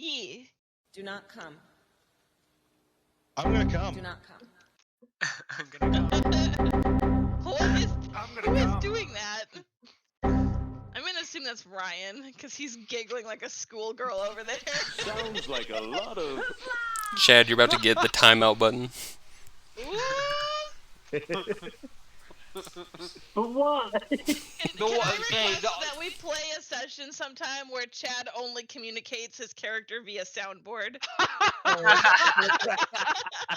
Ye. Do not come. I'm gonna come. Do not come. I'm gonna go. Who is doing that? I'm gonna assume that's Ryan, because he's giggling like a schoolgirl over there. Sounds like a lot of... Chad, you're about to get the timeout button. But why? Can I request that we play a session sometime where Chad only communicates his character via soundboard?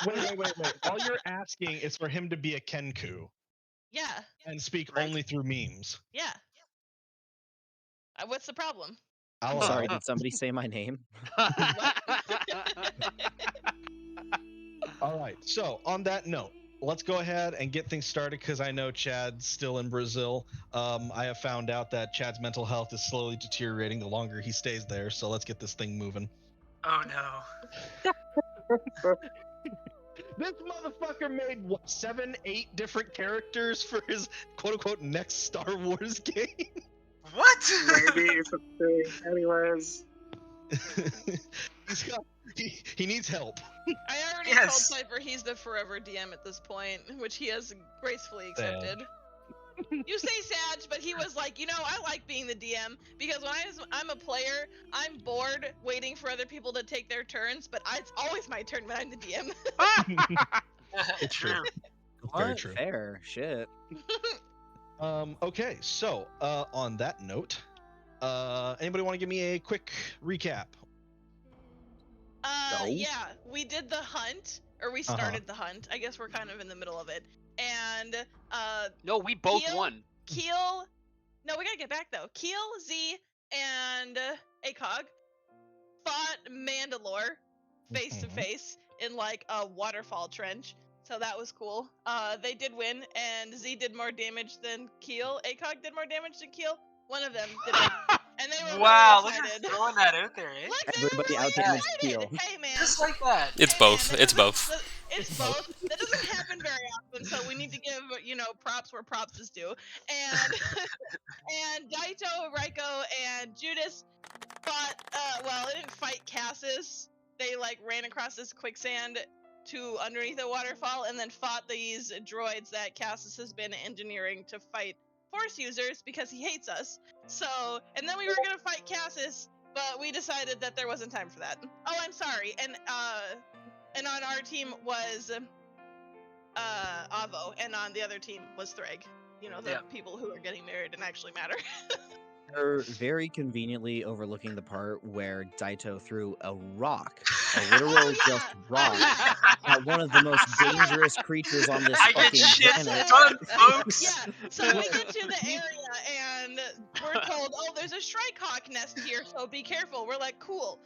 Wait. All you're asking is for him to be a Kenku. Yeah. And speak only through memes. Yeah. What's the problem? Sorry, did somebody say my name? All right. So on that note, let's go ahead and get things started because I know Chad's still in Brazil. I have found out that Chad's mental health is slowly deteriorating the longer he stays there. So let's get this thing moving. Oh no. This motherfucker made what, 7, 8 different characters for his quote-unquote next Star Wars game? What? Maybe it's a thing. Anyways. He needs help. I already told Cypher he's the forever DM at this point, which he has gracefully accepted. You say Sag, but he was like, I like being the DM because when I'm a player, I'm bored waiting for other people to take their turns, but it's always my turn when I'm the DM. It's true. Very true. Fair. Shit. Okay, so on that note, anybody want to give me a quick recap? No. Yeah, we did the hunt, or we started the hunt. I guess we're kind of in the middle of it. And no, we both won. Keel, no, we gotta get back though. Keel, Z, and ACOG fought Mandalore face to face in like a waterfall trench. So that was cool. They did win, and Z did more damage than Keel. ACOG did more damage than Keel. One of them did it. And they were wow, really look excited. at throwing that out there, eh? Everybody outdamaged Keel. Hey man. Just like that. It's both. It's both. It's both. That doesn't happen very often, so we need to give, props where props is due. And and Daito, Raiko, and Judas fought, they didn't fight Cassis. They, ran across this quicksand to underneath a waterfall and then fought these droids that Cassis has been engineering to fight Force users because he hates us. So, and then we were gonna fight Cassis, but we decided that there wasn't time for that. Oh, I'm sorry. And on our team was Avo, and on the other team was Threg. The people who are getting married and actually matter. You're very conveniently overlooking the part where Daito threw a rock, a literal just rock, at one of the most dangerous creatures on this fucking planet. Folks. Yeah, so we get to the area and we're told, there's a Shrike nest here, so be careful. We're like, cool.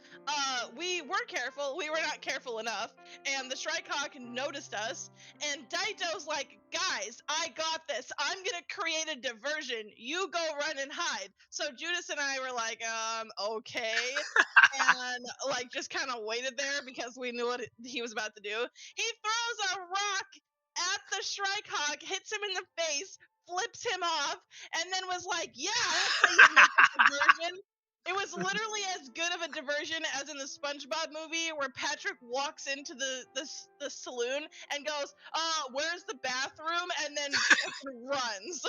We were careful. We were not careful enough. And the Shrike noticed us. And Daito's like, guys, I got this. I'm going to create a diversion. You go run and hide. So Judas and I were like, okay. And just kind of waited there because we knew what he was about to do. He throws a rock at the Shrike, hits him in the face, flips him off, and then was like, yeah, that's how you make a diversion. It was literally as good of a diversion as in the SpongeBob movie where Patrick walks into the saloon and goes, where's the bathroom? And then runs.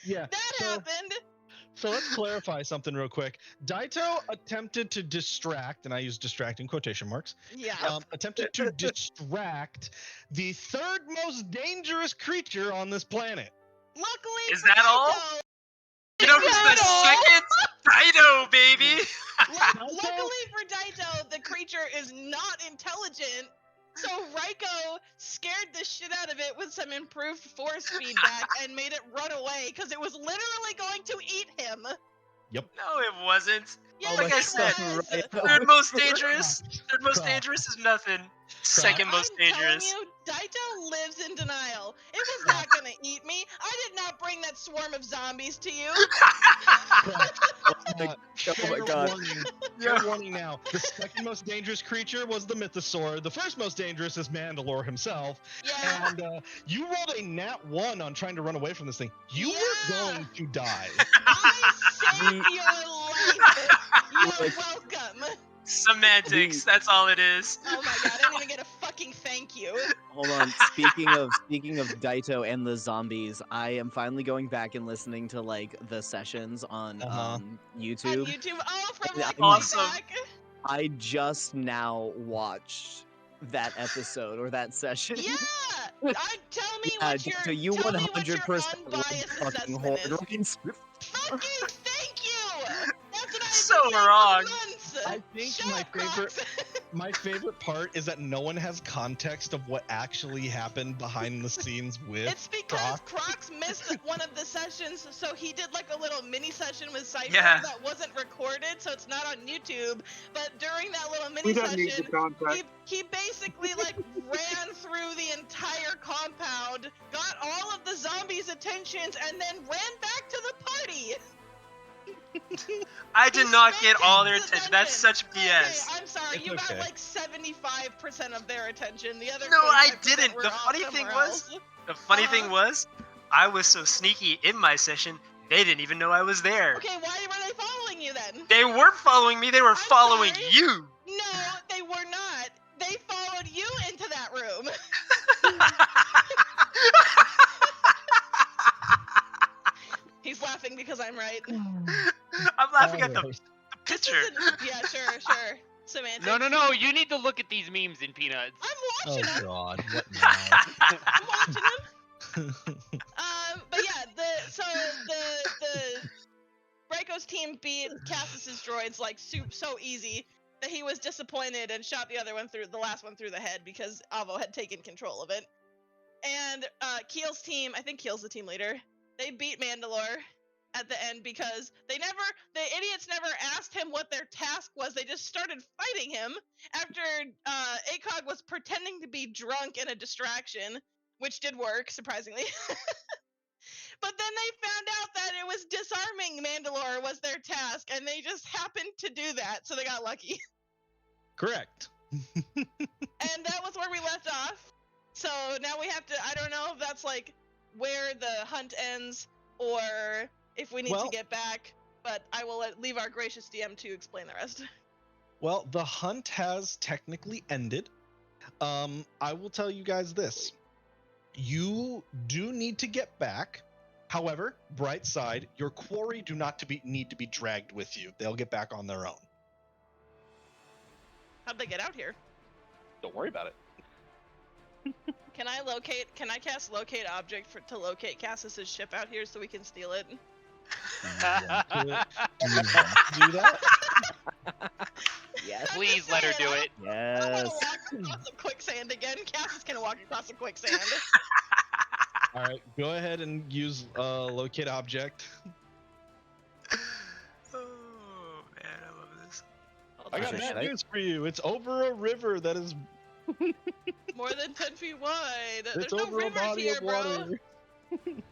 That happened. So let's clarify something real quick. Daito attempted to distract, and I use distract in quotation marks. Yeah. Attempted to distract the third most dangerous creature on this planet. Luckily, is that all? You know who's the second? Daito, baby! Luckily for Daito, the creature is not intelligent, so Raiko scared the shit out of it with some improved force feedback and made it run away, because it was literally going to eat him. Yep. No, it wasn't. Yeah, Like I said, third most dangerous is nothing. Second most dangerous. I'm telling you, Daito lives in denial. It was not gonna eat me. I did not bring that swarm of zombies to you. Oh my god. Fair warning now. The second most dangerous creature was the Mythosaur. The first most dangerous is Mandalore himself. Yeah. And you rolled a nat 1 on trying to run away from this thing. You were going to die. I saved your life. You're welcome. Semantics. That's all it is. Oh my god, I didn't even get a fucking thank you. Hold on. Speaking of Daito and the zombies, I am finally going back and listening to like the sessions on YouTube. On YouTube, oh, from like Awesome. way back. I just now watched that episode or that session. Yeah, tell me Yeah, what your Daito, you tell me what your 100% unbiased fucking assessment is. horror. Fucking thank you. That's what I've So been saying wrong. for months. I think Shut my up, favorite Crocs. my favorite part is that no one has context of what actually happened behind the scenes with It's because Croc. Crocs missed one of the sessions, so he did like a little mini session with Cypher Yeah. that wasn't recorded, so it's not on YouTube. But during that little mini We don't need the session, context. he basically like ran through the entire compound, got all of the zombies' attentions, and then ran back to the party. I did not get all their The attention. That's dungeon. such BS. Okay, I'm sorry, It's you got okay. like 75% of their attention. The other No, I 25% didn't. were The off funny thing somewhere was- else. The funny thing was, I was so sneaky in my session, they didn't even know I was there. Okay, why were they following you then? They weren't following me, they were following sorry. you. No, they were not. They followed you into that room. He's laughing because I'm right. I'm laughing at the Alright. picture. Yeah, sure. Semantics. No. You need to look at these memes in Peanuts. I'm Oh watching them. god, what now? I'm watching them. But yeah, the Reiko's team beat Cassis's droids like so easy that he was disappointed and shot the last one through the head because Avo had taken control of it. And Keel's team, I think Keel's the team leader, they beat Mandalore at the end because the idiots never asked him what their task was. They just started fighting him after ACOG was pretending to be drunk in a distraction, which did work, surprisingly. But then they found out that it was disarming Mandalore was their task, and they just happened to do that, so they got lucky. Correct. And that was where we left off. So now we have to, I don't know if that's like where the hunt ends or if we need to get back, but I will leave our gracious DM to explain the rest. Well, the hunt has technically ended. I will tell you guys this. You do need to get back. However, bright side, your quarry do not need to be dragged with you. They'll get back on their own. How'd they get out here? Don't worry about it. Can I cast locate object to locate Cassis's ship out here so we can steal it? Do you want to do that? Yes. Please let her do it. I don't want Yes. to walk across the quicksand again. Cassis can walk across the quicksand. All right, go ahead and use locate object. Oh man, I love this. I got Should bad I- news for you. It's over a river that is. More than 10 feet wide. There's It's no over a rivers body here, of bro. water.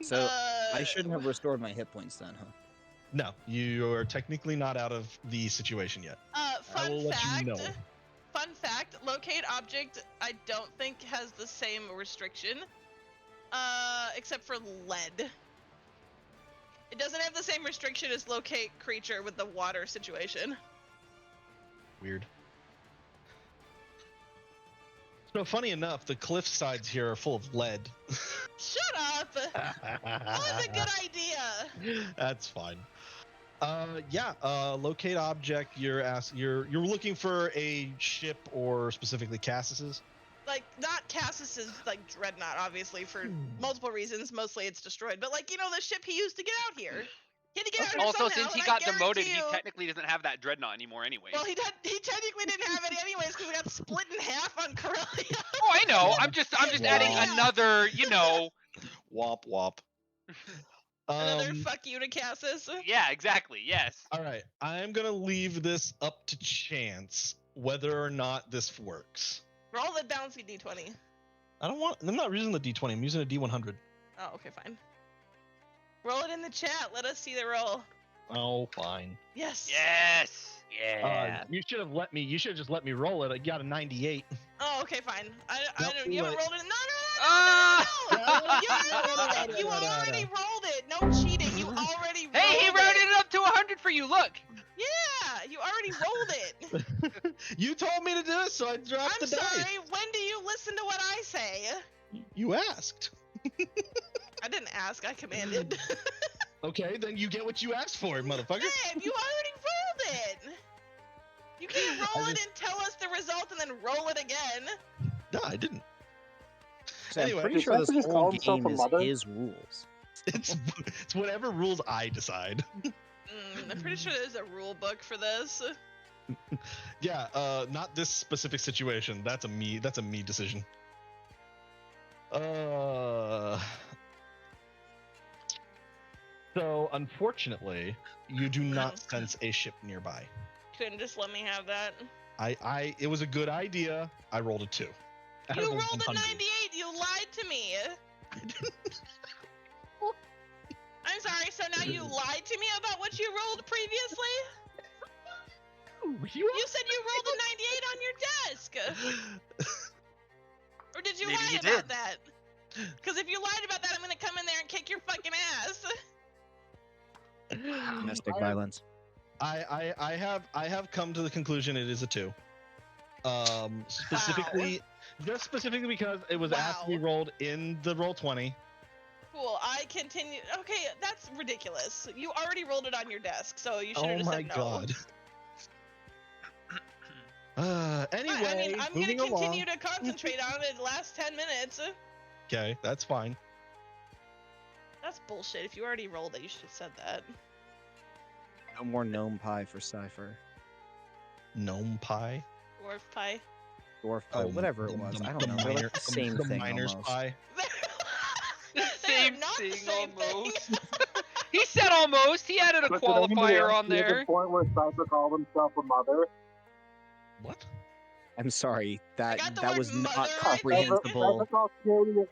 So I shouldn't have restored my hit points then, huh? No, you are technically not out of the situation yet. I Fun will let fact. you know. Fun fact: locate object. I don't think has the same restriction, except for lead. It doesn't have the same restriction as locate creature with the water situation. Weird. So funny enough, the cliff sides here are full of lead. Shut up! That was a good idea. That's fine. Locate object. You're looking for a ship or specifically Cassis's. Like not Cassis's like dreadnought, obviously for multiple reasons. Mostly it's destroyed, but like the ship he used to get out here. He had to get out here Also, somehow, since he and I got demoted, he guarantee you- technically doesn't have that dreadnought anymore anyway. Well, he technically didn't have it anyways because we got split in half on Corellia. Oh, I know. I'm just adding Yeah. another, Womp womp. Another fuck you to Cassis. Yeah, exactly. Yes. All right, I'm gonna leave this up to chance whether or not this works. Roll the bouncy d20. I'm not using the D20. I'm using a D100. Oh, okay, fine. Roll it in the chat. Let us see the roll. Oh, fine. Yes. Yes. Yeah. You should have let me. You should have just let me roll it. I got a 98. Oh, okay, fine. I Nope, don't. You haven't wait. rolled it. No. Ah! You already rolled it. No cheating. You already rolled Hey, he rounded it up to 100 for you. Look. Yeah, you already already rolled it. You told me to do it, so I dropped I'm the sorry. dice. When do you listen to what I say? You asked. I didn't ask. I commanded. Okay, then you get what you asked for, motherfucker. Babe, you already rolled it. You can't roll I it and tell us the result and then roll it again. No, I didn't. So Anyway. I'm pretty Did sure this Pepper just whole call himself game a is mother? his rules. It's whatever rules I decide. I'm pretty sure there's a rule book for this. Yeah, not this specific situation. That's a me decision. So unfortunately, you do not sense a ship nearby. Couldn't just let me have that. It was a good idea. I rolled a 2. Out You of the rolled a 100. 98. You lied to me. I'm sorry. So now you lied to me about what you rolled previously? You said you rolled a 98 on your desk. Or did you Maybe lie you about did. that? Because if you lied about that, I'm gonna come in there and kick your fucking ass. Domestic violence. I have come to the conclusion it is a 2. Specifically because it was after we Wow. rolled in the roll 20. Cool. I continue. Okay, that's ridiculous. You already rolled it on your desk, so you should have Oh just my said no. god. Anyway, I mean, I'm gonna moving continue along. to concentrate on it the last 10 minutes. Okay, that's fine. That's bullshit. If you already rolled it, you should have said that. No more gnome pie for Cypher. Gnome pie. Dwarf pie. Dwarf pie, whatever it was. I don't know. They're like the same the thing miner's almost. pie. They are Same not the thing same thing. almost. He said almost. He added a But did anybody qualifier else on see there. the point where Cypher called himself a mother? What? I'm sorry. I got the That word was mother, not I think. comprehensible. Cypher calls Katie,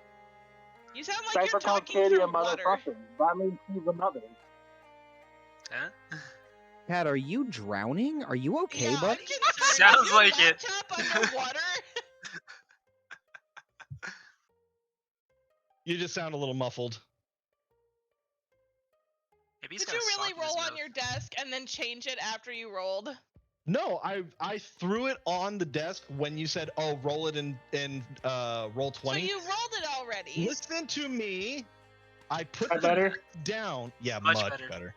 You sound like Cypher you're calls talking Katie a through water. motherfucker. That means she's a mother. Huh? Pat, are you drowning? Are you okay, Yeah, bud? I'm concerned. Sounds Is your like it. laptop underwater? You just sound a little muffled. Maybe he's Did got you a really sock in his roll on mouth. your desk and then change it after you rolled? No, I threw it on the desk when you said, "Oh, roll it in roll 20." So you rolled it already. Listen to me. I put That the better? dice down. Yeah, Much much better. better.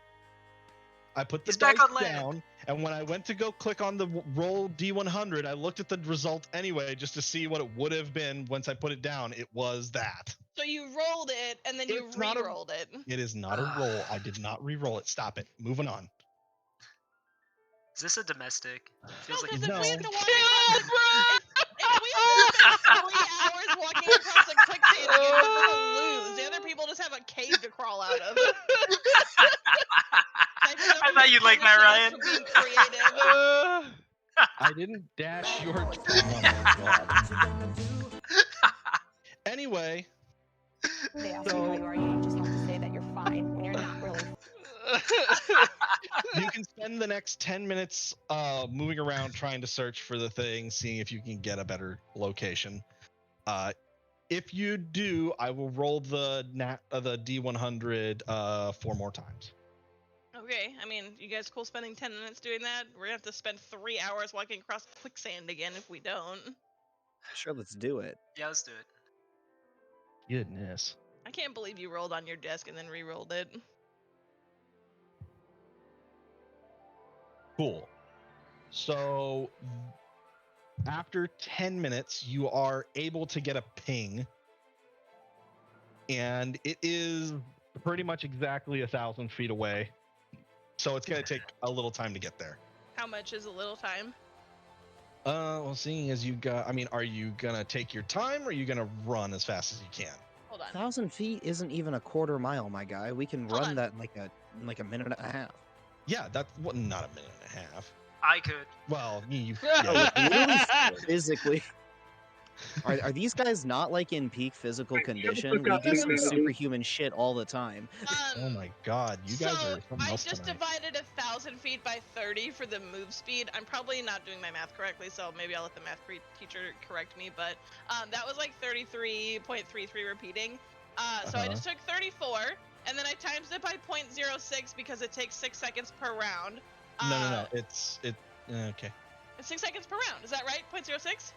I put the He's back dice on land. down, and when I went to go click on the roll D100, I looked at the result anyway just to see what it would have been once I put it down. It was that. So you rolled it and then you It's not a- re-rolled it. It is not a roll. I did not re-roll it. Stop it. Moving on. Is this a domestic? Feels like Because a if we have No. to walk across if we have to spend 3 hours walking across the quicksand again, we're gonna lose. The other people just have a cave to crawl out of. I thought you'd like that, Ryan. For being creative. I didn't dash your. Oh my god. Anyway, They ask you how you are, you just have to say that you're fine when you're not really. you can spend the next 10 minutes moving around trying to search for the thing, seeing if you can get a better location. If you do, I will roll the D100 4 more times. Okay, I mean, you guys cool spending 10 minutes doing that? We're gonna have to spend 3 hours walking across quicksand again if we don't. Sure, let's do it. Yeah, let's do it. Goodness. I can't believe you rolled on your desk and then re-rolled it. Cool. So after 10 minutes, you are able to get a ping. And it is pretty much exactly 1,000 feet away. So it's going to take a little time to get there. How much is a little time? Well, seeing as you got, I mean, are you going to take your time or are you going to run as fast as you can? Hold on. 1,000 feet isn't even a quarter mile, my guy. We can Hold run on. that in like a minute and a half. Yeah, that's not a minute and a half. I could. Well, you Literally physically. Are these guys not like in peak physical condition? We do some superhuman shit all the time. Oh my god, you guys so are something I else just tonight. divided 1,000 feet by 30 for the move speed. I'm probably not doing my math correctly, so maybe I'll let the math teacher correct me. But that was like 33.33 repeating. So I just took 34, and then I times it by 0.06 because it takes 6 seconds per round. No. It's Okay. It's 6 seconds per round. Is that right? 0.06?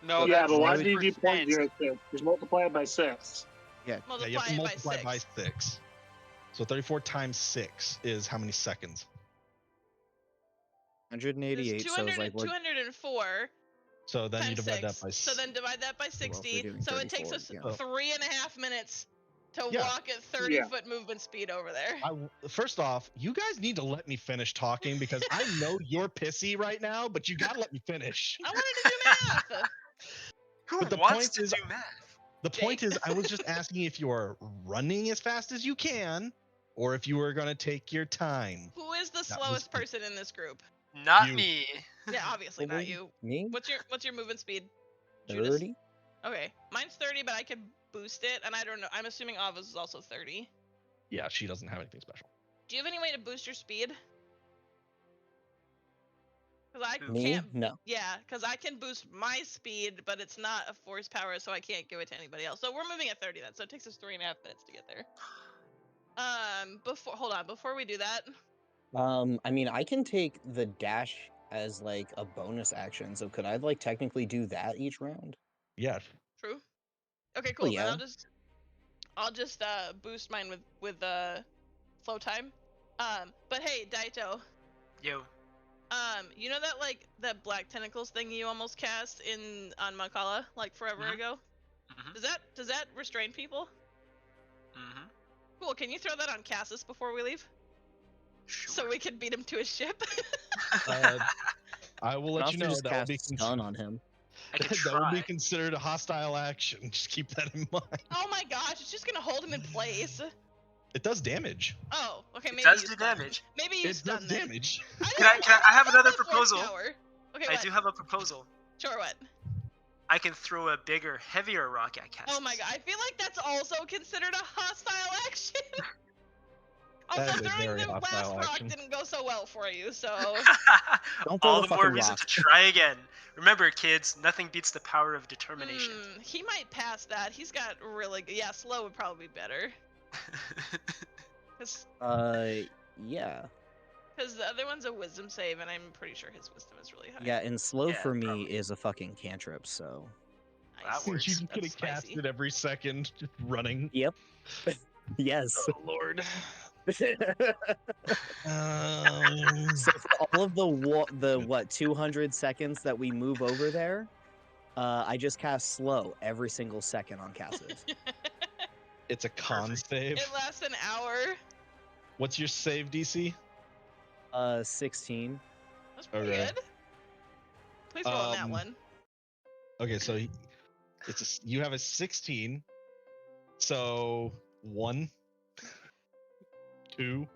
No, yeah, that's but why would- did you percent. 0.06? Just multiply it by 6. Yeah, you have to multiply by 6. So 34 times 6 is how many seconds? 188. So it's like what? 204 So then you times divide 6. that by So then divide that by well, if we're 60. doing So it takes 34, us yeah. 3.5 minutes to Yeah. walk at 30-foot movement speed over there. First off, you guys need to let me finish talking because I know you're pissy right now, but you gotta let me finish. I wanted to do math. Who But the wants point to is- do math? The point is, I was just asking if you're running as fast as you can, or if you were gonna take your time. Who is the was slowest it. person in this group? Not You. me. Yeah, obviously not you. Me? What's your movement speed? Judas? 30? Okay, mine's 30, but I could boost it, and I don't know. I'm assuming Ava's is also 30. Yeah, she doesn't have anything special. Do you have any way to boost your speed? Because I Me? can't. No. Yeah, because I can boost my speed, but it's not a force power, so I can't give it to anybody else. So we're moving at 30 then. So it takes us 3.5 minutes to get there. Before we do that, I mean, I can take the dash as like a bonus action. So could I like technically do that each round? Yeah. true. Okay, cool. Then yeah. I'll just boost mine with flow time. But hey, Daito, Yo. you know that like that black tentacles thing you almost cast on Makala like forever Mhm. ago? Mhm. Does that restrain people? Mhm. Cool. Can you throw that on Cassis before we leave, Sure. so we can beat him to his ship? I will I let can you also know just that will cast be stun on him. I can that will be try. considered a hostile action. Just keep that in mind. Oh my gosh, it's just gonna hold him in place. It does damage. Oh, okay. Maybe It does you do stun. damage. Maybe you It stun does then. damage. I have another That's a force proposal. power. Okay, I what? do have a proposal. Sure, what? I can throw a bigger, heavier rock at Cassis. Oh my god, I feel like that's also considered a hostile action. That Also, is a throwing very the last hostile rock action. didn't go so well for you, so. Don't throw All the the more fucking reason rock. to try again. Remember, kids, nothing beats the power of determination. He might pass that. He's got really good. Yeah, slow would probably be better. Cause Yeah. the other one's a wisdom save, and I'm pretty sure his wisdom is really high. Yeah, and slow Yeah, for me probably. is a fucking cantrip, so. Nice. That works. You just That's gonna cast spicy. it every second, just running. Yep. Yes. Oh Lord. So for all of the 200 seconds that we move over there, I just cast slow every single second on Cassis. It's a con save. It lasts an hour. What's your save DC? 16. That's pretty Okay. good. Please roll on that Um, one. Okay, so you have a 16. So 1, 2.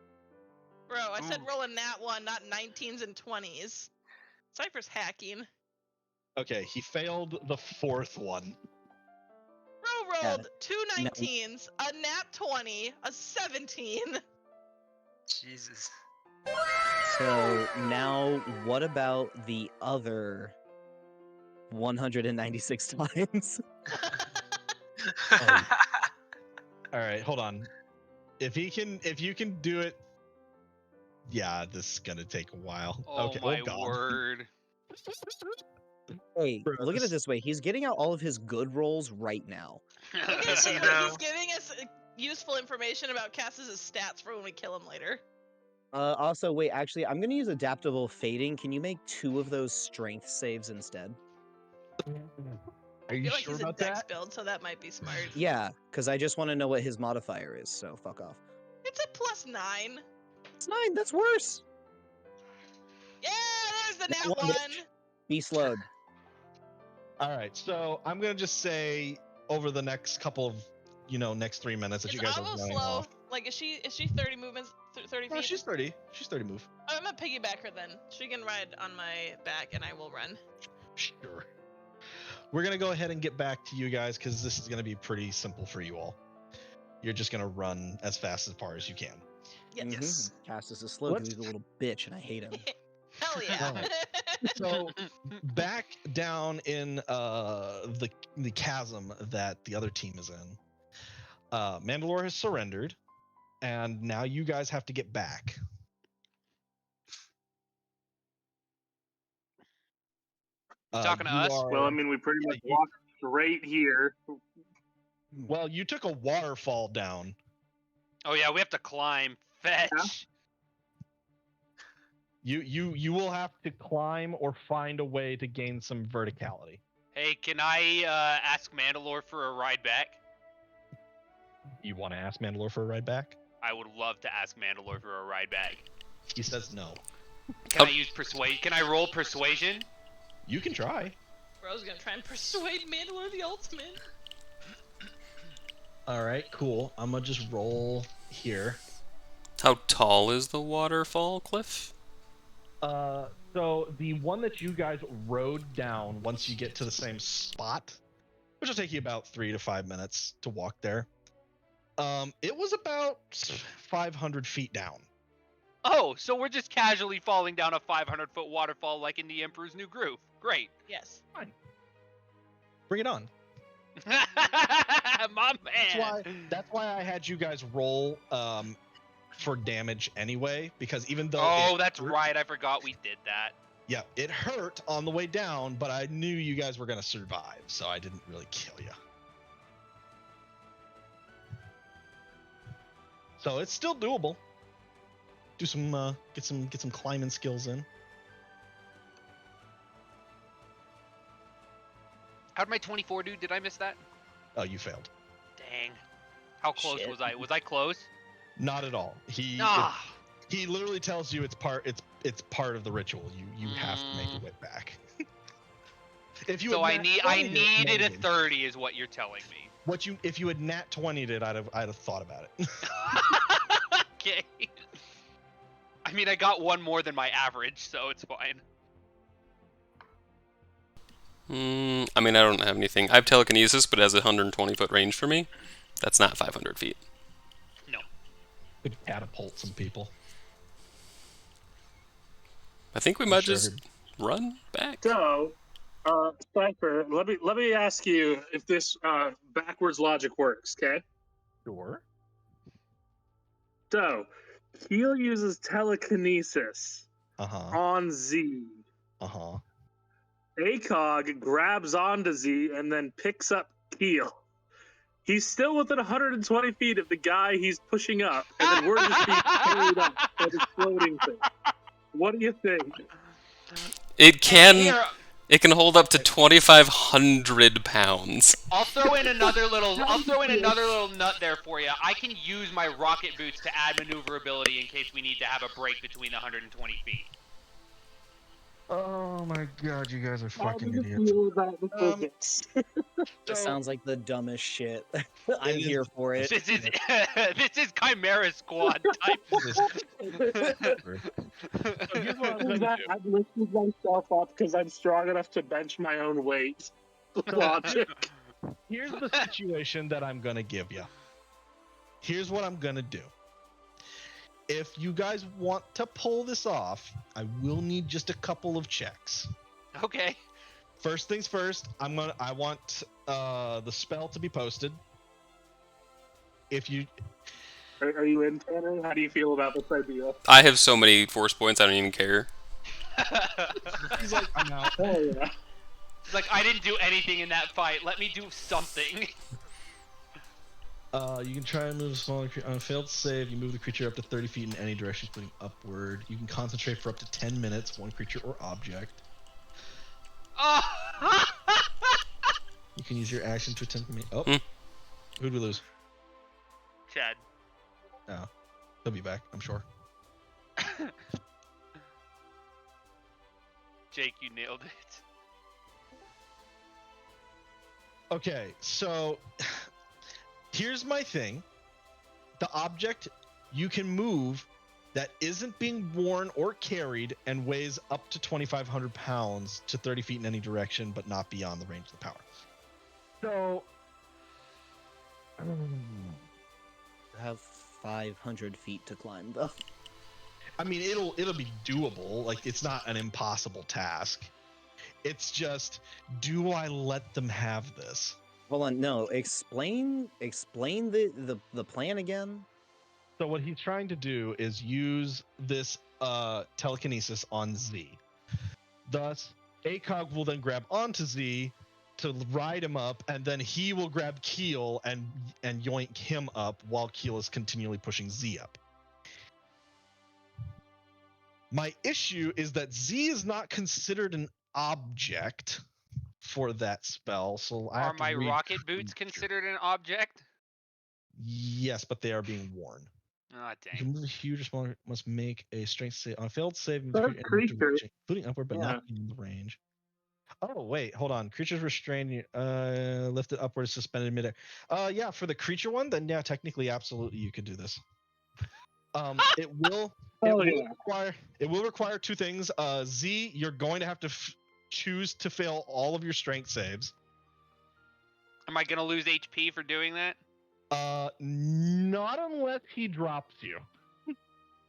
Bro, I said Ooh. roll a nat one, not 19s and 20s. Cypher's hacking. Okay, he failed the 4th one. Bro Yeah, rolled two no. 19s, a nat 20, a 17. Jesus. So now, what about the other 196 times? All right, hold on. If you can do it, yeah, this is gonna take a while. Oh Okay. my Oh God. word. Hey, Bro, look at this- it this way. He's getting out all of his good rolls right now. Look at Is it he this way, though? he's giving us useful information about Cass's stats for when we kill him later. Also, wait, actually, I'm going to use adaptable fading. Can you make 2 of those strength saves instead? Are I you feel like sure he's a about dex that? build, so that might be smart. Yeah, because I just want to know what his modifier is, so fuck off. It's a +9. It's 9, that's worse. Yeah, there's the Nat nat one, one. bitch. Be slowed. All right, so I'm gonna just say over the next couple of, next 3 minutes that Is you guys are Avo running slow? off. Like, is she 30 movements, 30 No, feet? she's 30. She's 30 move. I'm gonna piggyback her then. She can ride on my back, and I will run. Sure. We're gonna go ahead and get back to you guys because this is gonna be pretty simple for you all. You're just gonna run as fast as far as you can. Yes. Yes. Castus is slow because Let's- he's a little bitch and I hate him. Hell yeah. Alright. So back down in the chasm that the other team is in, Mandalore has surrendered, and now you guys have to get back. talking to you us? Well, I mean, we pretty much walked straight here. Well, you took a waterfall down. Oh yeah, we have to climb. Fetch. You will have to climb or find a way to gain some verticality. Hey, can I ask Mandalore for a ride back? You want to ask Mandalore for a ride back? I would love to ask Mandalore for a ride back. He says no. Can I use persuade? Can I roll persuasion? You can try. Bro's gonna try and persuade Mandalore the Ultimate. All right, cool. I'm gonna just roll here. How tall is the waterfall cliff? So the one that you guys rode down, once you get to the same spot, which will take you about 3 to 5 minutes to walk there. It was about 500 feet down. Oh, so we're just casually falling down a 500-foot waterfall like in the Emperor's New Groove. Great. Yes. Bring it on. My man. That's why I had you guys roll for damage anyway, because even though Oh, that's right. I forgot we did that. Yeah, it hurt on the way down, but I knew you guys were gonna survive, so I didn't really kill you. So it's still doable. Do some get some climbing skills in. How'd my 24 do? Did I miss that? Oh, you failed. Dang. How close Shit. was I? Was I close? Not at all. He literally tells you it's part of the ritual. You have to make your way back. If you So had I nat 20'd it, needed a maybe. 30 is what you're telling me. If you had nat 20'd it, I'd have thought about it. Okay. I mean, I got one more than my average, so it's fine. I mean, I don't have anything. I have telekinesis, but it has a 120-foot range for me. That's not 500 feet. No. Could catapult some people. I think we might just run back. So, Cypher, let me ask you if this backwards logic works, okay? Sure. So, Keel uses telekinesis on Z. ACOG grabs onto Z and then picks up Keel. He's still within 120 feet of the guy he's pushing up, and then we're just being carried up by this floating thing. What do you think? It can hold up to 2,500 pounds. I'll throw in another little nut there for you. I can use my rocket boots to add maneuverability in case we need to have a break between the 120 feet. Oh my god, you guys are fucking How do you idiots. feel about the physics? This sounds like the dumbest shit. I'm here for it. This is Chimera Squad type. I've lifted myself up because I'm strong enough to bench my own weight. Logic. Here's the situation that I'm gonna give you. Here's what I'm gonna do. If you guys want to pull this off, I will need just a couple of checks. Okay. First things first, I want the spell to be posted. If you Are you in, Tanner? How do you feel about this idea? I have so many force points, I don't even care. He's like, I'm out. Oh yeah. It's like, I didn't do anything in that fight. Let me do something. You can try and move a smaller creature. On a failed save, you move the creature up to 30 feet in any direction, including upward. You can concentrate for up to 10 minutes, one creature or object. You can use your action to attempt to meet. Oh, who'd we lose? Chad. Oh, he'll be back, I'm sure. Jake, you nailed it. Okay, so here's my thing. The object you can move that isn't being worn or carried and weighs up to 2,500 pounds to 30 feet in any direction, but not beyond the range of the power. So, I have 500 feet to climb, though. I mean, it'll be doable. Like, it's not an impossible task. It's just, do I let them have this? Hold on, no. Explain the plan again. So what he's trying to do is use this telekinesis on Z. Thus, ACOG will then grab onto Z to ride him up, and then he will grab Keel and yoink him up while Keel is continually pushing Z up. My issue is that Z is not considered an object for that spell, so I Are have to my read rocket boots creature. considered an object? Yes, but they are being worn. Ah, You dang. can move huge or smaller, must make a strength save on a failed save, They're and creatures. including upward, but Yeah. not in the range. Oh wait, hold on. Creatures restrained, lifted upward, suspended midair. Yeah, for the creature one, then yeah, technically, absolutely, you could do this. It will require two things. Z, you're going to have to choose to fail all of your strength saves. Am I gonna lose HP for doing that? Not unless he drops you.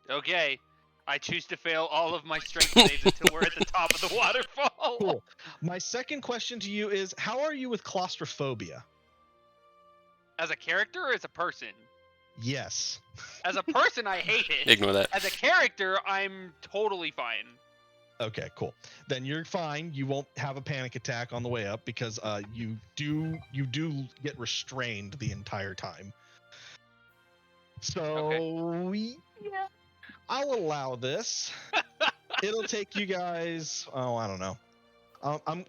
Okay. I choose to fail all of my strength saves until we're at the top of the waterfall. Cool. My second question to you is, how are you with claustrophobia? As a character or as a person? Yes. As a person, I hate it. Ignore that. As a character, I'm totally fine. Okay, cool. Then you're fine. You won't have a panic attack on the way up because you do get restrained the entire time. So yeah, I'll allow this. It'll take you guys. Oh, I don't know.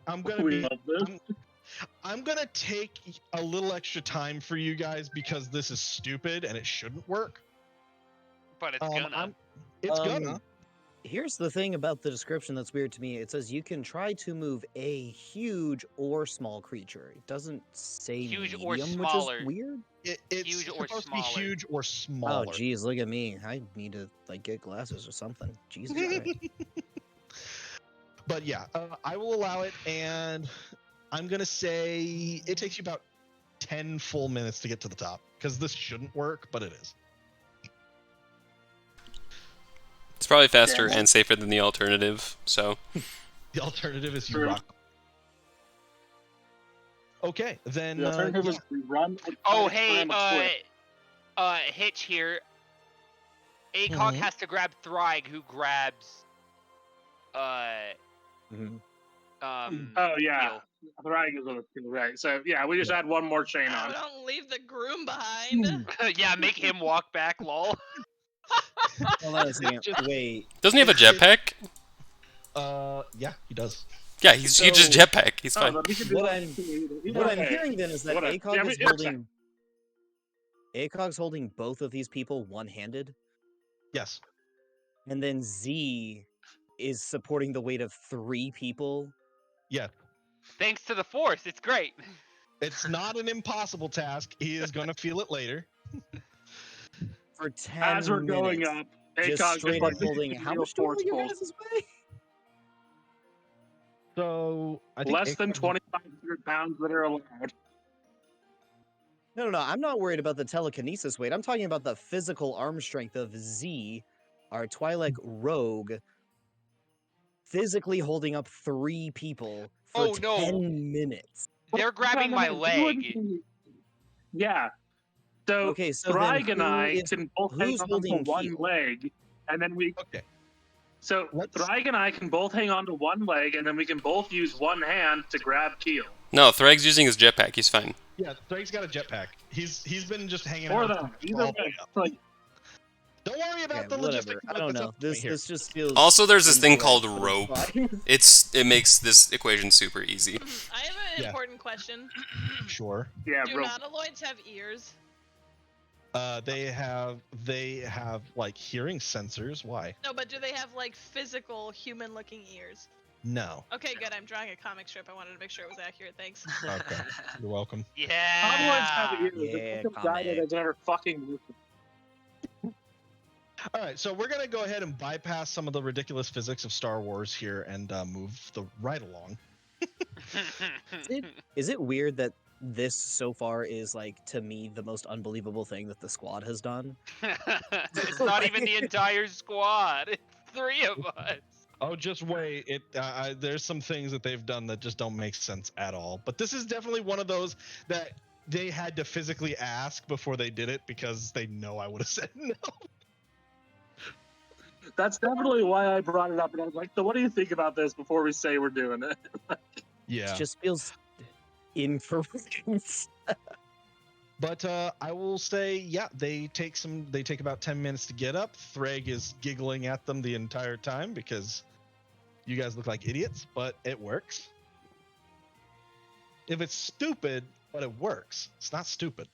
I'm gonna We be. love this. I'm gonna take a little extra time for you guys because this is stupid and it shouldn't work. But it's gonna. It's gonna. Here's the thing about the description that's weird to me. It says you can try to move a huge or small creature. It doesn't say Huge medium, or smaller. which is weird. It's Huge or supposed to be smaller. huge or smaller. Oh, geez, look at me. I need to like get glasses or something. Jesus Christ. But yeah, I will allow it, and I'm gonna say it takes you about 10 full minutes to get to the top because this shouldn't work, but it is. It's probably faster and safer than the alternative, so. The alternative is you True. rock. Okay, then. The alternative is we run. and Oh, try to hey, climb a cliff. Hitch here. ACOG Mhm. has to grab Thryg, who grabs, Mhm. Oh yeah, Keel. Thryg is on the field, right? So yeah, we just add one more chain Oh, on. don't leave the groom behind. Yeah, make him walk back, lol. Hold on a second. Just- Wait. Doesn't he have a jetpack? Yeah, he does. Yeah, he just jetpack. He's Oh, fine. but we can do What that I'm- either What I'm way. hearing then is that Whatever. ACOG Yeah, is it's holding. ACOG's holding both of these people one-handed, Yes. and then Z is supporting the weight of 3 people. Yeah. Thanks to the Force, it's great. It's not an impossible task. He is going to feel it later. For 10 As we're minutes. going up, Just ACOG straight is up like holding. How much do force you pulls. guys way? So I think Less than ACOG 2,500 pounds that are allowed. No, I'm not worried about the telekinesis weight. I'm talking about the physical arm strength of Z, our Twi'lek rogue, physically holding up 3 people for Oh, no. 10 minutes. They're grabbing my leg. Yeah. So Okay, so Thryg then and I who is- can both hang who's on to holding one Keel? leg, and then we. Okay. So Let's- Thryg and I can both hang on to one leg, and then we can both use one hand to grab Keel. No, Thrag's using his jetpack. He's fine. Yeah, Drake's got a jetpack. He's been just hanging Or out. them. all Either the way. way up. Like, Don't worry about Okay, the whatever. logistics. I don't know. This just feels. Also, there's this thing called incorrect, rope. but it's fine. It makes this equation super easy. I have an Yeah. important question. Sure. yeah, Do bro. nautiloids have ears? They have like hearing sensors. Why? No, but do they have like physical human-looking ears? No. Okay, good. I'm drawing a comic strip. I wanted to make sure it was accurate. Thanks. Okay. You're welcome. Nautiloids Yeah. have ears. Yeah, It's some guy that comic. has never fucking listened. All right, so we're gonna go ahead and bypass some of the ridiculous physics of Star Wars here and move the right along. Is it weird that this so far is like to me the most unbelievable thing that the squad has done? It's not even the entire squad. It's 3 of us. Oh, just wait. There's some things that they've done that just don't make sense at all. But this is definitely one of those that they had to physically ask before they did it because they know I would have said no. That's definitely why I brought it up. And I was like, so what do you think about this before we say we're doing it? Yeah. It just feels inference. But I will say, yeah, they take about 10 minutes to get up. Threg is giggling at them the entire time because you guys look like idiots, but it works. If it's stupid, but it works, it's not stupid.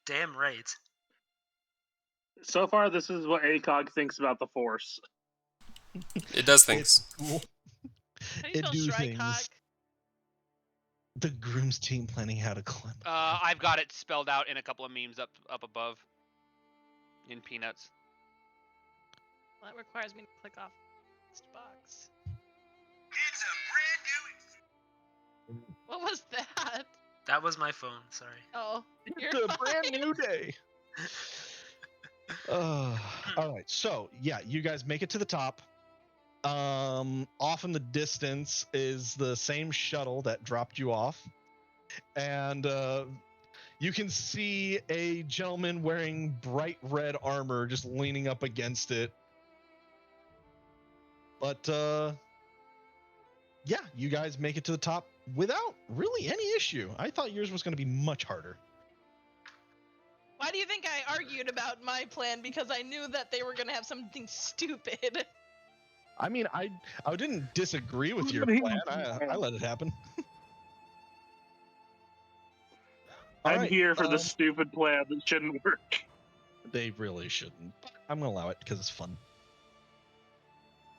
Damn right. So far, this is what ACOG thinks about the Force. It does things. It's cool. How do you It spell do Shrike Hawk? things. The Groom's team planning how to climb. I've got it spelled out in a couple of memes up above. In Peanuts. Well, that requires me to click off this box. It's a brand new. What was that? That was my phone. Sorry. Oh, you're It's a fine. brand new day. All right, so yeah, you guys make it to the top. Off in the distance is the same shuttle that dropped you off, and you can see a gentleman wearing bright red armor just leaning up against it. But yeah, you guys make it to the top without really any issue. I thought yours was going to be much harder. Why do you think I argued about my plan? Because I knew that they were gonna have something stupid. I mean, I didn't disagree with your He- plan. I let it happen. All I'm right, here for the stupid plan that shouldn't work. They really shouldn't. But I'm gonna allow it because it's fun.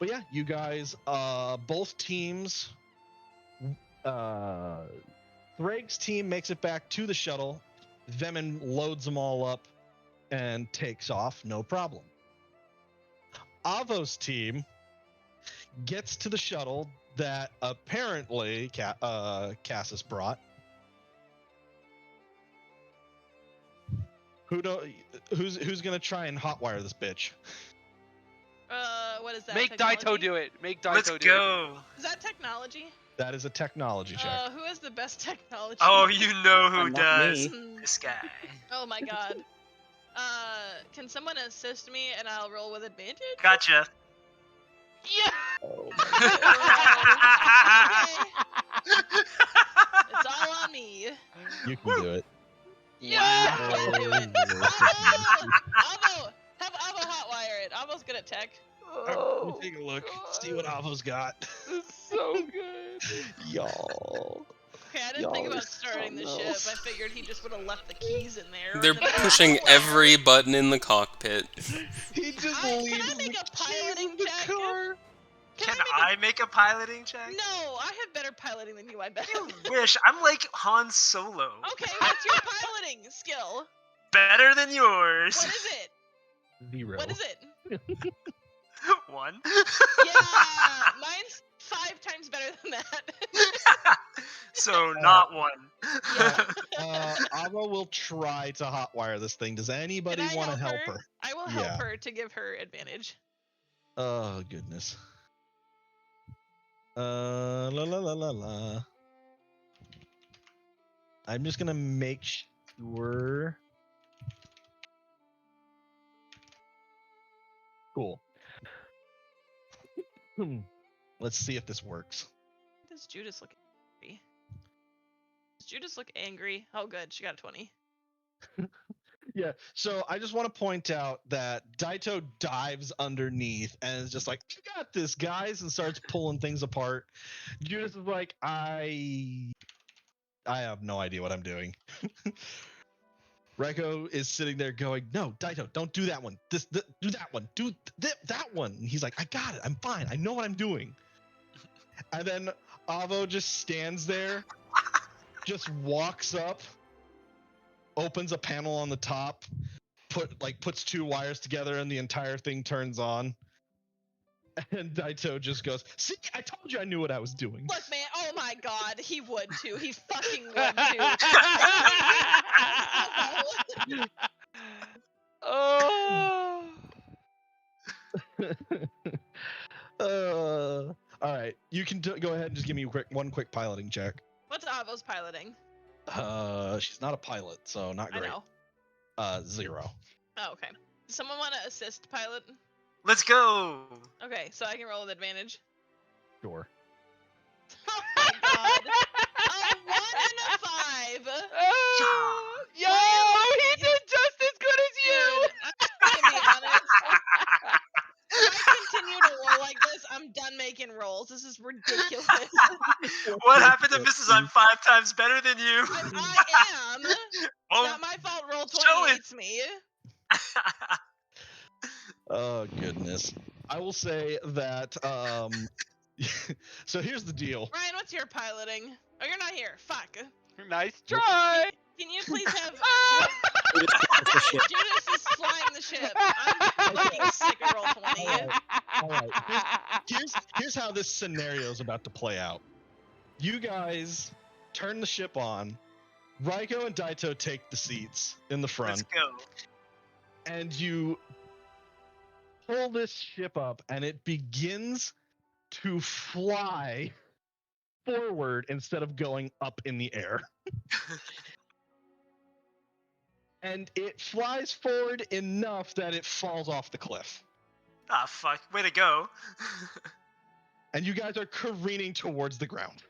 But yeah, you guys, both teams. Threg's team makes it back to the shuttle. Vemin loads them all up and takes off, no problem. Avo's team gets to the shuttle that apparently Cassis brought. Who's gonna try and hotwire this bitch? What is that? Make technology? Daito do it. Make Daito Let's do it. go. Is that technology? That is a technology check. Who has the best technology? Oh, you know who Not does. me. Hmm. This guy. Oh my god. Can someone assist me and I'll roll with advantage? Gotcha. Yeah. Oh, It's all on me. you can do it. Yeah. I can do it. Avo, have Avo hotwire it. Avo's good at tech. Let me take a look. See what Avo's got. This is so good. Y'all. Okay, I didn't think about starting the ship. I figured he just would have left the keys in there. They're and then pushing hotwire. every button in the cockpit. He just Can I leaves make the a piloting keys in the check? car. Can I make a piloting check? No, I have better piloting than you, I bet. You wish. I'm like Han Solo. Okay, what's your piloting skill? Better than yours. What is it? 0. What is it? 1. Yeah, mine's 5 times better than that. So not 1. Avo will try to hotwire this thing. Does anybody Can I want to help her? I will Yeah. help her to give her advantage. Oh goodness. La la la la la. I'm just gonna make sure. Cool. Let's see if this works. Does Judas look angry? Does Judas look angry? Oh, good. She got a 20. Yeah, so I just want to point out that Daito dives underneath and is just like, "You got this, guys," and starts pulling things apart. Judas is like, I have no idea what I'm doing." Reiko is sitting there going, "No, Daito, don't do that one. Do that one. Do that one." And he's like, "I got it. I'm fine. I know what I'm doing." And then Avo just stands there, just walks up, opens a panel on the top, puts 2 wires together, and the entire thing turns on. And Daito just goes, "See, I told you I knew what I was doing." Look, man. Oh my god. He would too. He fucking would too. Oh. All right, you can go ahead and just give me one quick piloting check. What's Avo's piloting? She's not a pilot, so not I great. know. 0. Oh, okay. Does someone want to assist pilot? Let's go. Okay, so I can roll with advantage. Sure. Oh my god. A 1 and a 5. Yo, he did just as good as you. Dude, I'm just gonna be honest. If I continue to roll like this, I'm done making rolls. This is ridiculous. What happened to Mrs. I'm 5 times better than you? I am. Oh, Not my fault. Roll show 20 it. hates me. Oh goodness. I will say that so here's the deal. Ryan, what's your piloting? Oh, you're not here. Fuck. Nice try. Can you please have ship. Judas is flying the ship. I'm fucking sick of roll 20. All right. Here's how this scenario is about to play out. You guys turn the ship on. Raiko and Daito take the seats in the front. Let's go. And you pull this ship up and it begins to fly forward instead of going up in the air. And it flies forward enough that it falls off the cliff. Ah, fuck. Way to go. And you guys are careening towards the ground.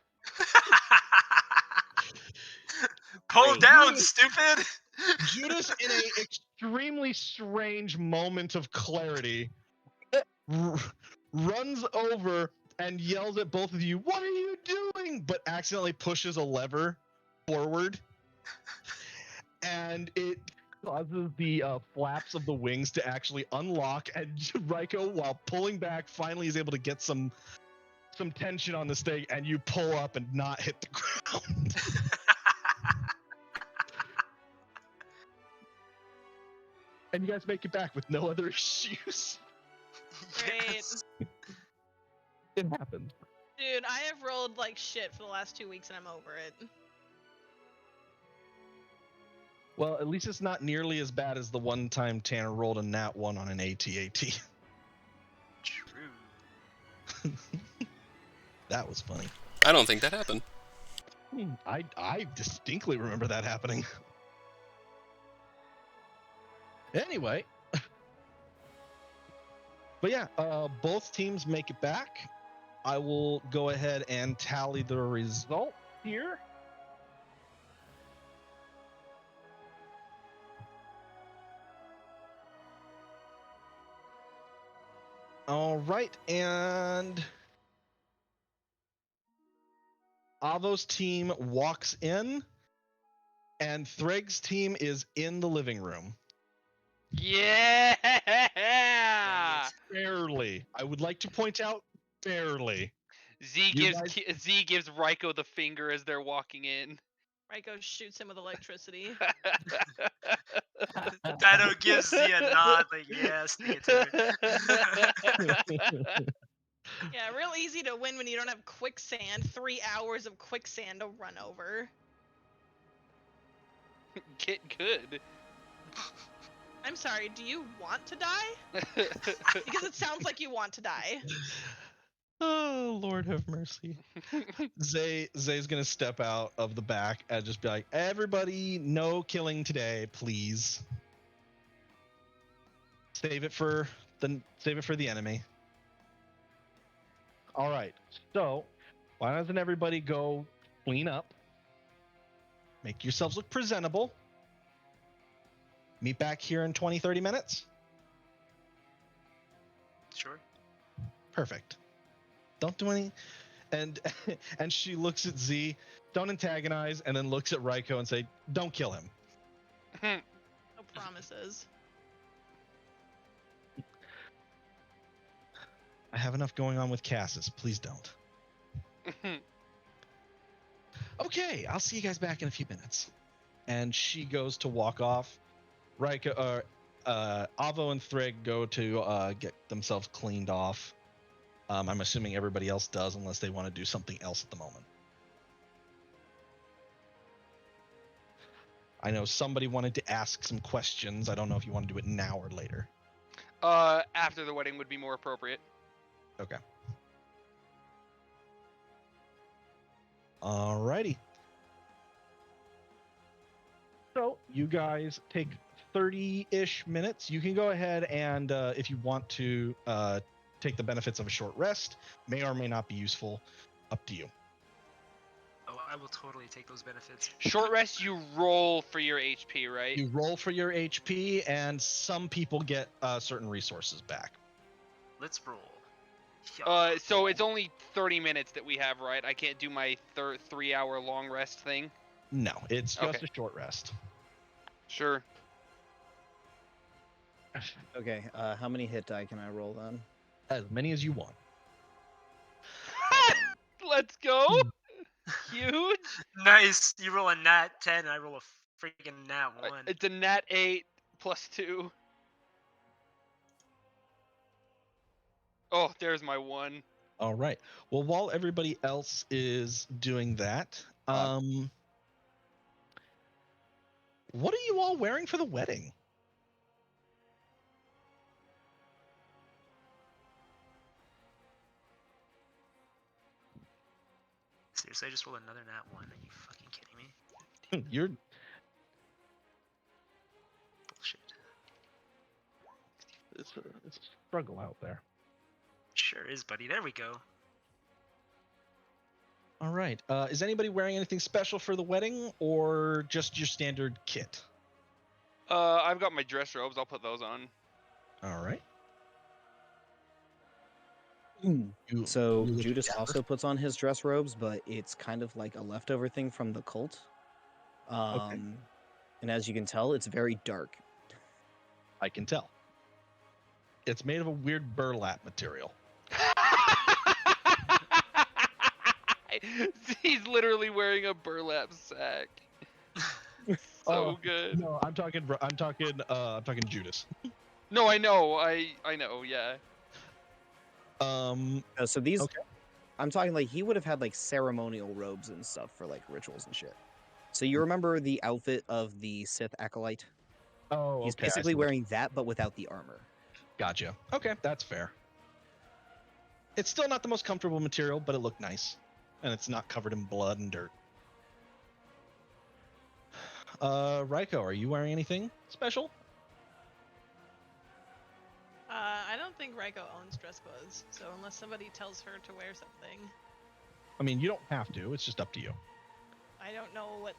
Pull down, stupid. Judas, in an extremely strange moment of clarity, runs over and yells at both of you, "What are you doing?" But accidentally pushes a lever forward. And it causes the flaps of the wings to actually unlock, and Raiko, while pulling back, finally is able to get some tension on this thing, and you pull up and not hit the ground. And you guys make it back with no other issues. Great. Yes. It happens. Dude, I have rolled like shit for the last 2 weeks and I'm over it. Well, at least it's not nearly as bad as the one time Tanner rolled a nat 1 on an AT-AT. True. That was funny. I don't think that happened. I distinctly remember that happening. Anyway. But yeah, both teams make it back. I will go ahead and tally the result here. All right, and Avo's team walks in, and Threg's team is in the living room. Yeah. Barely. I would like to point out, barely. Z You gives Raiko the finger as they're walking in. Raiko shoots him with electricity. Dino gives Z a nod, like, yeah, stick it to her. Yeah, real easy to win when you don't have quicksand. 3 hours of quicksand to run over. Get good. I'm sorry, do you want to die? Because it sounds like you want to die. Oh, Lord have mercy. Zay's gonna step out of the back and just be like, "Everybody, no killing today, please. Save it for the enemy." All right. So, why doesn't everybody go clean up? Make yourselves look presentable. Meet back here in 20-30 minutes. Sure. Perfect. Don't do any. And she looks at Z, don't antagonize, and then looks at Raiko and say, "Don't kill him." No promises. I have enough going on with Cassis. Please don't. Okay, I'll see you guys back in a few minutes. And she goes to walk off. Raiko, Avo and Threg go to get themselves cleaned off. I'm assuming everybody else does, unless they want to do something else at the moment. I know somebody wanted to ask some questions. I don't know if you want to do it now or later. After the wedding would be more appropriate. Okay. Alrighty. So you guys take 30-ish minutes. You can go ahead and, if you want to take the benefits of a short rest, may or may not be useful. Up to you. Oh, I will totally take those benefits. Short rest, you roll for your HP, right? You roll for your HP, and some people get certain resources back. Let's roll. So it's only 30 minutes that we have, right? I can't do my 3-hour long rest thing? No, it's just Okay. a short rest. Sure. Okay, how many hit die can I roll then? As many as you want. Let's go! Huge! Nice. You roll a nat 10, and I roll a freaking nat 1. It's a nat 8 plus 2. Oh, there's my 1. All right. Well, while everybody else is doing that, what are you all wearing for the wedding? Seriously, I just rolled another nat 1. Are you fucking kidding me? You're Bullshit. it's a struggle out there. Sure is, buddy. There we go. All right. Is anybody wearing anything special for the wedding, or just your standard kit? I've got my dress robes. I'll put those on. All right. So you look Judas dapper. also puts on his dress robes, but it's kind of like a leftover thing from the cult. And as you can tell, it's very dark. I can tell. It's made of a weird burlap material. He's literally wearing a burlap sack. So good. No, I'm talking Judas. No, I know. I know. Yeah. So these, Okay. I'm talking like he would have had like ceremonial robes and stuff for like rituals and shit. So you remember the outfit of the Sith acolyte? Oh, He's okay. I see basically what- wearing that, but without the armor. Gotcha. Okay, that's fair. It's still not the most comfortable material, but it looked nice, and it's not covered in blood and dirt. Raiko, are you wearing anything special? I don't think Raiko owns dress clothes, so unless somebody tells her to wear something, I mean, you don't have to. It's just up to you. I don't know what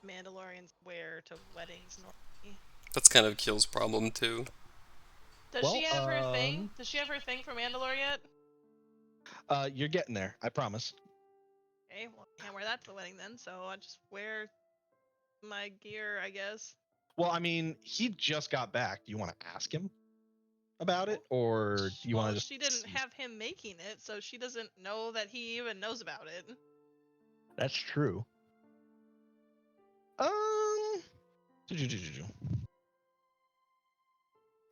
Mandalorians wear to weddings normally. That's kind of Keel's problem too. Does she Well, have her thing? Does she have her thing for Mandalore yet? You're getting there. I promise. Okay, well, I can't wear that to the wedding then, so I'll just wear my gear, I guess. Well, I mean, he just got back. Do you want to ask him about it, or do you want Well, to just? she didn't have him making it, so she doesn't know that he even knows about it. That's true.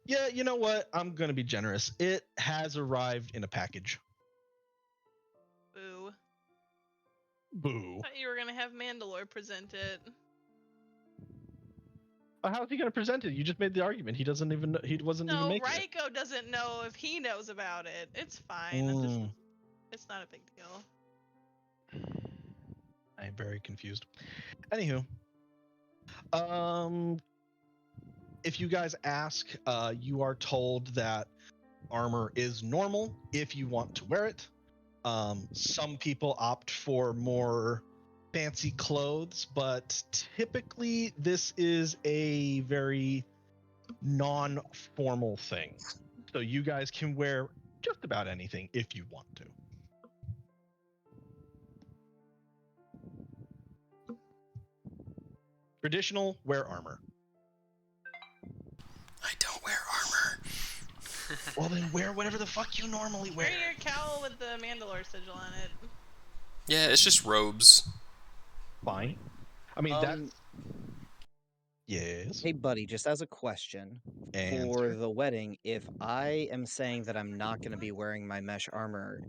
Yeah, you know what? I'm gonna be generous. It has arrived in a package. Boo. Boo. Thought you were gonna have Mandalore present it. How's he gonna present it? You just made the argument. He doesn't even know. He wasn't even No, making it. Raiko doesn't know if he knows about it. It's fine. It's not a big deal. I'm very confused. Anywho, if you guys ask, you are told that armor is normal if you want to wear it. Some people opt for more fancy clothes, but typically this is a very non-formal thing. So you guys can wear just about anything if you want to. Traditional, wear armor. I don't wear armor. Well, then wear whatever the fuck you normally wear. Wear your cowl with the Mandalore sigil on it. Yeah, it's just robes. Fine. I mean, that's... Yes. Hey, buddy, just as a question for Answer. the wedding, if I am saying that I'm not going to be wearing my mesh armor,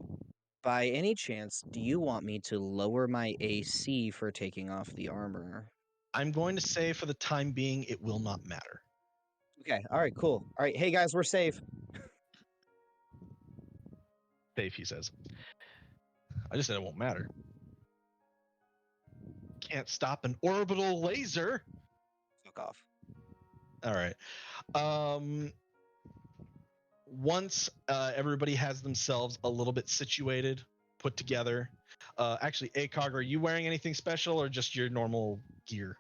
by any chance, do you want me to lower my AC for taking off the armor? I'm going to say for the time being, it will not matter. Okay, all right, cool. All right, hey guys, we're safe. Safe, he says. I just said it won't matter. Can't stop an orbital laser. Fuck off. All right. Once everybody has themselves a little bit situated, put together. Actually, ACOG, are you wearing anything special or just your normal gear?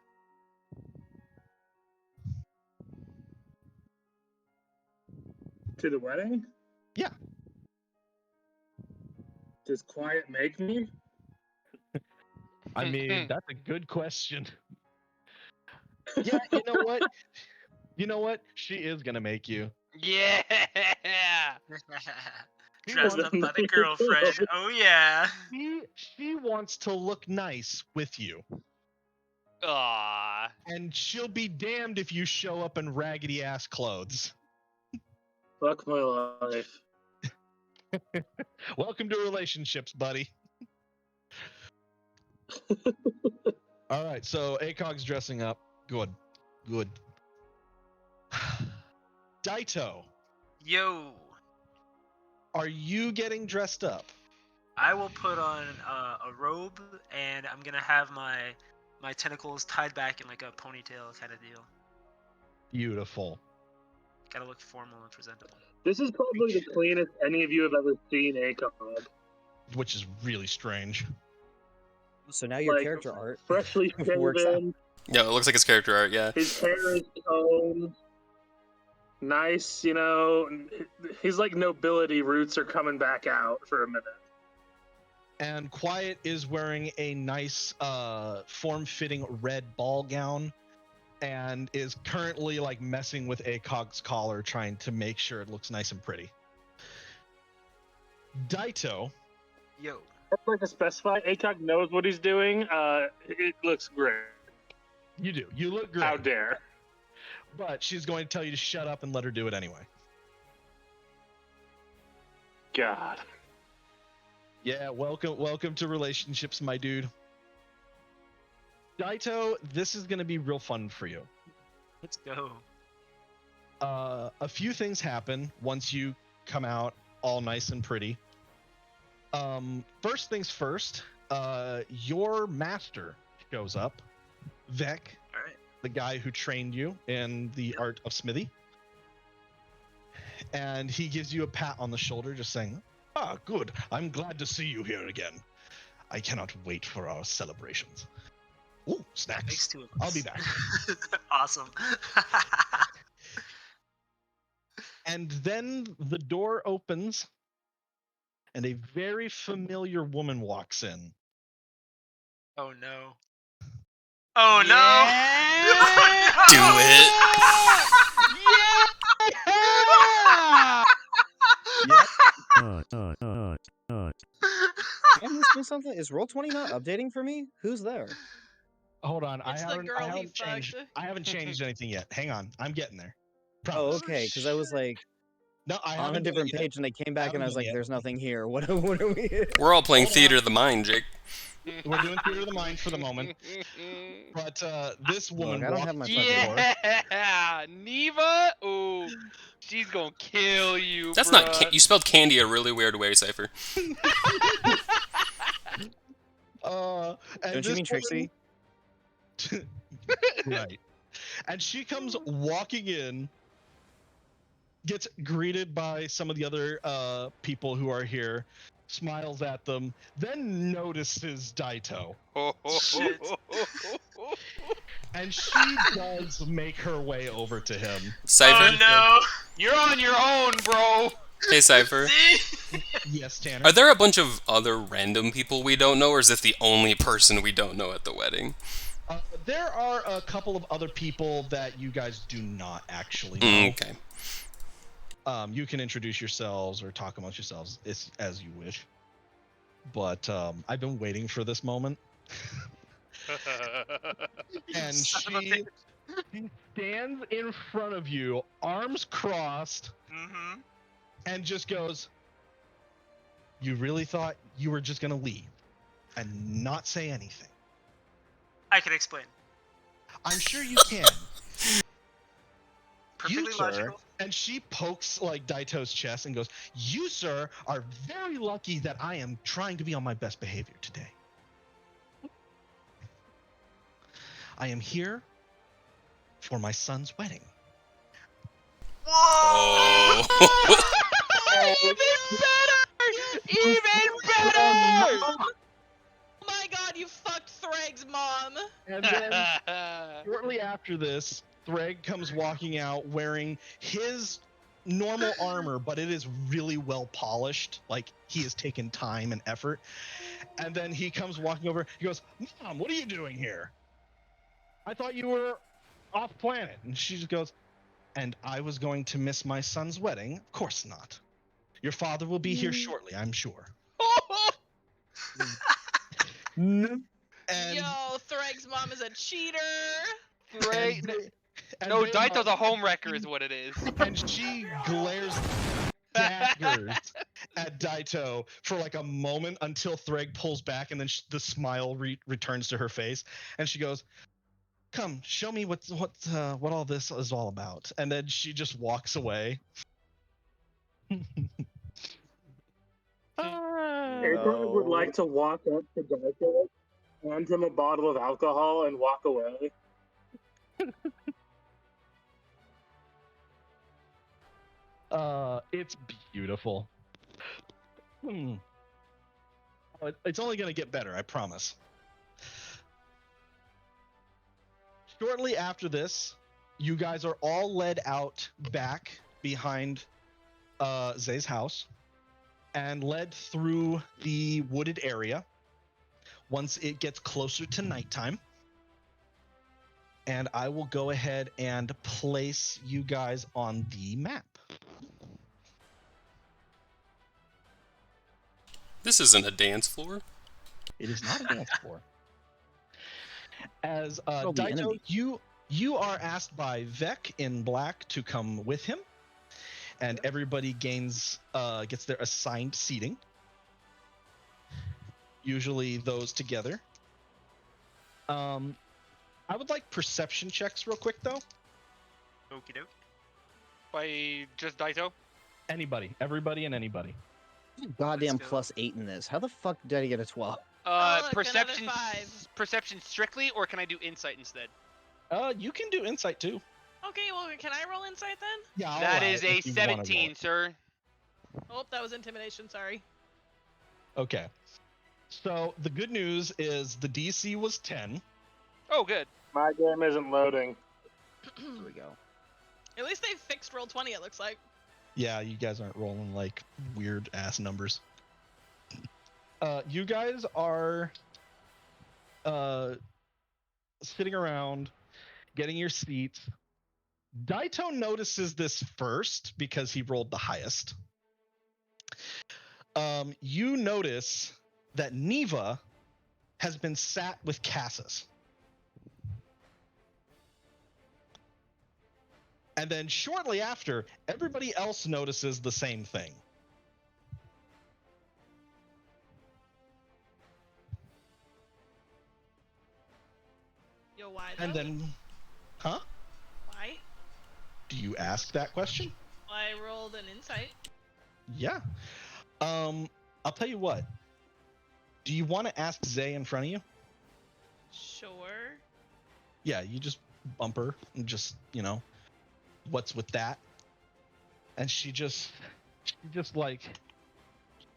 To the wedding? Yeah. Does Quiet make me? I mean, that's a good question. Yeah, you know what? You know what? She is gonna make you. Yeah. Dressed up by the girlfriend. Oh yeah. She wants to look nice with you. Aw. And she'll be damned if you show up in raggedy ass clothes. Fuck my life. Welcome to relationships, buddy. All right, so ACOG's dressing up. Good. Daito, Yo. are you getting dressed up? I will put on a robe, and I'm gonna have my tentacles tied back in like a ponytail kind of deal. Beautiful. Gotta look formal and presentable. This is probably the cleanest any of you have ever seen ACOG. Which is really strange. So now your Like, character art Freshly works out. shaven, Yeah, it looks like his character art. Yeah. his hair is toned. Nice, you know. His like nobility roots are coming back out for a minute. And Quiet is wearing a nice form-fitting red ball gown and is currently like messing with ACOG's collar, trying to make sure it looks nice and pretty. Daito, Yo. I'd like to specify, ACOG knows what he's doing. It looks great. you do. You look great. How dare. But she's going to tell you to shut up and let her do it anyway. God. Yeah, welcome to relationships, my dude. Daito, this is going to be real fun for you. Let's go. A few things happen once you come out all nice and pretty. First things first, your master shows up, Vec, All right. the guy who trained you in the art of smithy. And he gives you a pat on the shoulder, just saying, "Ah, good. I'm glad to see you here again. I cannot wait for our celebrations." Ooh, snacks. Makes two of us. I'll be back. Awesome. And then the door opens, and a very familiar woman walks in. Oh no. Oh Yeah. Do it. Am I missing something? Is Roll20 not updating for me? Who's there? Hold on, It's the girl he haven't changed. fucked. I haven't changed anything yet. Hang on, I'm getting there. Oh, Promise. okay. Because I was like No, I on a haven't done different it yet. page, and I came back, and I was Haven't like, done it "There's nothing here. What are we?" We're all playing Hold Theater on. of the Mind, Jake. We're doing Theater of the Mind for the moment. But this woman Look, I don't walked have my in the fucking door. Yeah, Neva. Oh, she's gonna kill you. That's bruh. not. You spelled candy a really weird way, Cypher. And Don't you this mean Trixie? woman- Right. And she comes walking in, gets greeted by some of the other people who are here, smiles at them, then notices Daito. Shit. And she does make her way over to him. Cypher. Oh no. You're on your own, bro. Hey, Cypher. Yes, Tanner. Are there a bunch of other random people we don't know, or is this the only person we don't know at the wedding? There are a couple of other people that you guys do not actually know. Okay. You can introduce yourselves or talk amongst yourselves as you wish. But I've been waiting for this moment. And Son of a she bitch. stands in front of you, arms crossed, Mm-hmm. and just goes, "You really thought you were just gonna leave and not say anything?" I can explain. I'm sure you can. Perfectly You, sir, logical. and she pokes like Daito's chest and goes, "You, sir, are very lucky that I am trying to be on my best behavior today. I am here for my son's wedding. Oh. Even better! Even better! Oh my god, you fucked Threg's mom. And then shortly after this, Threg comes walking out wearing his normal armor, but it is really well polished. Like, he has taken time and effort. And then he comes walking over. He goes, "Mom, what are you doing here? I thought you were off planet." And she just goes, "And I was going to miss my son's wedding? Of course not. Your father will be here shortly, I'm sure." And Yo, Threg's mom is a cheater. Right. and No, they Daito's a are- home wrecker is what it is. And she glares daggers at Daito for like a moment until Threg pulls back, and then the smile returns to her face, and she goes, "Come, show me what all this is all about." And then she just walks away. Airport would like to walk up to Daito, hand him a bottle of alcohol, and walk away. It's beautiful. It's only gonna get better, I promise. Shortly after this, you guys are all led out back behind Zay's house and led through the wooded area once it gets closer to nighttime. And I will go ahead and place you guys on the map. This isn't a dance floor. It is not a dance floor. As Oh, the Daito, enemy. you are asked by Vec in black to come with him, and everybody gets their assigned seating. Usually those together. I would like perception checks real quick though. Okie doke. By just Daito? Everybody and anybody. Goddamn go. +8 in this. How the fuck did I get a 12? Oh, look, Perception. another 5. Perception strictly, or can I do insight instead? You can do insight too. Okay, well, can I roll insight then? Yeah, I'll That allow is it a if you wanna roll 17, it. sir. Oh, that was intimidation, sorry. Okay. So the good news is the DC was 10. Oh, good. My game isn't loading. Here we go. At least they fixed roll 20, it looks like. Yeah, you guys aren't rolling like weird ass numbers. You guys are sitting around, getting your seats. Daito notices this first because he rolled the highest. You notice that Neva has been sat with Cassis. And then shortly after, everybody else notices the same thing. Yo, why though? And then, huh? Why? Do you ask that question? I rolled an insight. Yeah. I'll tell you what. Do you want to ask Zay in front of you? Sure. Yeah, you just bump her and just, what's with that? And she just like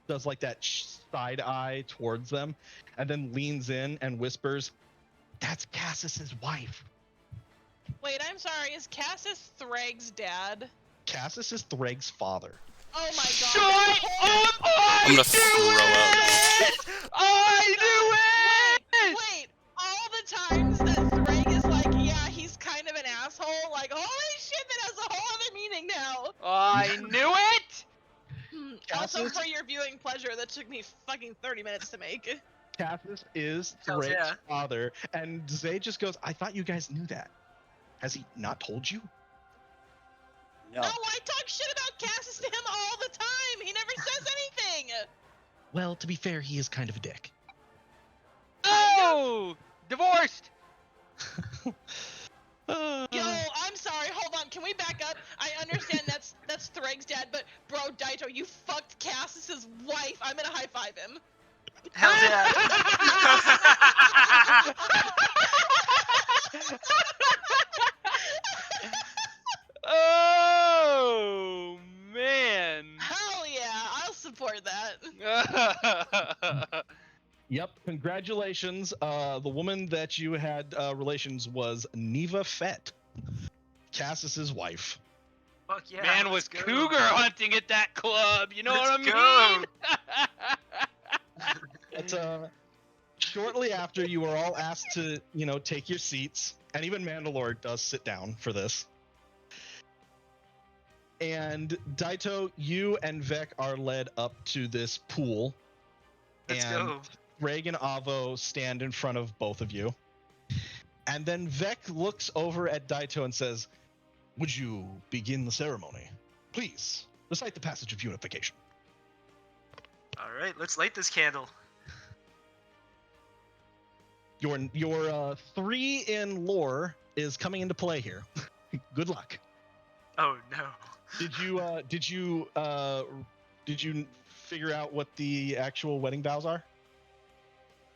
does like that side eye towards them and then leans in and whispers, "That's Cassis's wife." Wait, I'm sorry. Is Cassis Threg's dad? Cassis is Threg's father. Oh my god. Shut up! I'm gonna throw up. I knew it! Wait, all the times that Threg is like, yeah, he's kind of an asshole, like, holy shit, that has a whole other meaning now. I knew it! Also, Cassis? for your viewing pleasure, that took me fucking 30 minutes to make. Cassis is Hells Threg's yeah. father, and Zay just goes, "I thought you guys knew that. Has he not told you?" No. No, I talk shit about Cassis to him all the time. He never says anything. Well, to be fair, he is kind of a dick. Oh! Divorced! Yo, I'm sorry. Hold on. Can we back up? I understand that's Threg's dad, but bro, Daito, you fucked Cassis's wife. I'm gonna high five him. Hells yeah. Oh! Yep, congratulations. The woman that you had relations was Neva Fett, Cassis's wife. Fuck yeah. Man was let's go. cougar hunting at that club. You know Let's what I mean? But shortly after, you were all asked to, take your seats, and even Mandalore does sit down for this. And Daito, you and Vec are led up to this pool. Let's and go. Reg and Avo stand in front of both of you. And then Vec looks over at Daito and says, "Would you begin the ceremony? Please, recite the passage of unification." All right, let's light this candle. Your 3 in lore is coming into play here. Good luck. Oh no. Did you figure out what the actual wedding vows are?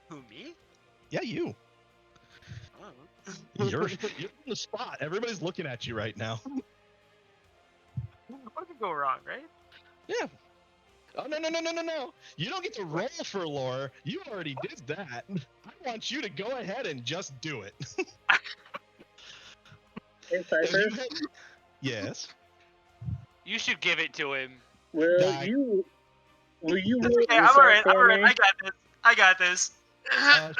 Who, me? Yeah, you. Oh. You're in the spot. Everybody's looking at you right now. What could go wrong, right? Yeah. Oh, no. You don't get to roll for lore. You already did that. I want you to go ahead and just do it. Hey, Cypher, Yes. You should give it to him. will Die. you roll Okay, this I'm alright. out for me? I got this. Sure.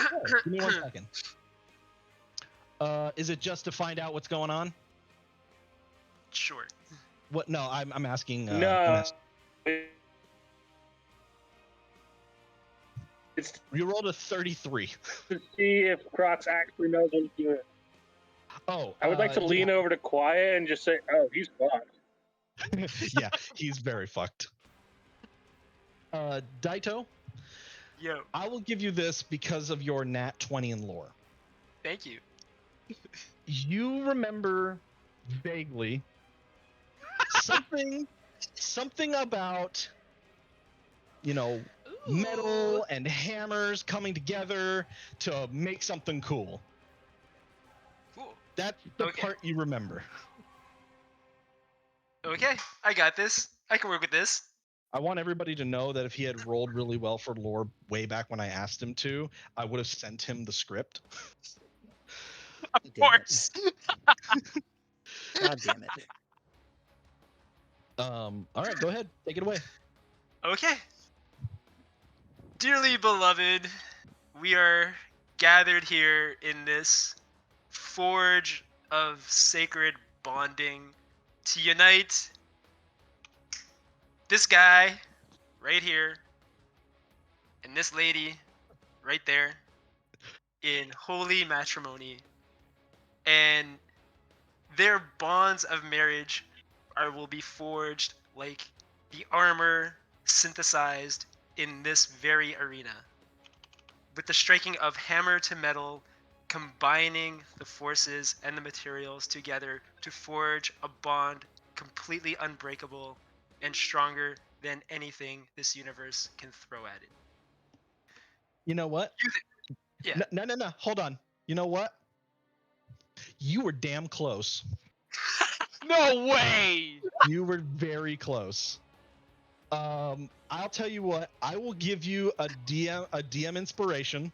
Give me 1 second. Is it just to find out what's going on? Sure. What? No, I'm asking. No. It's You rolled a 33. to see if Crocs actually knows what he's doing. Oh. I would like to lean over to Quiet and just say, "Oh, he's fucked." Yeah, he's very fucked. Daito, Yo, I will give you this because of your nat 20 in lore. thank you. You remember vaguely something about, metal and hammers coming together to make something cool. Cool. That's the Okay. part you remember. Okay, I got this. I can work with this. I want everybody to know that if he had rolled really well for lore way back when I asked him to, I would have sent him the script. Of Damn it. course. God damn it. All right, go ahead. Take it away. Okay. Dearly beloved, we are gathered here in this forge of sacred bonding to unite this guy right here and this lady right there in holy matrimony, and their bonds of marriage will be forged like the armor synthesized in this very arena, with the striking of hammer to metal, combining the forces and the materials together to forge a bond completely unbreakable and stronger than anything this universe can throw at it. You know what? Yeah. No. Hold on. You know what? You were damn close. No way! You were very close. I'll tell you what. I will give you a DM inspiration.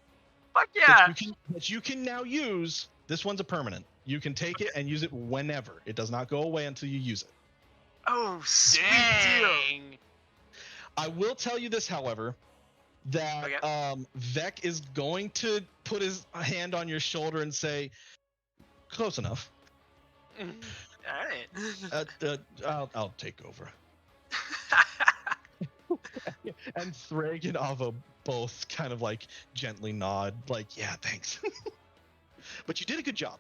Fuck yeah! That you can now use. This one's a permanent. You can take it and use it whenever. It does not go away until you use it. Oh, sweet deal. Dang! I will tell you this, however, that Okay. Vec is going to put his hand on your shoulder and say, "Close enough." Alright. I'll take over. And Threg and Ava both kind of like gently nod, like, "Yeah, thanks." But you did a good job.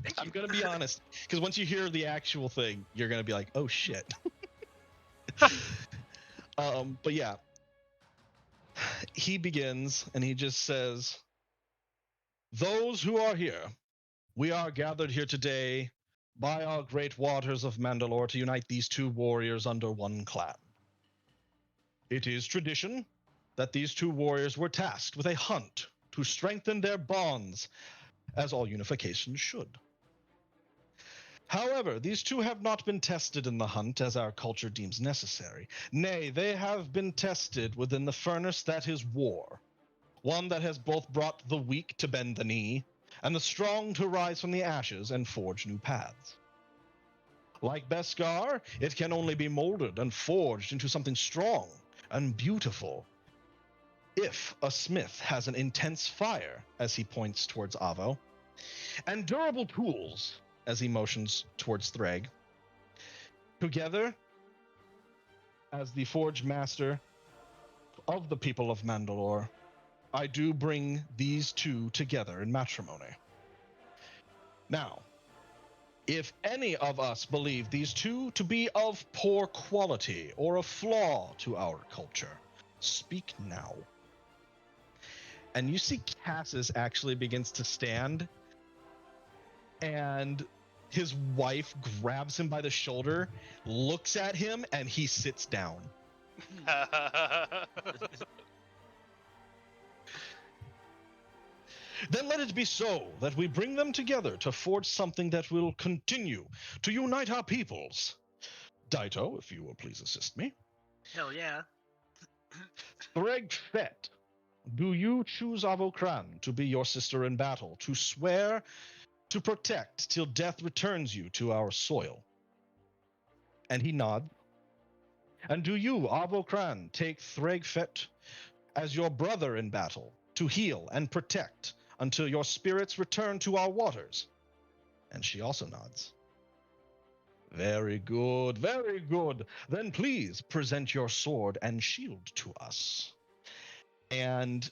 Thank you. I'm gonna be honest, because once you hear the actual thing, you're gonna be like, "Oh shit." But yeah, he begins and he just says, "Those who are here, we are gathered here today by our great waters of Mandalore to unite these two warriors under one clan. It is tradition that these two warriors were tasked with a hunt to strengthen their bonds, as all unifications should. However, these two have not been tested in the hunt as our culture deems necessary. Nay, they have been tested within the furnace that is war. one that has both brought the weak to bend the knee and the strong to rise from the ashes and forge new paths. Like Beskar, it can only be molded and forged into something strong and beautiful if a smith has an intense fire, as he points towards Avo, and durable tools, as he motions towards Threg. Together, as the Forge Master of the people of Mandalore, I do bring these two together in matrimony. Now, if any of us believe these two to be of poor quality or a flaw to our culture, speak now. And you see Cassus actually begins to stand, and his wife grabs him by the shoulder, looks at him, and he sits down. Then let it be so that we bring them together to forge something that will continue to unite our peoples. Daito, if you will please assist me. Hell yeah. Threg Fett, do you choose Avokran to be your sister in battle, to swear to protect till death returns you to our soil? And he nods. And do you, Avokran, take Threg Fett as your brother in battle, to heal and protect until your spirits return to our waters? And she also nods. Very good, very good. Then please present your sword and shield to us. And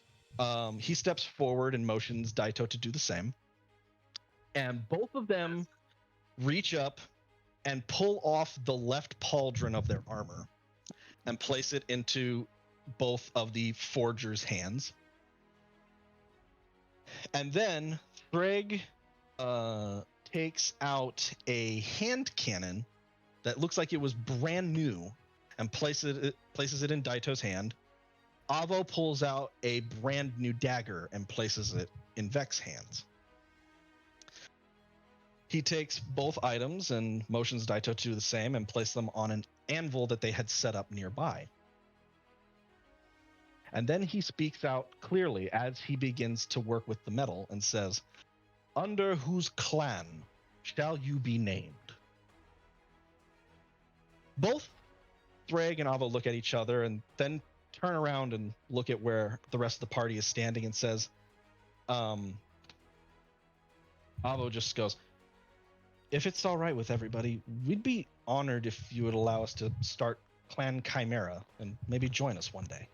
he steps forward and motions Daito to do the same. And both of them reach up and pull off the left pauldron of their armor and place it into both of the forger's hands. And then Threg takes out a hand cannon that looks like it was brand new and places it in Daito's hand. Avo pulls out a brand new dagger and places it in Vex's hands. He takes both items and motions Daito to do the same and place them on an anvil that they had set up nearby. And then he speaks out clearly as he begins to work with the metal and says, "Under whose clan shall you be named?" Both Threg and Avo look at each other and then turn around and look at where the rest of the party is standing and says, Avo just goes, "If it's all right with everybody, we'd be honored if you would allow us to start Clan Chimera and maybe join us one day."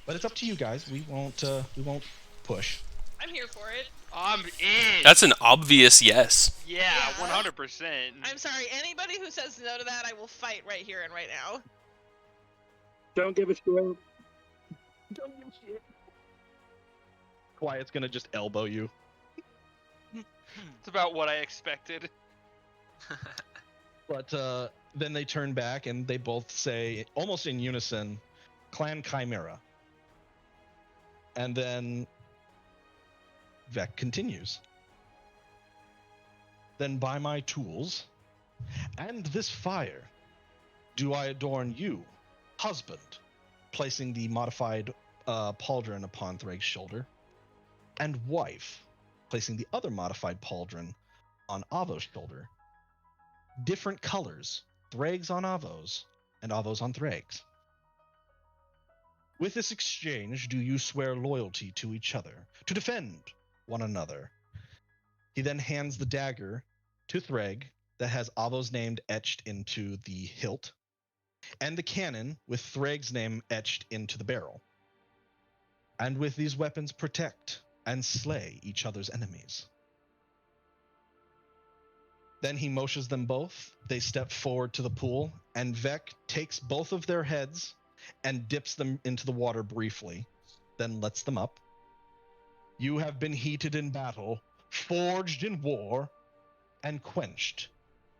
But it's up to you guys. We won't push. I'm here for it. I'm in. That's an obvious yes. Yeah, Yeah. 100%. I'm sorry. Anybody who says no to that, I will fight right here and right now. Don't give a shit. Don't give a shit. Quiet's gonna just elbow you. It's about what I expected. But then they turn back and they both say, almost in unison, Clan Chimera. And then Vec continues. "Then by my tools and this fire do I adorn you, husband," placing the modified pauldron upon Threg's shoulder, "and wife," placing the other modified pauldron on Avo's shoulder. Different colors, Threg's on Avo's and Avo's on Threg's. With this exchange, do you swear loyalty to each other, to defend one another? He then hands the dagger to Threg that has Avo's name etched into the hilt, and the cannon with Threg's name etched into the barrel. "And with these weapons protect and slay each other's enemies." Then he motions them both. They step forward to the pool, and Vec takes both of their heads and dips them into the water briefly, then lets them up. "You have been heated in battle, forged in war, and quenched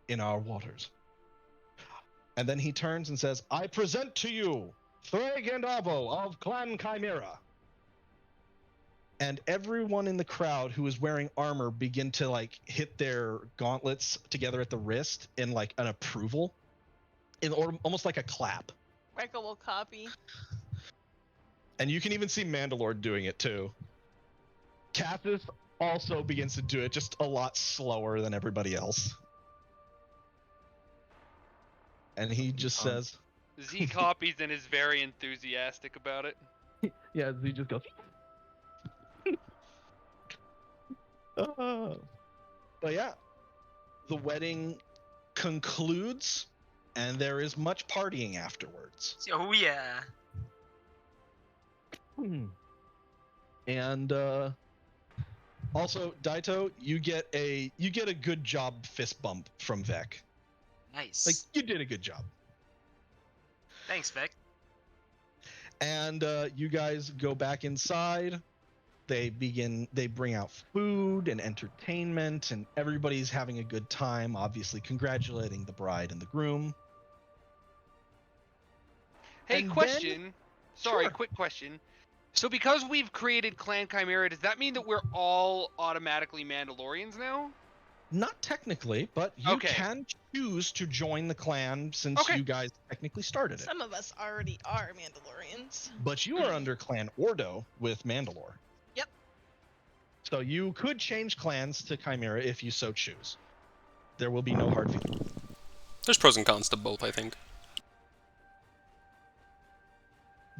in our waters." And then he turns and says, "I present to you Threg and Avo of Clan Chimera." And everyone in the crowd who is wearing armor begin to hit their gauntlets together at the wrist in an approval, or almost like a clap. Michael will copy. And you can even see Mandalore doing it too. Cassis also begins to do it, just a lot slower than everybody else. And he just says, Z copies and is very enthusiastic about it. yeah, he just goes. But yeah, the wedding concludes, and there is much partying afterwards. Oh yeah. And also, Daito, you get a good job fist bump from Vec. Nice. Like, you did a good job. Thanks, Vec. And you guys go back inside. They bring out food and entertainment, and everybody's having a good time, obviously congratulating the bride and the groom. Hey, And question. Sorry, Sure. quick question. So because we've created Clan Chimera, does that mean that we're all automatically Mandalorians now? Not technically, but you Okay. can choose to join the clan since Okay. you guys technically started it. Some of us already are Mandalorians. But you are under Clan Ordo with Mandalore. Yep. So you could change clans to Chimera if you so choose. There will be no hard feelings. There's pros and cons to both, I think.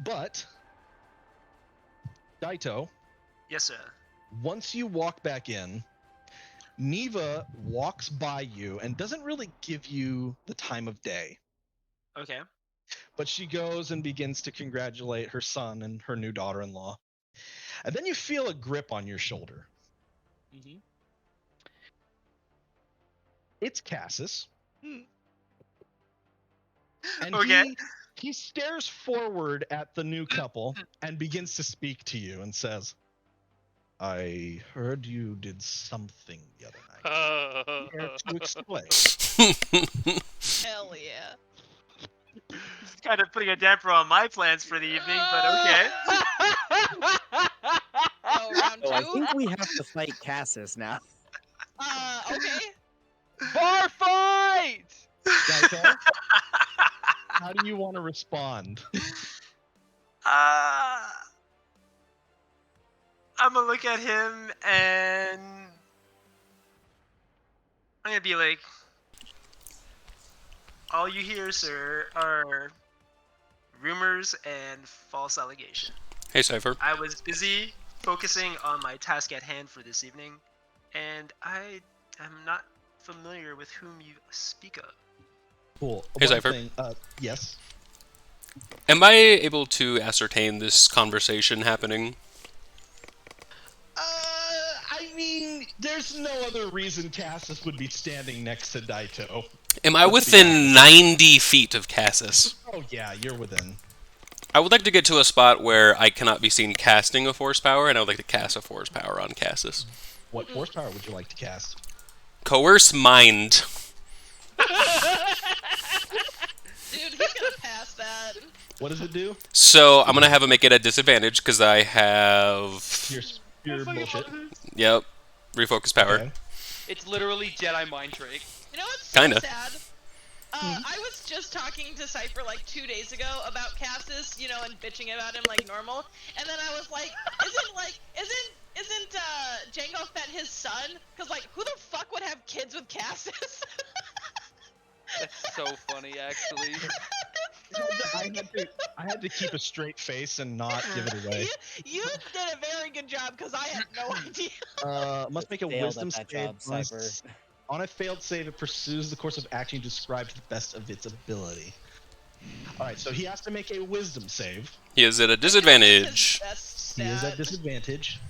But, Daito, Yes, sir. once you walk back in, Neva walks by you and doesn't really give you the time of day. Okay. But she goes and begins to congratulate her son and her new daughter-in-law. And then you feel a grip on your shoulder. Mm-hmm. It's Cassis. Hmm. And Okay. he stares forward at the new couple and begins to speak to you and says, I heard you did something the other night. Care to explain? Hell yeah. It's kind of putting a damper on my plans for the evening, but okay. Oh, round So I two? think we have to fight Cassis now. Okay. Bar fight! Daito, how do you want to respond? I'm gonna look at him and I'm gonna be like, all you hear, sir, are rumors and false allegation. Hey, Cypher. I was busy focusing on my task at hand for this evening, and I am not familiar with whom you speak of. Cool. Hey, One Cypher. thing, yes. Am I able to ascertain this conversation happening? I mean, there's no other reason Cassis would be standing next to Daito. Am I Let's be within 90 feet of Cassis? Oh yeah, you're within. I would like to get to a spot where I cannot be seen casting a force power, and I would like to cast a force power on Cassis. What force power would you like to cast? Coerce Mind. Dude, he's gonna pass that. What does it do? So I'm gonna have him make it a disadvantage because I have. Your bullshit. Yep. Refocus power. Okay. It's literally Jedi mind trick. You know what's so Kinda. sad? I was just talking to Cypher like 2 days ago about Cassis, you know, and bitching about him like normal, and then I was like, isn't Jango Fett his son? Cause like, who the fuck would have kids with Cassis? That's so funny, actually. I had to keep a straight face and not give it away. You did a very good job, cause I had no idea. Must make a Failed wisdom at that save. job, Cypher. On a failed save, it pursues the course of action described to the best of its ability. Alright, so he has to make a wisdom save. He is at a disadvantage. His best He is at stat. disadvantage.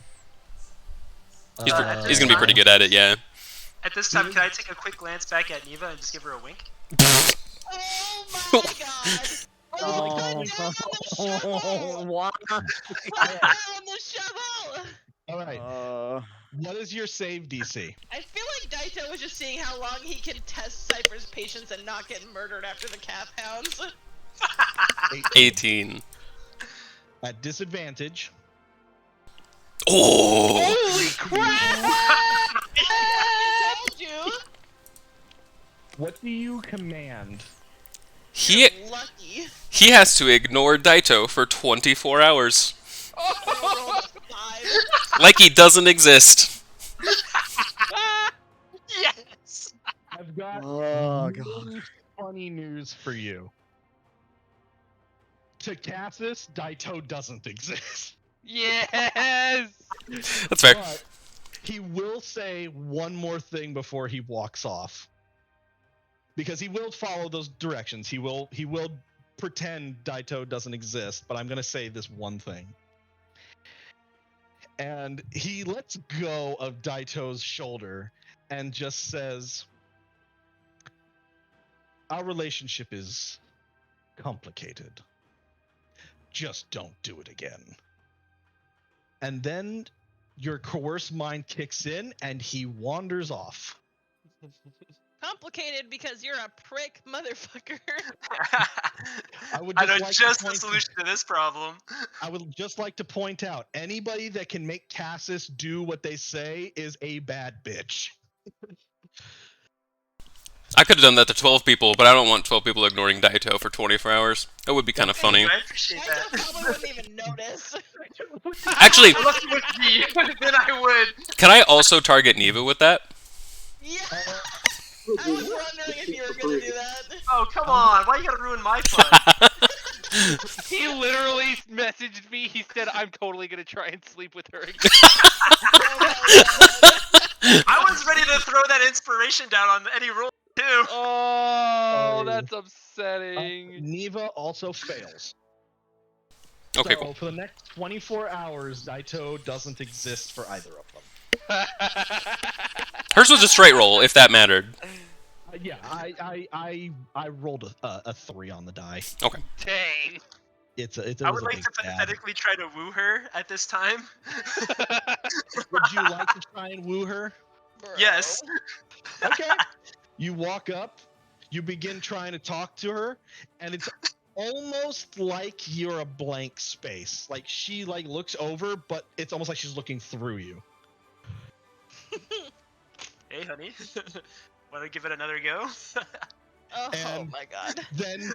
He's gonna be pretty good at it, yeah. At this time, can I take a quick glance back at Neva and just give her a wink? Oh my god! Oh, put down on the shovel! Why? Put down the shovel! Alright, what is your save DC? I feel like Daito was just seeing how long he can test Cypher's patience and not get murdered after the calf hounds. 18. At disadvantage. Oh! Holy crap! I told you! What do you command? He You're lucky. he has to ignore Daito for 24 hours. I rolled a 5. Like he doesn't exist. Yes. I've got Oh, really funny news for you. To Cassis, Daito doesn't exist. Yes. That's fair. But he will say one more thing before he walks off. Because he will follow those directions. He will pretend Daito doesn't exist, but I'm going to say this one thing. And he lets go of Daito's shoulder and just says, "Our relationship is complicated. Just don't do it again." And then your coerced mind kicks in and he wanders off. Complicated because you're a prick motherfucker. I would I know like to just the point solution to this problem. I would just like to point out, anybody that can make Cassis do what they say is a bad bitch. I could have done that to 12 people, but I don't want 12 people ignoring Daito for 24 hours. That would be kind of funny. I appreciate I that. probably wouldn't even notice. Actually, Unless it was me, then I would. can I also target Neva with that? Yeah. I was wondering if you were gonna do that. Oh, come on. Why you gotta ruin my fun? He literally messaged me. He said, "I'm totally gonna try and sleep with her again." Oh my god. I was ready to throw that inspiration down on any roll, too. Oh, Oh. that's upsetting. Neva also fails. Okay, So cool. for the next 24 hours, Daito doesn't exist for either of them. Hers was a straight roll, if that mattered. Yeah, I rolled a 3 on the die. Okay. Dang. It I was would a like big to stab. pathetically try to woo her at this time. Would you like to try and woo her? Bro. Yes. Okay. You walk up, you begin trying to talk to her, and it's almost like you're a blank space. Like she looks over, but it's almost like she's looking through you. Hey, honey. Want to give it another go? Oh And my god. Then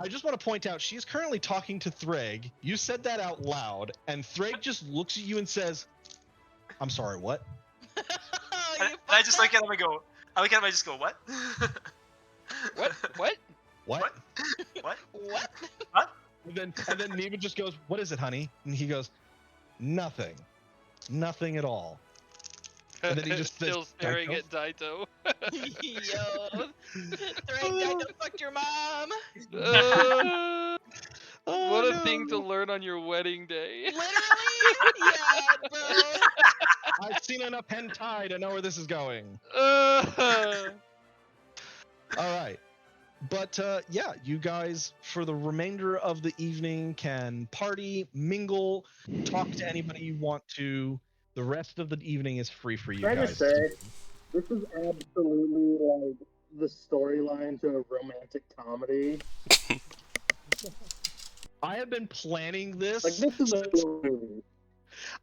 I just want to point out she's currently talking to Threg. You said that out loud, and Threg just looks at you and says, "I'm sorry, what?" You And I just fucked look at him and go, I look at him and I just go, what? What? What? What? What? What? And then Neva just goes, "What is it, honey?" And he goes, "Nothing. Nothing at all." And then he just Still says, staring "Daito?" at Daito. Yo. Threg, I fucked your mom. Oh, What a no. thing to learn on your wedding day. Literally? Yeah, bro. I've seen enough hentai to know where this is going. Uh, All right. But yeah, you guys, for the remainder of the evening, can party, mingle, talk to anybody you want to. The rest of the evening is free for you Can I guys. just say, this is absolutely like the storyline to a romantic comedy. I have been planning this. Like this is a movie.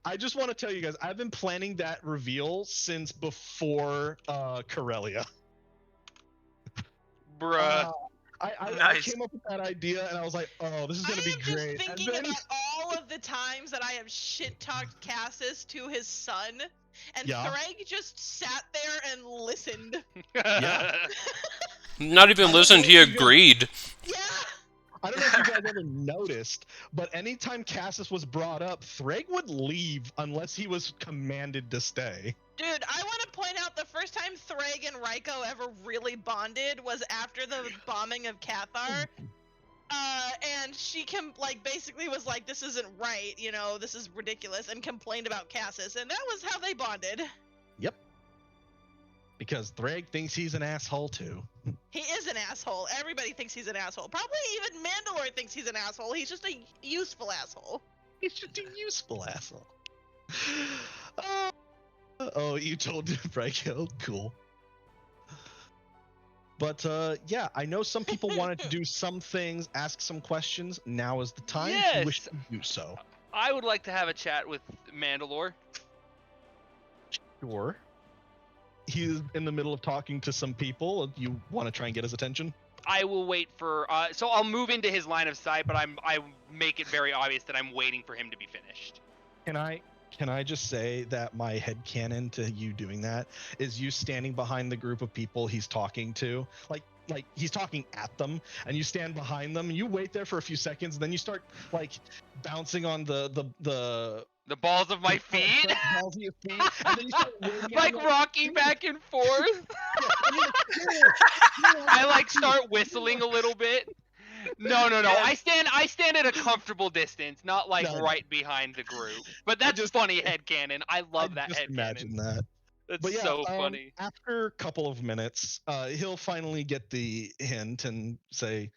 I just want to tell you guys, I've been planning that reveal since before Corellia. bruh. I Nice. came up with that idea and I was like, oh, this is gonna I be am just great. thinking And then, about all of the times that I have shit talked Cassis to his son, and Yeah. Threg just sat there and listened. Yeah. Not even listened, he agreed. Yeah. I don't know if you guys ever noticed, but anytime Cassis was brought up, Threg would leave unless he was commanded to stay. Dude, I want to point out the first time Threg and Raiko ever really bonded was after the bombing of Cathar. And she basically was like, this isn't right, you know, this is ridiculous, and complained about Cassis, and that was how they bonded. Yep. Because Threg thinks he's an asshole too. He is an asshole. Everybody thinks he's an asshole. Probably even Mandalore thinks he's an asshole. He's just a useful asshole. He's just a useful asshole. Oh, you told Raiko? Cool. But yeah, I know some people wanted to do some things, ask some questions. Now is the time if you wish Yes. to do so. I would like to have a chat with Mandalore. Sure. He's in the middle of talking to some people. You want to try and get his attention? I will wait for. So I'll move into his line of sight, but I make it very obvious that I'm waiting for him to be finished. Can I just say that my headcanon to you doing that is you standing behind the group of people he's talking to, like he's talking at them, and you stand behind them, you wait there for a few seconds, and then you start like bouncing on the balls of my feet, balls of your feet, and then you start like rocking back and forth. I like start whistling a little bit. No. I stand at a comfortable distance, not like right behind the group. But that's just funny headcanon. I love that headcanon. Imagine that. That's but yeah, so funny. After a couple of minutes, he'll finally get the hint and say,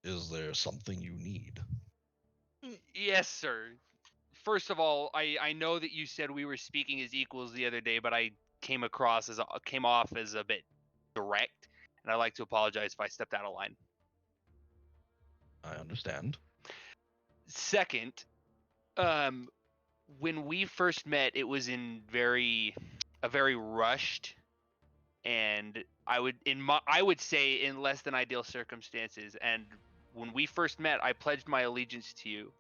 "Is there something you need?" Yes, sir. First of all, I know that you said we were speaking as equals the other day, but I came off as a bit direct, and I'd like to apologize if I stepped out of line. I understand. Second, when we first met, it was in a very rushed, and I would say in less than ideal circumstances. And when we first met, I pledged my allegiance to you.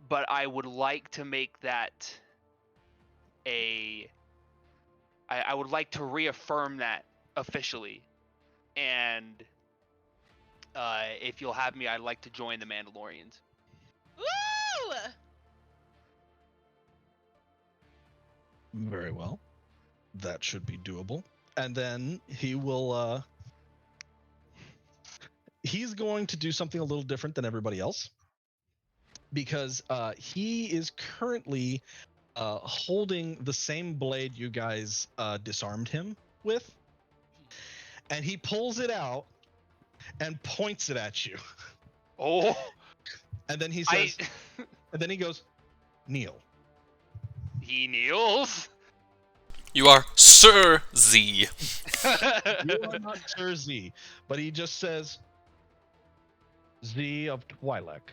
But I would like to make that I would like to reaffirm that officially, and if you'll have me, I'd like to join the Mandalorians. Woo! Very well. That should be doable. And then he will he's going to do something a little different than everybody else, because he is currently holding the same blade you guys disarmed him with, and he pulls it out and points it at you. Oh. And then he says, and then he goes, "Kneel." He kneels. You are Sir Z. You are not Sir Z, but he just says, "Z of Twi'lek,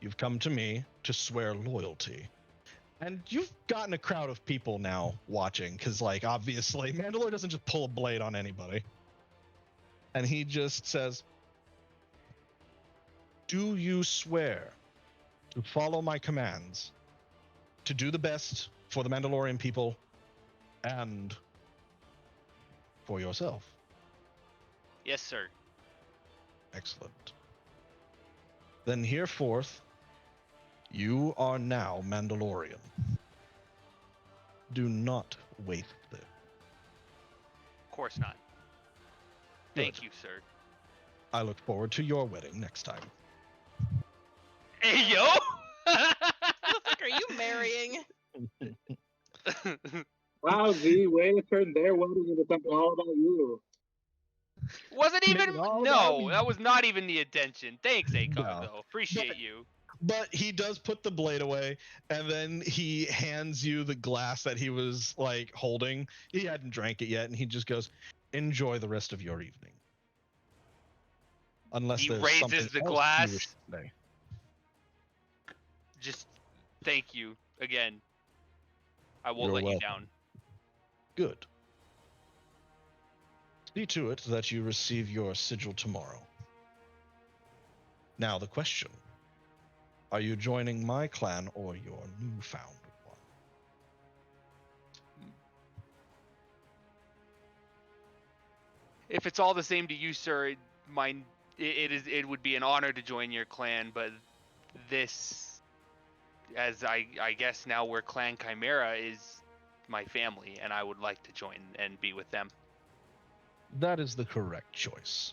you've come to me to swear loyalty." And you've gotten a crowd of people now watching, because, like, obviously, Mandalore doesn't just pull a blade on anybody. And he just says, "Do you swear to follow my commands, to do the best for the Mandalorian people, and for yourself?" Yes, sir. Excellent. Then hereforth, you are now Mandalorian. Do not waste it. Of course not. Thank you, sir. I look forward to your wedding next time. Hey, yo! Who the fuck are you marrying? Wow, Z, way to turn their wedding into something all about you. Wasn't even No, that was not even the intention. Thanks, Akon, No. though. Appreciate you. But he does put the blade away, and then he hands you the glass that he was, like, holding. He hadn't drank it yet, and he just goes, "Enjoy the rest of your evening." Unless He there's raises something the else you glass. wish to say. Just thank you again. I won't You're let you welcome. down. Good. See to it that you receive your sigil tomorrow. Now the question. Are you joining my clan or your newfound one? If it's all the same to you, sir, it would be an honor to join your clan, but this, as I guess now we're Clan Chimera, is my family, and I would like to join and be with them. That is the correct choice.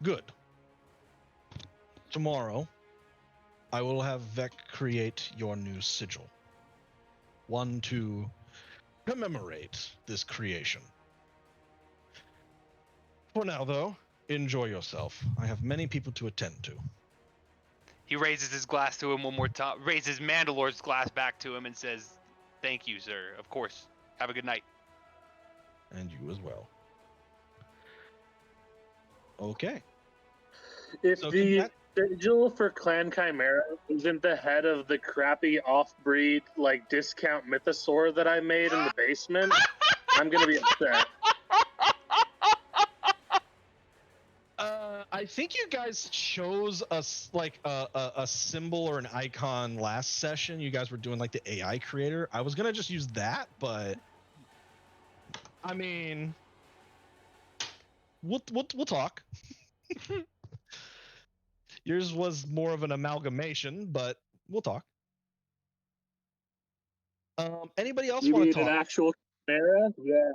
Good. Tomorrow, I will have Vec create your new sigil. One to commemorate this creation. For now, though, enjoy yourself. I have many people to attend to. He raises his glass to him one more time, raises Mandalore's glass back to him, and says, "Thank you, sir. Of course. Have a good night." And you as well. Okay. If So the sigil for Clan Chimera isn't the head of the crappy off-breed, like, discount mythosaur that I made in the basement, I'm gonna be upset. I think you guys chose a symbol or an icon last session. You guys were doing like the AI creator. I was gonna just use that, but I mean, we'll talk. Yours was more of an amalgamation, but we'll talk. Anybody else You want mean to an talk? actual chimera? Yeah.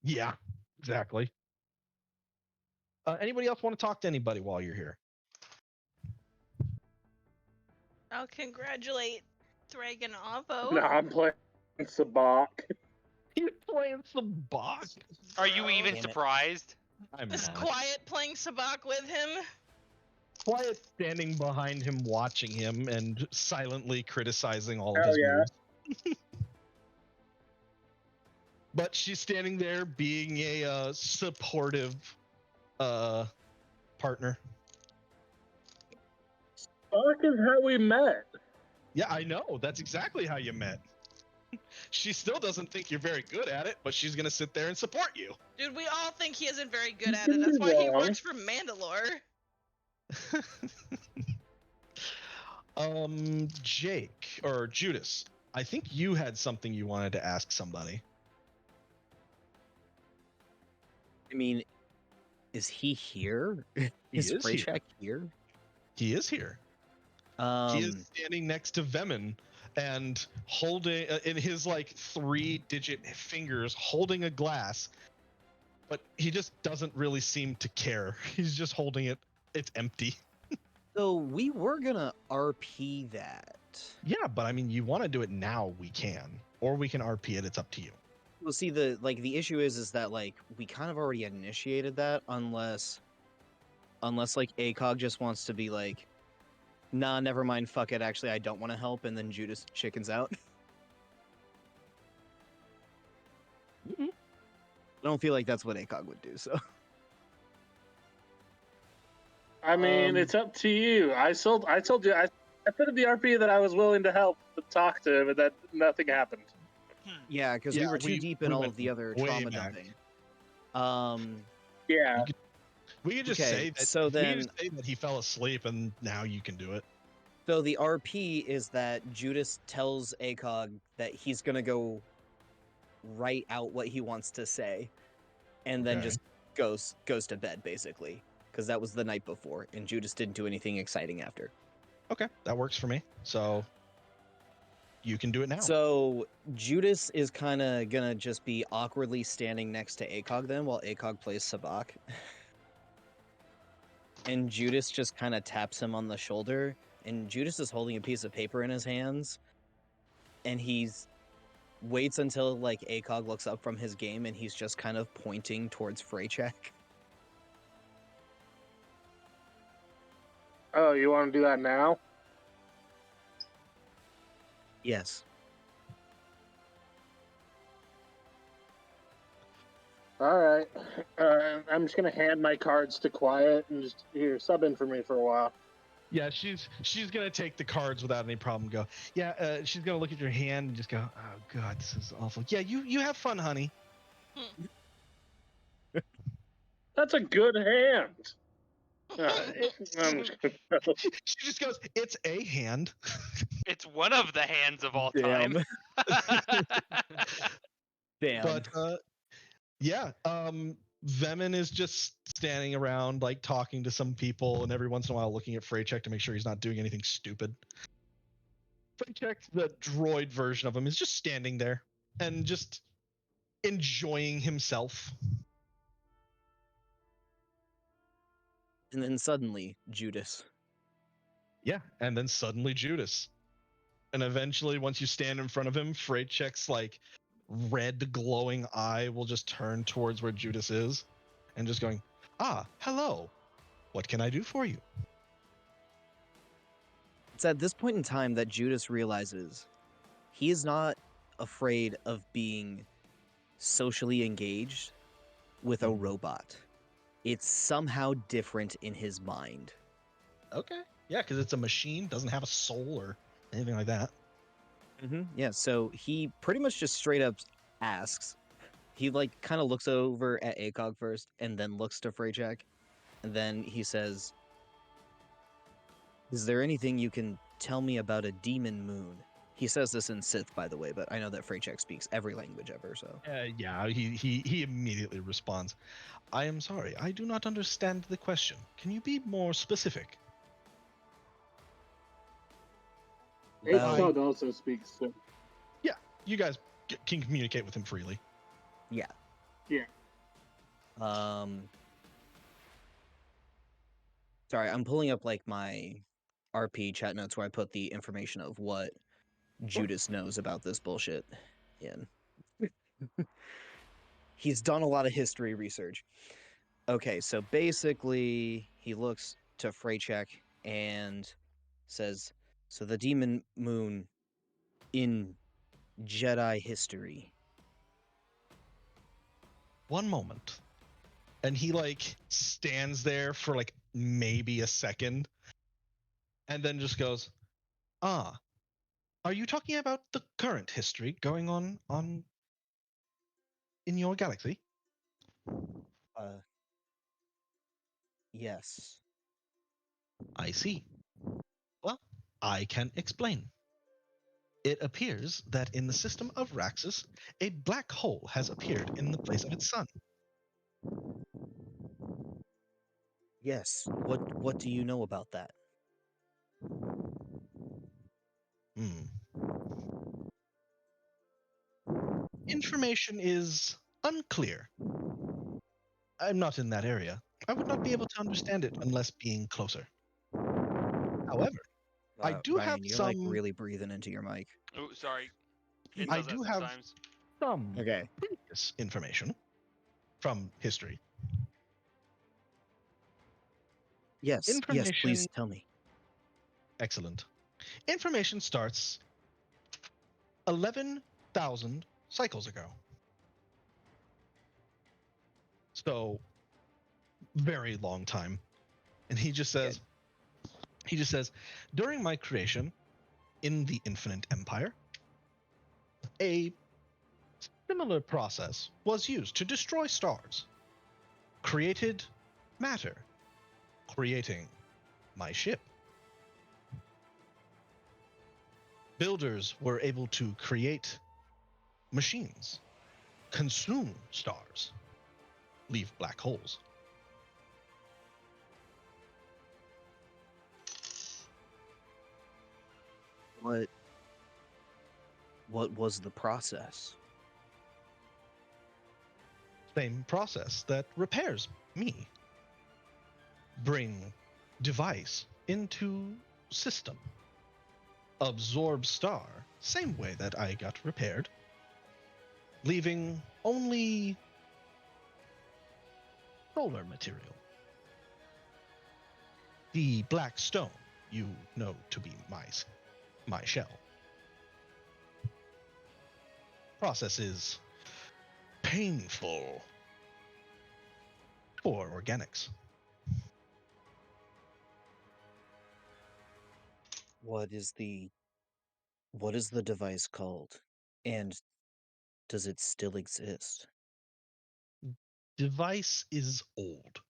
Yeah, exactly. Anybody else want to talk to anybody while you're here? I'll congratulate Thrag and Avo. No, I'm playing Sabak. He's playing some box. Are you even Damn it. surprised? I'm Is not. Quiet playing Sabak with him? Quiet standing behind him, watching him, and silently criticizing all of Hell his yeah. moves. But she's standing there being a supportive partner. Sabak is how we met. Yeah, I know. That's exactly how you met. She still doesn't think you're very good at it, but she's gonna sit there and support you. Dude, we all think he isn't very good at You it. can That's be why he wrong. works for Mandalore. Jake or Judas, I think you had something you wanted to ask somebody. I mean, is he here? Is is here. Freychek here? He is here. He is standing next to Vemin and holding in his like 3-digit fingers, holding a glass. But he just doesn't really seem to care. He's just holding it. It's empty. So we were gonna RP that. Yeah, but I mean, you want to do it now, we can, or we can RP it. It's up to you. Well, see, the issue is that like we kind of already initiated that, unless like ACOG just wants to be like, nah, never mind, fuck it. Actually, I don't want to help, and then Judas chickens out. I don't feel like that's what ACOG would do. So. I mean, it's up to you. I told you, I put in the RP that I was willing to help to talk to him, and that nothing happened. Yeah, because Yeah, we were too deep in we all went of the other way trauma back. dumping. Yeah. We could just Okay, say that. so we could then- just say that he fell asleep, and now you can do it. So the RP is that Judas tells ACOG that he's gonna go write out what he wants to say, and then Okay. just goes to bed basically, because that was the night before, and Judas didn't do anything exciting after. Okay, that works for me. So you can do it now. So Judas is kind of gonna just be awkwardly standing next to ACOG then while ACOG plays Sabak. And Judas just kind of taps him on the shoulder, and Judas is holding a piece of paper in his hands, and he's waits until like ACOG looks up from his game, and he's just kind of pointing towards Freychek. Oh, you want to do that now? Yes. All right. I'm just gonna hand my cards to Quiet and just here sub in for me for a while. Yeah, she's gonna take the cards without any problem. Go. Yeah, she's gonna look at your hand and just go, "Oh God, this is awful." Yeah, you have fun, honey. That's a good hand. I'm just gonna- She just goes, "It's a hand." It's one of the hands of all time. Damn. But yeah, Vemin is just standing around, like talking to some people, and every once in a while looking at Freychek to make sure he's not doing anything stupid. Freychek, the droid version of him, is just standing there and just enjoying himself. And then suddenly, Judas. Yeah, and then suddenly Judas. And eventually, once you stand in front of him, Freychek's like red glowing eye will just turn towards where Judas is and just going, "Ah, hello. What can I do for you?" It's at this point in time that Judas realizes he is not afraid of being socially engaged with a robot. It's somehow different in his mind. Okay. Yeah, because it's a machine, doesn't have a soul or anything like that. Yeah, so he pretty much just straight up asks. He like kind of looks over at ACOG first and then looks to Freychek. And then he says, "Is there anything you can tell me about a demon moon?" He says this in Sith, by the way, but I know that Freycheck speaks every language ever, so. Yeah, he immediately responds, "I am sorry, I do not understand the question. Can you be more specific?" ACOG also speaks. So. Yeah, you guys can communicate with him freely. Yeah. Yeah. Sorry, I'm pulling up like my RP chat notes where I put the information of what Judas knows about this bullshit in. He's done a lot of history research. Okay, so basically he looks to Freycheck and says, "So the demon moon in Jedi history." One moment. And he like stands there for like maybe a second and then just goes, "Ah, are you talking about the current history going on in your galaxy?" Yes. I see. Well, I can explain. It appears that in the system of Raxus, a black hole has appeared in the place of its sun. Yes. What do you know about that? Information is unclear. I'm not in that area. I would not be able to understand it unless being closer. However, I do Ryan, have you're some. like really breathing into your mic. Oh, sorry. It I does that do have sometimes. some Okay. previous information from history. Yes, yes, please tell me. Excellent. Information starts 11,000 cycles ago. So, very long time. And he just says, during my creation in the Infinite Empire, a similar process was used to destroy stars, created matter, creating my ship. Builders were able to create machines, consume stars, leave black holes. What was the process? Same process that repairs me. Bring device into system. Absorb star, same way that I got repaired. Leaving only solar material. The black stone you know to be my shell. Process is painful for organics. What is the device called? And does it still exist? Device is old.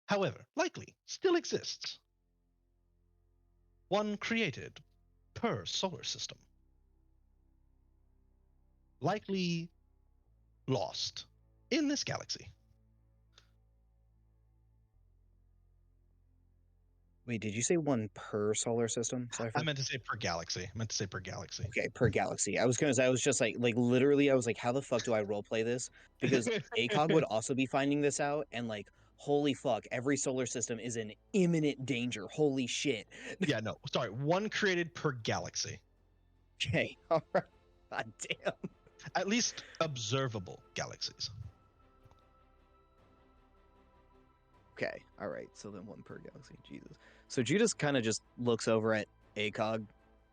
However, likely still exists. One created per solar system. Likely lost in this galaxy. Wait, did you say one per solar system? I meant to say per galaxy. Okay, per galaxy. I was just like literally, I was like, how the fuck do I roleplay this? Because ACOG would also be finding this out, and like, holy fuck, every solar system is in imminent danger. Holy shit. Yeah, no, sorry. One created per galaxy. Okay, all right. God damn. At least observable galaxies. Okay, all right. So then one per galaxy. Jesus. So Judas kind of just looks over at ACOG,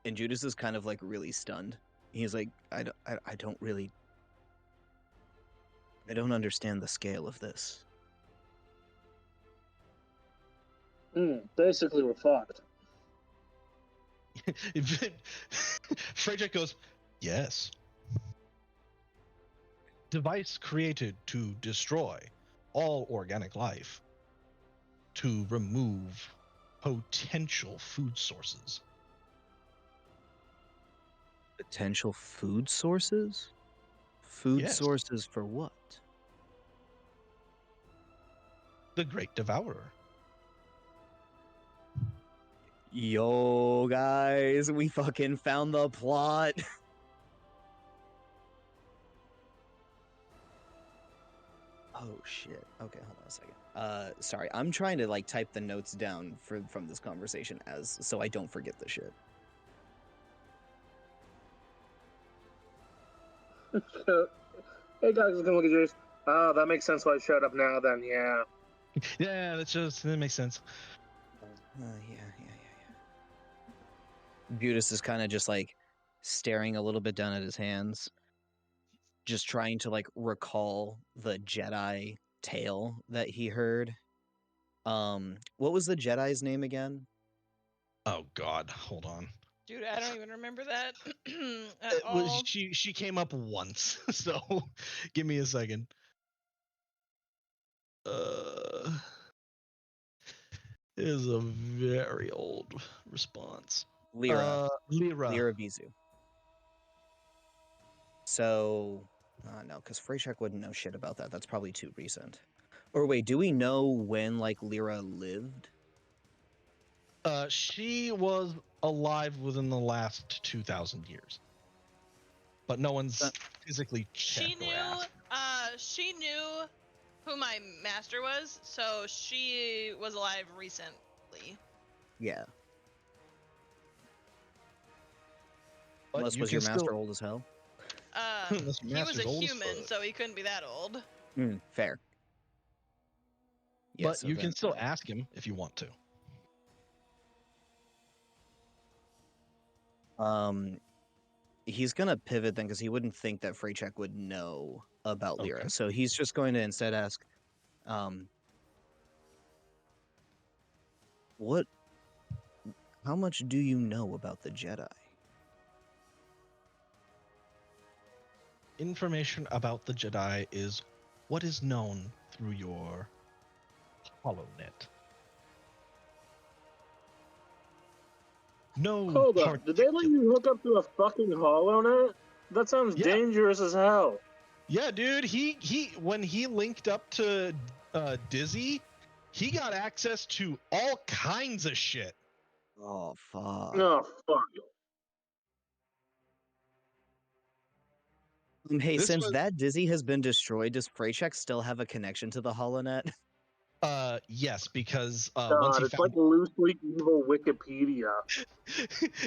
and Judas is kind of like really stunned. He's like, I don't understand the scale of this. Basically, we're fucked. Freycheck goes, yes. Device created to destroy all organic life. to remove potential food sources. Potential food sources? Food Yes. sources for what? The Great Devourer. Yo, guys, we fucking found the plot. Oh shit. Okay, hold on a second. Sorry, I'm trying to like type the notes down from this conversation so I don't forget the shit. Hey guys, looking look at yours. Oh, that makes sense why it showed up now then, yeah. Yeah, that makes sense. Yeah. Judas is kind of just like staring a little bit down at his hands, just trying to like recall the Jedi tale that he heard. What was the Jedi's name again? Oh God, hold on. Dude, I don't even remember that at all. She came up once, so give me a second. It is a very old response. Lyra. Lyra. Lyra Vizu. So, no, because Freychek wouldn't know shit about that. That's probably too recent. Or wait, do we know when like Lyra lived? She was alive within the last 2,000 years, but no one's physically She checked or asked. she knew who my master was, so she was alive recently. Yeah. But Unless you was can your master still- old as hell? Unless your He was master's a old as human, fuck. so he couldn't be that old. Fair. Yeah, But so you can then, still ask him if you want to. he's gonna pivot then because he wouldn't think that Freychek would know about Lyra. Okay. So he's just going to instead ask, how much do you know about the Jedi? Information about the Jedi is what is known through your HoloNet. No. Hold up, did they let you hook up to a fucking HoloNet? That sounds Yeah. dangerous as hell. Yeah, dude. He when he linked up to Dizzy, he got access to all kinds of shit. Oh fuck. Oh fuck. Hey, This since was- that Dizzy has been destroyed, does Freychek still have a connection to the HoloNet? Yes, because once God, he it's found like loosely evil Wikipedia.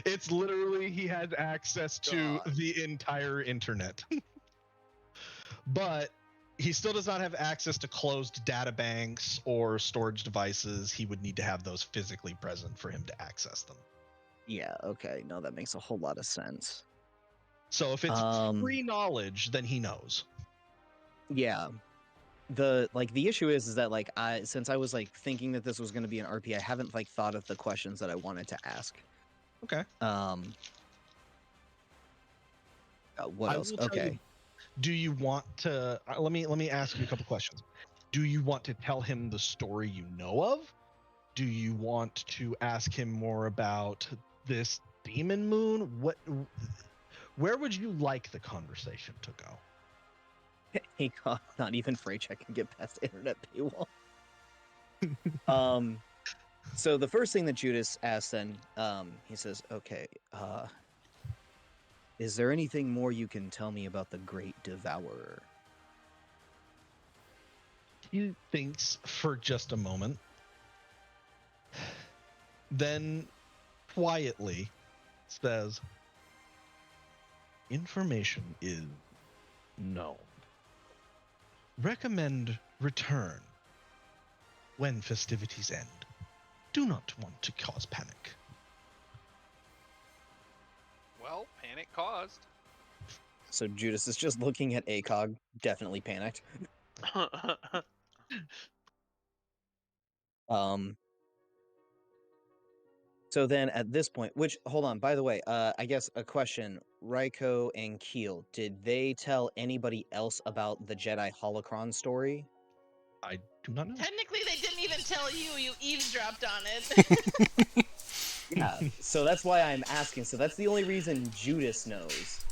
it's literally he had access to the entire internet. But he still does not have access to closed data banks or storage devices. He would need to have those physically present for him to access them. Yeah, okay. No, that makes a whole lot of sense. So if it's free knowledge, then he knows. Yeah. The issue is that like since I was like thinking that this was going to be an RP, I haven't like thought of the questions that I wanted to ask. Okay. What else? Okay. Do you want to let me ask you a couple questions. Do you want to tell him the story you know of? Do you want to ask him more about this demon moon? Where would you like the conversation to go? Hey, God, not even Freychek can get past the internet paywall. So the first thing that Judas asks then, he says, okay, is there anything more you can tell me about the Great Devourer? He thinks for just a moment, then quietly says, information is known. Recommend return when festivities end. Do not want to cause panic. Well, panic caused. So Judas is just looking at ACOG, definitely panicked. So then at this point, which, hold on, by the way, I guess a question, Raiko and Keel, did they tell anybody else about the Jedi Holocron story? I do not know. Technically, they didn't even didn't tell you. You eavesdropped on it. Yeah, so that's why I'm asking. So that's the only reason Judas knows.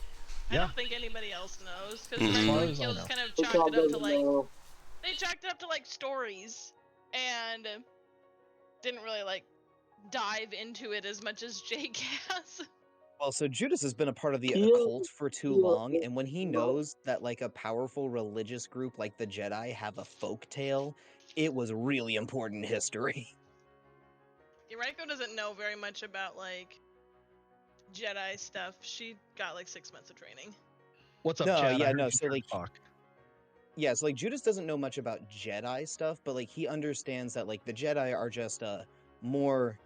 I Yeah. don't think anybody else knows because Mhm. As far Red as I Kills know. kind of Hook chalked Up it up to doesn't like know. they chalked it up to like stories and didn't really like dive into it as much as Jake has. Well, so Judas has been a part of the Keel- occult for too Keel long, is and when he no. knows that like a powerful religious group like the Jedi have a folk tale, it was really important history. Raiko doesn't know very much about like Jedi stuff. She got like 6 months of training. What's up, No, Chad? I yeah, heard no, you so, trying like, to talk. Yeah, so like Judas doesn't know much about Jedi stuff, but like he understands that like the Jedi are just a more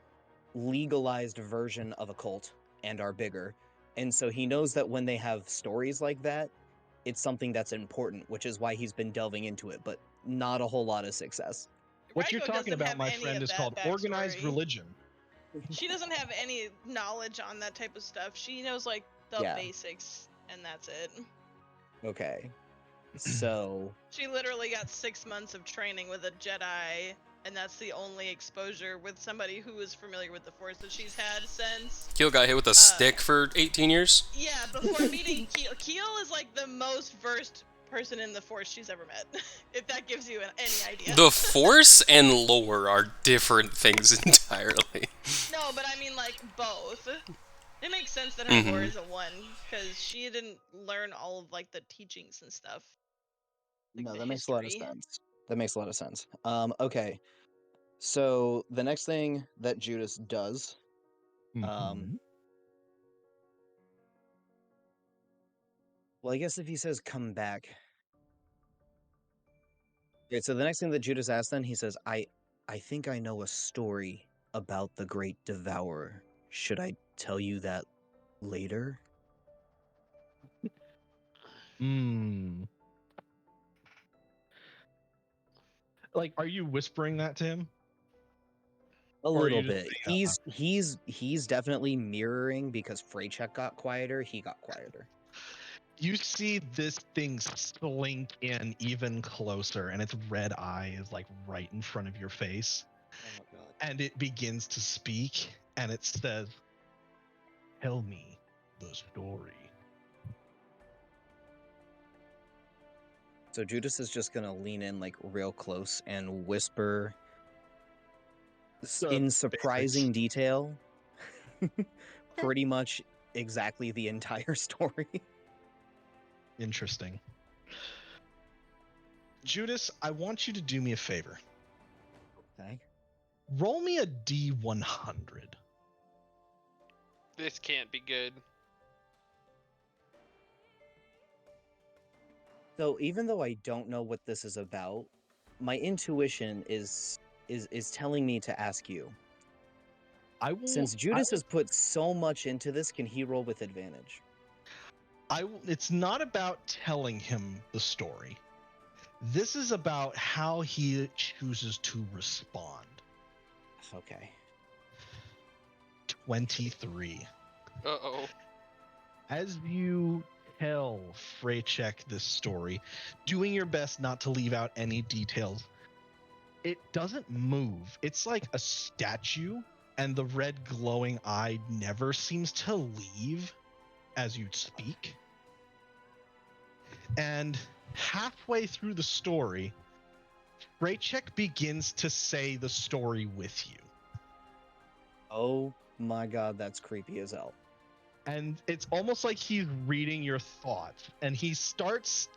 legalized version of a cult and are bigger. And so he knows that when they have stories like that, it's something that's important, which is why he's been delving into it, but not a whole lot of success. What you're Raiko talking doesn't about, have my any friend, of is that called organized backstory. religion. She doesn't have any knowledge on that type of stuff. She knows like the Yeah. basics and that's it. Okay. So She literally got 6 months of training with a Jedi, and that's the only exposure with somebody who is familiar with the Force that she's had since. Keel got hit with a stick for 18 years. Yeah, before meeting Keel. Keel is like the most versed person in the Force she's ever met, if that gives you any idea. The Force and lore are different things entirely. No, but I mean like both. It makes sense that her lore Mhm. isn't one, because she didn't learn all of like the teachings and stuff. Like no, the that makes a lot of history. sense. That makes a lot of sense. Okay. So the next thing that Judas does, Mhm. well, I guess if he says come back. Okay, so the next thing that Judas asks then, he says, I think I know a story about the Great Devourer. Should I tell you that later? Hmm. Like, are you whispering that to him? A Or are little you just bit. saying it out He's definitely mirroring because Freycheck got quieter, he got quieter. You see this thing slink in even closer, and its red eye is like right in front of your face. Oh my god. And it begins to speak, and it says, "Tell me the story." So Judas is just gonna lean in like real close and whisper The in basics. surprising detail pretty much exactly the entire story. Interesting. Judas, I want you to do me a favor. Okay. Roll me a D100. This can't be good. So even though I don't know what this is about, my intuition is telling me to ask you. I will. Since Judas has put so much into this, can he roll with advantage? It's not about telling him the story. This is about how he chooses to respond. Okay. 23. Uh-oh. As you tell Freycheck this story, doing your best not to leave out any details, it doesn't move. It's like a statue, and the red glowing eye never seems to leave as you speak. And halfway through the story, Freycheck begins to say the story with you. Oh my god, that's creepy as hell. And it's almost like he's reading your thoughts, and he starts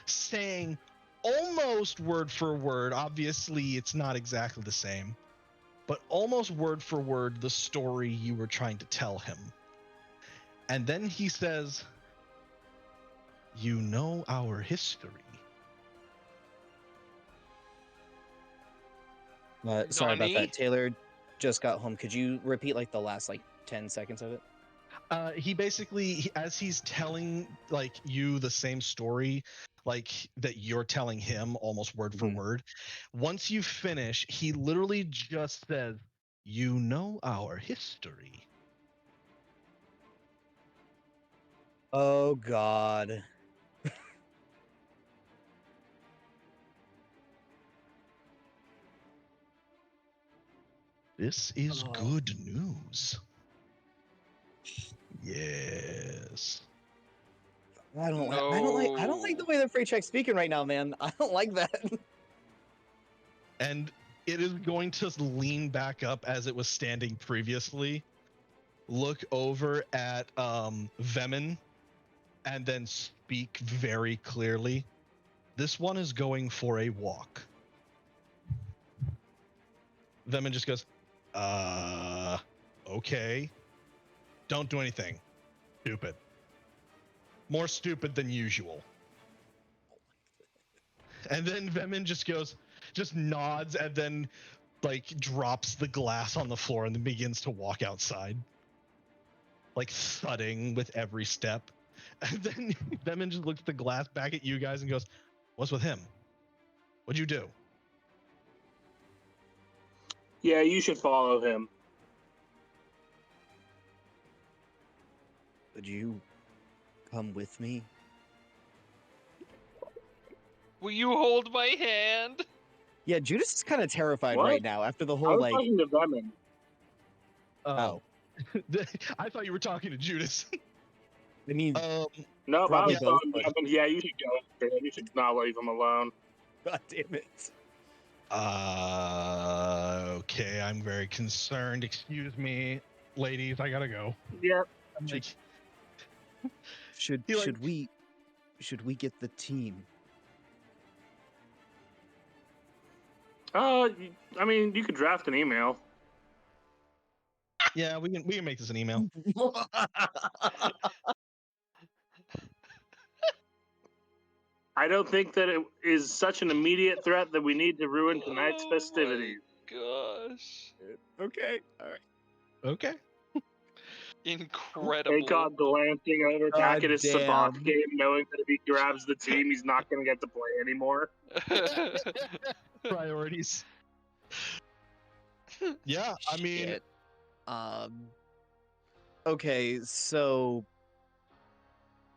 saying almost word for word. Obviously, it's not exactly the same, but almost word for word the story you were trying to tell him. And then he says, "You know our history." Sorry about Nani? that. Taylor just got home. Could you repeat like the last like 10 seconds of it? He basically, as he's telling like you the same story, like that you're telling him almost word for word. Once you finish, he literally just says, "You know our history." Oh god. This is Oh. good news. Yes. I don't like the way that Freycheck's speaking right now, man. I don't like that. And it is going to lean back up as it was standing previously, look over at Vemin, and then speak very clearly. This one is going for a walk. Vemin just goes, okay. Don't do anything. Stupid. More stupid than usual. And then Vemin just nods and then like drops the glass on the floor and then begins to walk outside. Like thudding with every step. And then Vemin just looks at the glass back at you guys and goes, "What's with him? What'd you do?" Yeah, you should follow him. Would you come with me? Will you hold my hand? Yeah, Judas is kind of terrified What? right now after the I whole was like. talking to Vemin. Oh, I thought you were talking to Judas. I mean, No, I Probably was talking both, to Vemin. Yeah, you should go after him. You should not leave him alone. God damn it. Okay, I'm very concerned. Excuse me, ladies, I gotta go. Yeah. I'm like, Should He, like- should we get the team? I mean, you could draft an email. yeah, we can make this an email. I don't think that it is such an immediate threat that we need to ruin tonight's festivities. Gosh. Okay, all right. Okay. Incredible. Akon glancing over God back at his damn. Savant game, knowing that if he grabs the team, he's not going to get to play anymore. Priorities. Yeah, I mean, Shit. Okay, so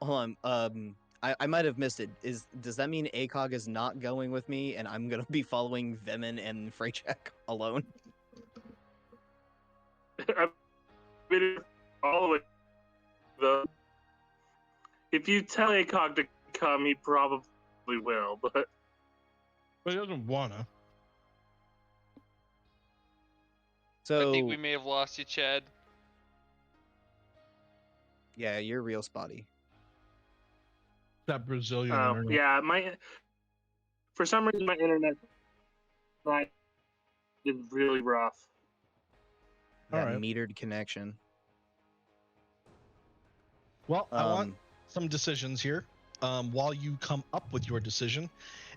hold on. I might have missed it. Does that mean ACOG is not going with me, and I'm gonna be following Vemin and Freycheck alone? I mean, all the if you tell ACOG to come, he probably will. But he doesn't wanna. So I think we may have lost you, Chad. yeah, you're real spotty. That Brazilian oh internet. yeah, for some reason my internet tonight is really rough. That Alright. metered connection. Well, I want Um, some decisions here. While you come up with your decision,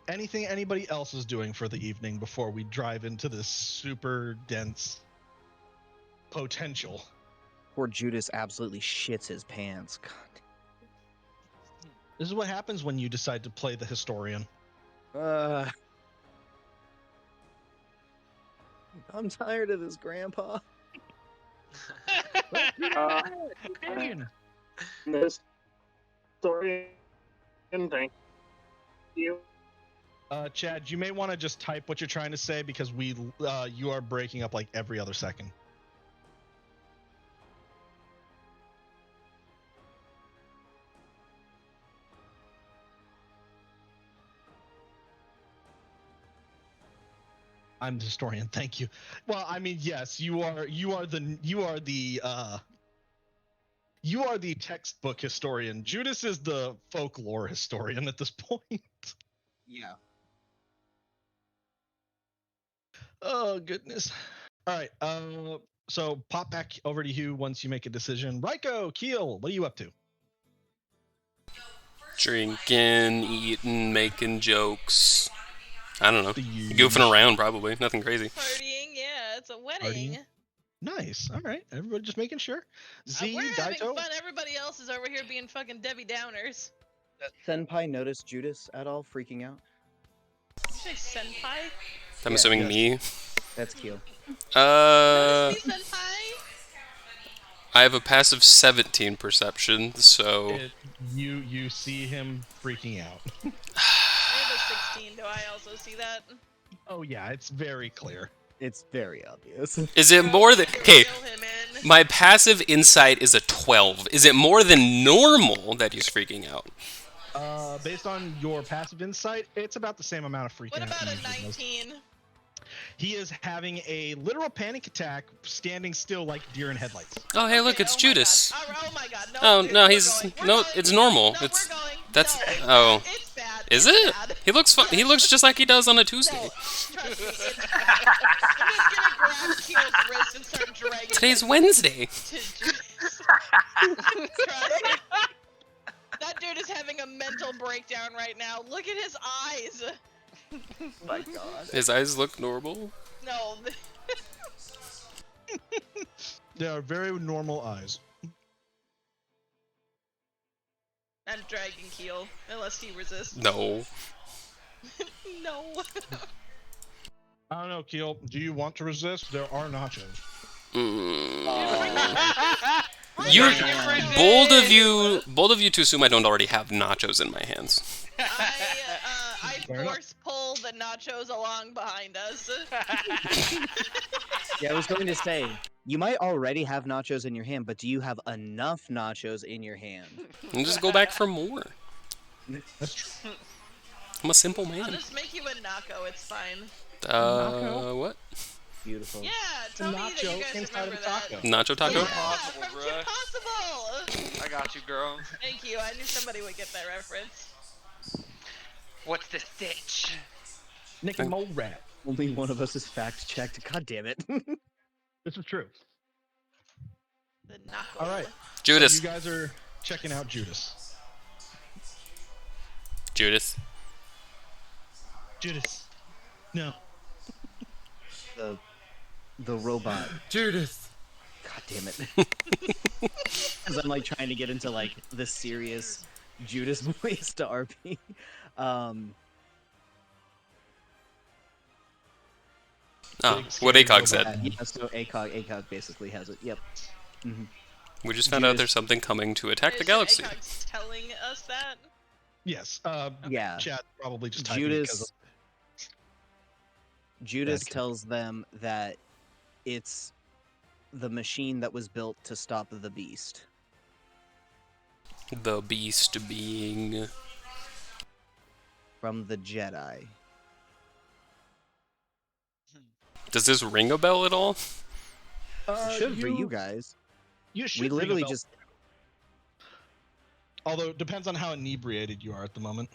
anything anybody else is doing for the evening before we drive into this super dense potential. Poor Judas absolutely shits his pants. God. This is what happens when you decide to play the historian. I'm tired of this, Grandpa. This story, and thank you. Chad, you may want to just type what you're trying to say because you are breaking up like every other second. I'm the historian. Thank you. Well, I mean, yes, you are the textbook historian. Judas is the folklore historian at this point. Yeah. Oh goodness. All right. So pop back over to you once you make a decision. Ryko, Keel, what are you up to? Drinking, eating, making jokes. I don't know. The Goofing around, probably. Nothing crazy. Partying, yeah, it's a wedding. Partying. Nice. All right. Everybody just making sure. Z, We're having Daito. fun. Everybody else is over here being fucking Debbie Downers. Senpai notice Judas at all freaking out? Did you say senpai? I'm Yeah, assuming yes. me. That's cute. Notice me, senpai? I have a passive 17 perception, so You see him freaking out. I have a 16. Do I also see that? Oh yeah, it's very clear. It's very obvious. Is it more than... Okay, Reel him in. my passive insight is a 12. Is it more than normal that he's freaking out? Based on your passive insight, it's about the same amount of freaking What out about he a usually does. 19? He is having a literal panic attack, standing still like deer in headlights. Oh, hey, look, Okay, it's oh my Judas. God. Oh my god, no. Oh, dude, no, we're he's... going. We're No, going. it's normal. No, It's... we're going. That's... No, it's Oh. bad. It's bad. Is It's it? bad. He looks fun. He looks just like he does on a Tuesday. No, trust me. It's bad. I'm just gonna grab Keel's wrist and start dragging Today's him Wednesday. to Judas. Trust me. That dude is having a mental breakdown right now. Look at his eyes. My God. His eyes look normal. No. They are very normal eyes. I'm dragging Keel, unless he resists. No. No. I don't know, Keel. Do you want to resist? There are nachos. You're Different bold of you to assume I don't already have nachos in my hands. I Fair enough. force pull the nachos along behind us. Yeah, I was going to say, you might already have nachos in your hand, but do you have enough nachos in your hand? And just go back for more. That's true. I'm a simple I'll man. just make you a nacho, it's fine. What? Beautiful. Yeah, tell me that you Nacho guys inside remember of a taco. that. Nacho taco? Yeah, Impossible, from bruh. Impossible! I got you, girl. Thank you, I knew somebody would get that reference. What's the stitch? Nick and Mole Rat. Only one of us is fact checked. God damn it. This is true. The knuckle. All right. Judas. So you guys are checking out Judas. Judas. Judas. No. The robot. Judas. God damn it. Because I'm like trying to get into like the serious Judas voice to RP. Ah, Big what scary ACOG robot. said. Yeah, so ACOG basically has it. Yep. hmm We just found out Judas- there's something coming to attack the Is galaxy. ACOG's telling us that? Yes. Yeah. Chat probably just typing Judas because of Judas Bad tells them that it's the machine that was built to stop the beast. The beast being... From the Jedi. Does this ring a bell at all? It should for you guys. You should We ring a literally bell. just Although it depends on how inebriated you are at the moment.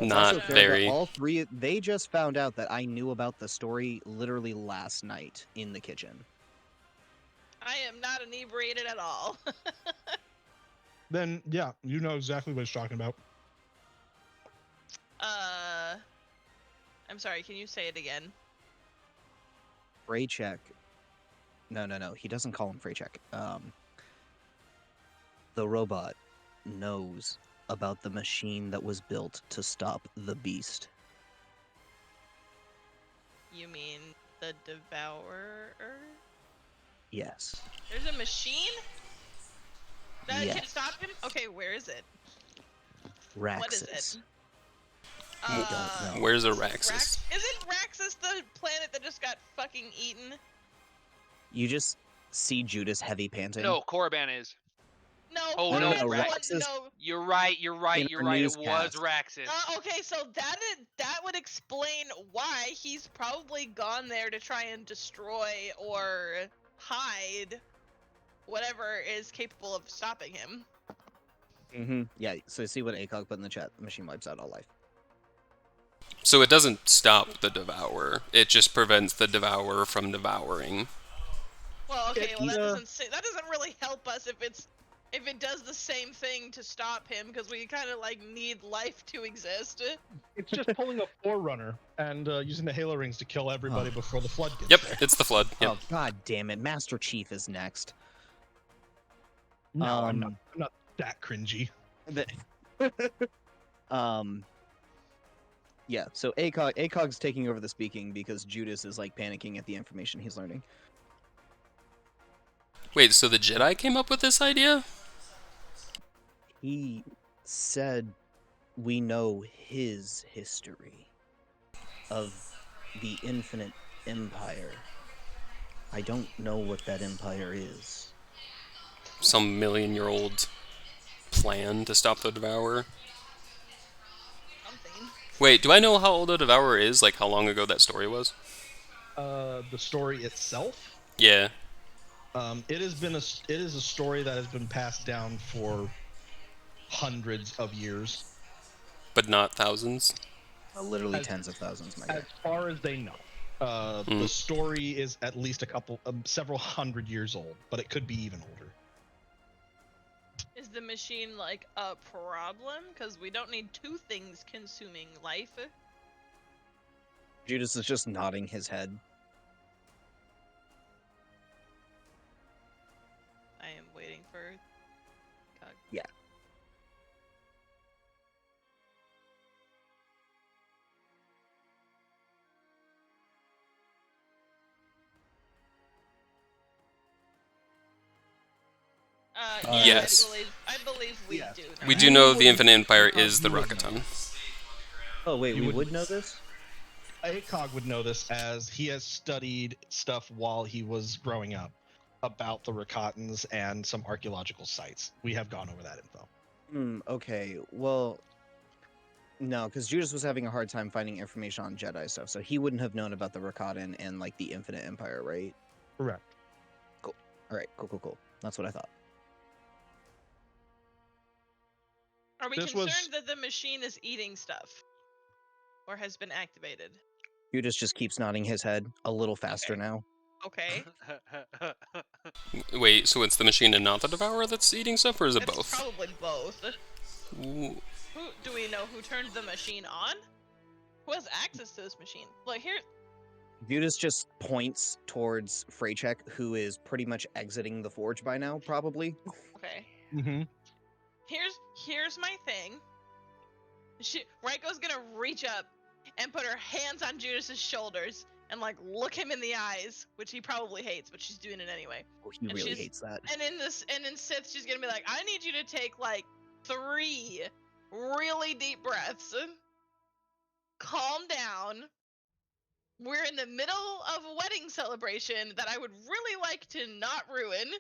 Not also fair that very. all three they just found out that I knew about the story literally last night in the kitchen. I am not inebriated at all. Then yeah, you know exactly what he's talking about. I'm sorry, can you say it again? Freycheck. No. He doesn't call him Freycheck. The robot knows about the machine that was built to stop the beast. You mean the Devourer? Yes. There's a machine that Yeah. can stop him? Okay, where is it? Raxus. What is it? I don't know. Where's Araxis? Isn't Raxus the planet that just got fucking eaten? You just see Judas heavy panting. No, Korriban is. No. Oh, no, that's no, the Raxus- one- no. You're right. In You're our right. It was newscast. Raxus. Okay, so that would explain why he's probably gone there to try and destroy or hide whatever is capable of stopping him. Mm-hmm. Yeah, so see what ACOG put in the chat. The machine wipes out all life. So it doesn't stop the Devourer. It just prevents the Devourer from devouring. Well, okay, well Yeah. that doesn't really help us if it does the same thing to stop him, because we kind of like need life to exist. It's just pulling a Forerunner and using the Halo rings to kill everybody Oh. before the flood gets Yep, there. it's the Flood. Yep. Oh god damn it! Master Chief is next. No, I'm Um, not that cringy. Yeah. So ACOG's taking over the speaking because Judas is like panicking at the information he's learning. Wait, so the Jedi came up with this idea? He said we know his history of the infinite empire. I don't know what that empire is. Some million-year-old plan to stop the Devourer. Something. Wait, do I know how old the Devourer is? Like how long ago that story was? The story itself, Yeah. it is a story that has been passed down for hundreds of years. But not thousands? Literally tens of thousands, my guy. As far as they know. The story is at least several hundred years old, but it could be even older. Is the machine like a problem? Because we don't need two things consuming life. Judas is just nodding his head. I am waiting for. Yeah. Yeah, Yes. I believe we do. Know. We do know the Infinite Empire is the Rakaton. Oh wait, we would know this? ACOG would know this as he has studied stuff while he was growing up about the Rakatans and some archaeological sites. We have gone over that info. Okay, well, no, because Judas was having a hard time finding information on Jedi stuff, so he wouldn't have known about the Rakatan and, like, the Infinite Empire, right? Correct. Cool. Alright, cool. That's what I thought. Are we This concerned was- that the machine is eating stuff? Or has been activated? Judas just keeps nodding his head a little faster now. Okay. Wait, so it's the machine and not the Devourer that's eating stuff, or is it It's both? probably both. Ooh. Do we know who turned the machine on? Who has access to this machine? Look here. Judas just points towards Freychek, who is pretty much exiting the forge by now, probably. Okay. Mm-hmm. Here's my thing. Raiko's gonna reach up and put her hands on Judas's shoulders and like look him in the eyes, which he probably hates, but she's doing it anyway. Oh, he And really she's- hates that. And in Sith, she's gonna be like, I need you to take like 3 really deep breaths. Calm down. We're in the middle of a wedding celebration that I would really like to not ruin.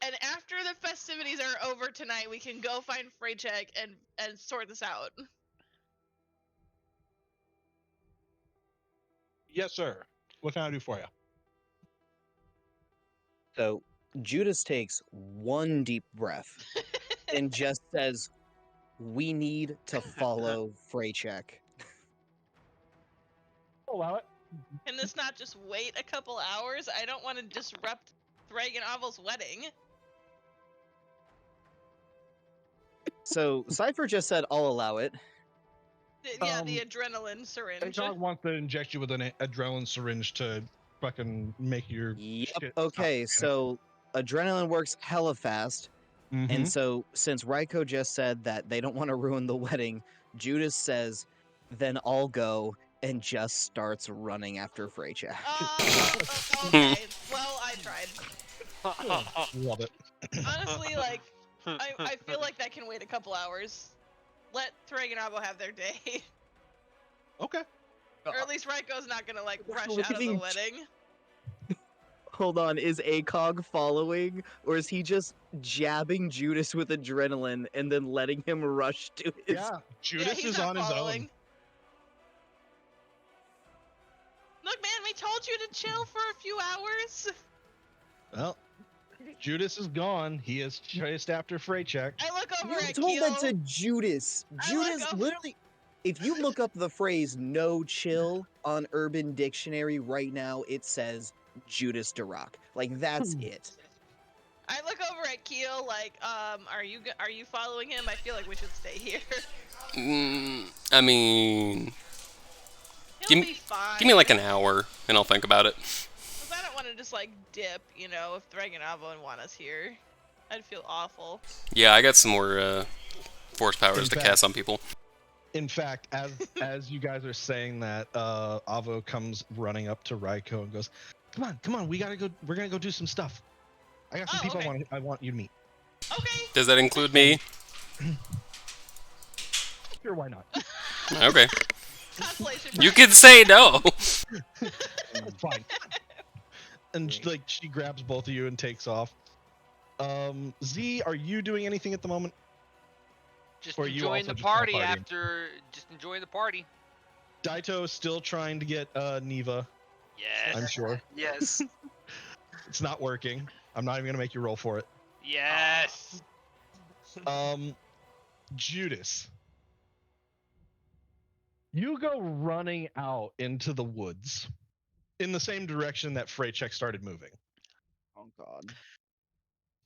And after the festivities are over tonight, we can go find Freychek and sort this out. Yes, sir. What can I do for you? So Judas takes one deep breath and just says, "We need to follow Freychek." Allow it. Can this not just wait a couple hours? I don't want to disrupt Thragan Avel's wedding. So Cypher just said, "I'll allow it." Yeah, the adrenaline syringe. ACOG wants to inject you with an adrenaline syringe to fucking make your Yep. shit Okay, stop. so adrenaline works hella fast, Mhm. and so since Raiko just said that they don't want to ruin the wedding, Judas says, "Then I'll go," and just starts running after Freychek. Okay. Well, I tried. Love it. Honestly, like, I feel like that can wait a couple hours. Let Thragan Abo have their day. Okay. Or at least Raiko's not gonna, like, rush We're out of the getting- wedding. Hold on, is ACOG following, or is he just jabbing Judas with adrenaline and then letting him rush to his... Yeah, Yeah, Judas he's is not on his following. own. Look, man, we told you to chill for a few hours. Well, Judas is gone. He has chased after Freychek. I look over You at told that to Keel. Judas. I look Judas up- literally... If you look up the phrase "no chill" on Urban Dictionary right now, it says Judas Dirac. Like, that's it. I look over at Keel like, are you following him? I feel like we should stay here. I mean, He'll Give me- be fine. give me like an hour, and I'll think about it. 'Cause I don't want to just like dip, you know, if Thragan Avo want us here. I'd feel awful. Yeah, I got some more force powers to fact- cast on people. In fact, as you guys are saying that, Avo comes running up to Raiko and goes, "Come on, we gotta go. We're gonna go do some stuff. I got some Oh, people okay. I want you to meet." Okay. Does that include me? Sure, why not? Okay. Constellation. You can say no. it's fine. And like she grabs both of you and takes off. Z, are you doing anything at the moment? Just Or are you enjoying also the just kinda party partying? after. Just enjoying the party. Daito is still trying to get Neva. Yes. I'm sure. Yes. It's not working. I'm not even gonna make you roll for it. Yes. Judas. You go running out into the woods in the same direction that Freycheck started moving. Oh God.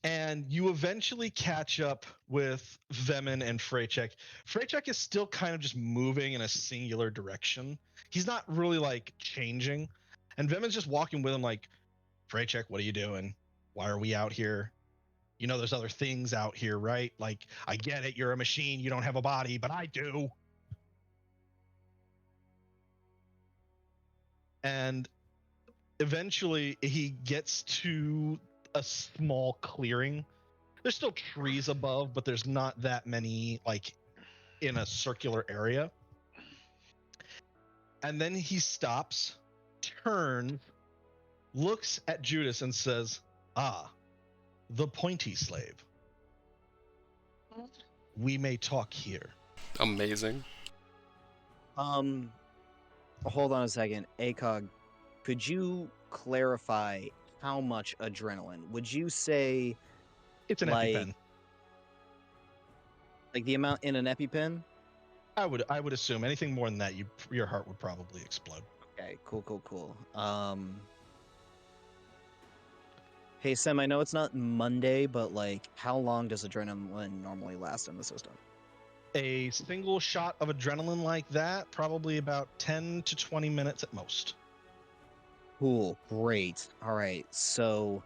And you eventually catch up with Vemin and Freycheck. Freycheck is still kind of just moving in a singular direction. He's not really like changing. And Vemin's just walking with him like, Freycheck, what are you doing? Why are we out here? You know there's other things out here, right? Like, I get it, you're a machine, you don't have a body, but I do. And eventually he gets to a small clearing. There's still trees above, but there's not that many like in a circular area. And then he stops, turns, looks at Judas and says, "Ah, the pointy slave. We may talk here." Amazing. Hold on a second. ACOG, could you clarify how much adrenaline? Would you say It's an EpiPen. Like the amount in an EpiPen? I would assume anything more than that, your heart would probably explode. Okay, cool. Hey Sam, I know it's not Monday, but like, how long does adrenaline normally last in the system? A single shot of adrenaline like that, probably about 10 to 20 minutes at most. Cool, great. All right, so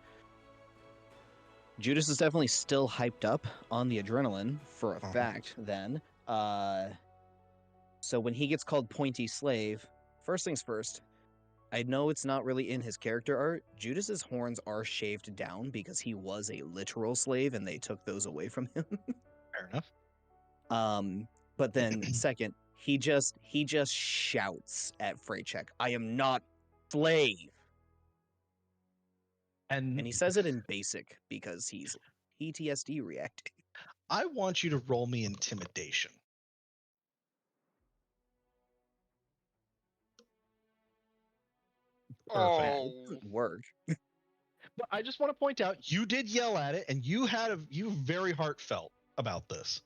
Judas is definitely still hyped up on the adrenaline for a fact. Then, so when he gets called Pointy Slave, first things first. I know it's not really in his character art. Judas's horns are shaved down because he was a literal slave and they took those away from him. Fair enough. But then second, he just shouts at Freycheck, "I am not slave." And he says it in basic because he's PTSD reacting. I want you to roll me intimidation. Oh. It doesn't work. But I just want to point out, you did yell at it, and you very heartfelt about this.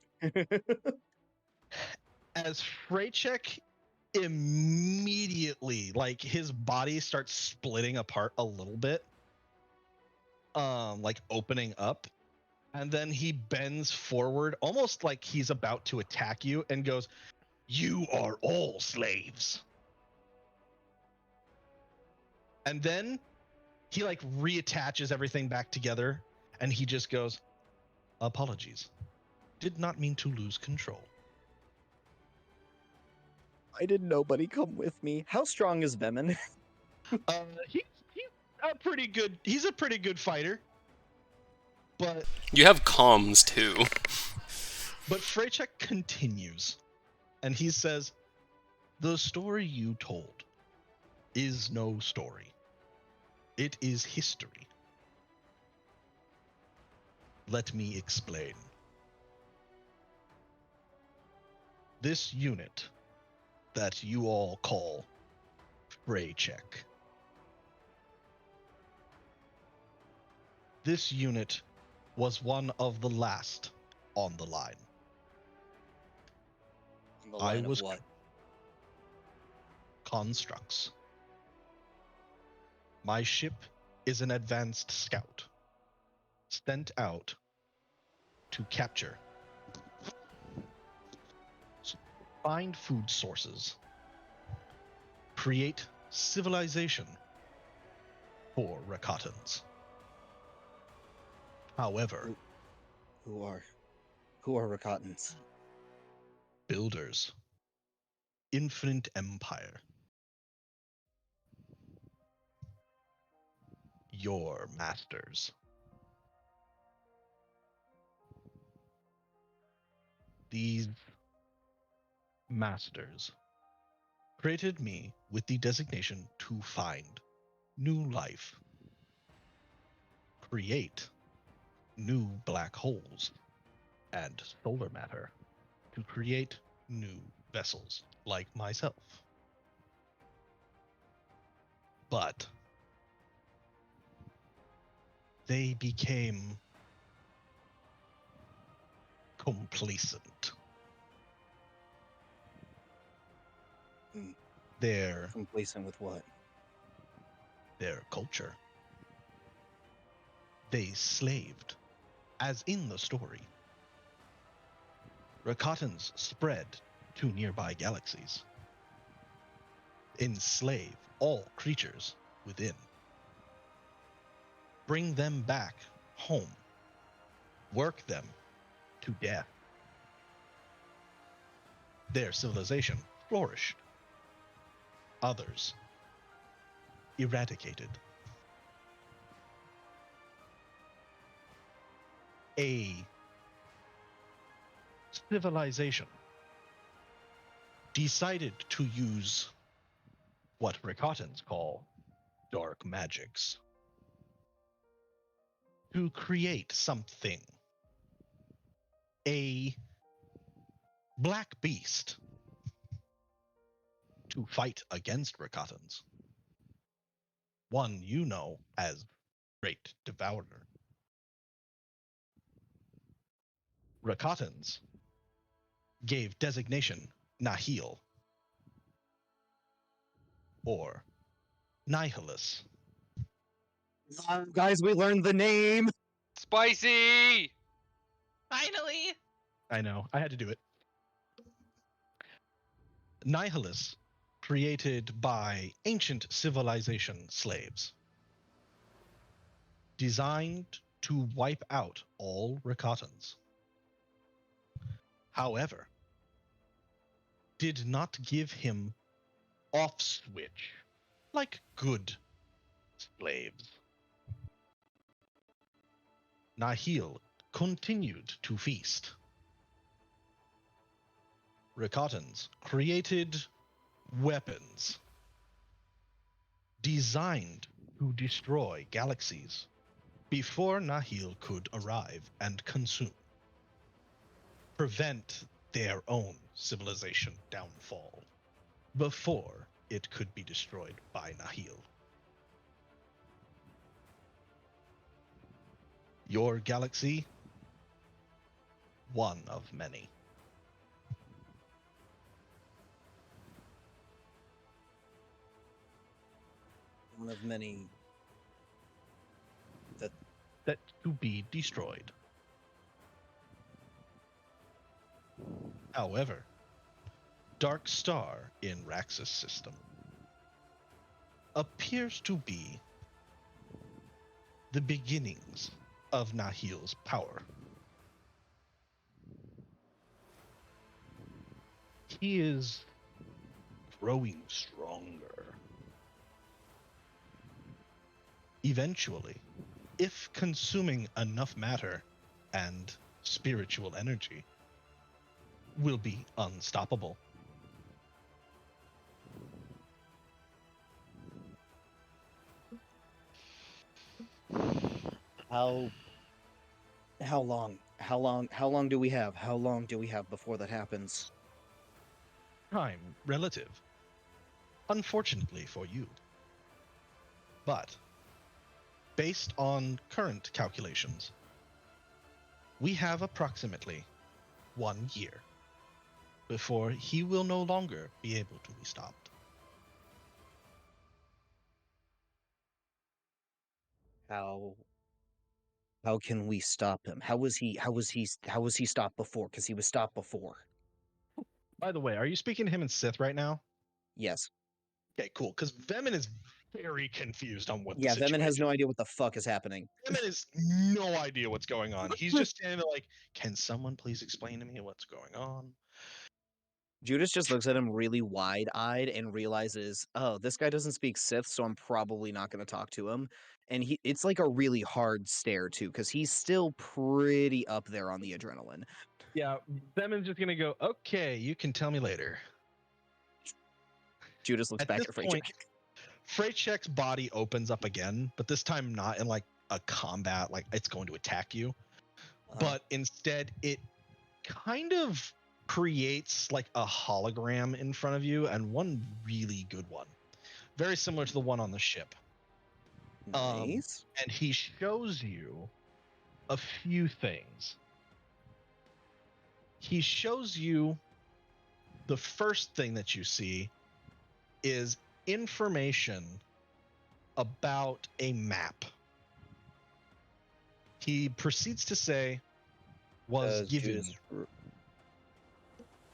As Freycheck immediately, like his body starts splitting apart a little bit, like opening up, and then he bends forward, almost like he's about to attack you, and goes, "You are all slaves." And then he like reattaches everything back together, and he just goes, "Apologies. Did not mean to lose control." Why did nobody come with me? How strong is Vemin? He's a pretty good. He's a pretty good fighter. But You have comms too. But Freycheck continues, and he says, "The story you told is no story. It is history. Let me explain. This unit that you all call Freycheck. This unit was one of the last on the line. On the line I was of what? constructs. My ship is an advanced scout, sent out to capture, find food sources, create civilization for Rakatans. However, Who are Rakatans? builders, infinite empire. Your masters. These masters created me with the designation to find new life, create new black holes and solar matter to create new vessels like myself. But they became complacent. Their Complacent with what? their culture. They slaved, as in the story. Rakatans spread to nearby galaxies. Enslave all creatures within. Bring them back home. Work them to death. Their civilization flourished. Others eradicated. A civilization decided to use what Rakatans call dark magics to create something. A black beast to fight against Rakatans. One you know as Great Devourer. Rakatans gave designation Nahil or Nihilus. Guys, we learned the name. Spicy. Finally. I know, I had to do it. Nihilus, created by ancient civilization slaves, designed to wipe out all Rakatans. However, did not give him off switch like good slaves. Nahil continued to feast. Rakatans created weapons designed to destroy galaxies before Nahil could arrive and consume. Prevent their own civilization downfall before it could be destroyed by Nahil. Your galaxy, one of many. One of many that to be destroyed. However, Dark Star in Raxus system appears to be the beginnings of Nahil's power. He is growing stronger. Eventually, if consuming enough matter and spiritual energy, will be unstoppable. How long do we have? How long do we have before that happens? Time relative. Unfortunately for you. But based on current calculations, we have approximately 1 year before he will no longer be able to be stopped. How can we stop him? How was he stopped before? Because he was stopped before. By the way, are you speaking to him in Sith right now? Yes. Okay, cool. Because Vemin is very confused on what. Yeah, the Vemin has situation no idea what the fuck is happening. Vemin has no idea what's going on. He's just standing there like, can someone please explain to me what's going on? Judas just looks at him really wide-eyed and realizes, oh, this guy doesn't speak Sith, so I'm probably not going to talk to him. And it's like a really hard stare too, because he's still pretty up there on the adrenaline. Yeah, Vemin's just gonna go, okay, you can tell me later. Judas looks At back this at Frey point, Freychek's body opens up again, but this time not in like a combat, like it's going to attack you, but instead it kind of creates like a hologram in front of you, and one really good one, very similar to the one on the ship. Nice. And he shows you a few things. He shows you the first thing that you see is information about a map. He proceeds to say, was Does given.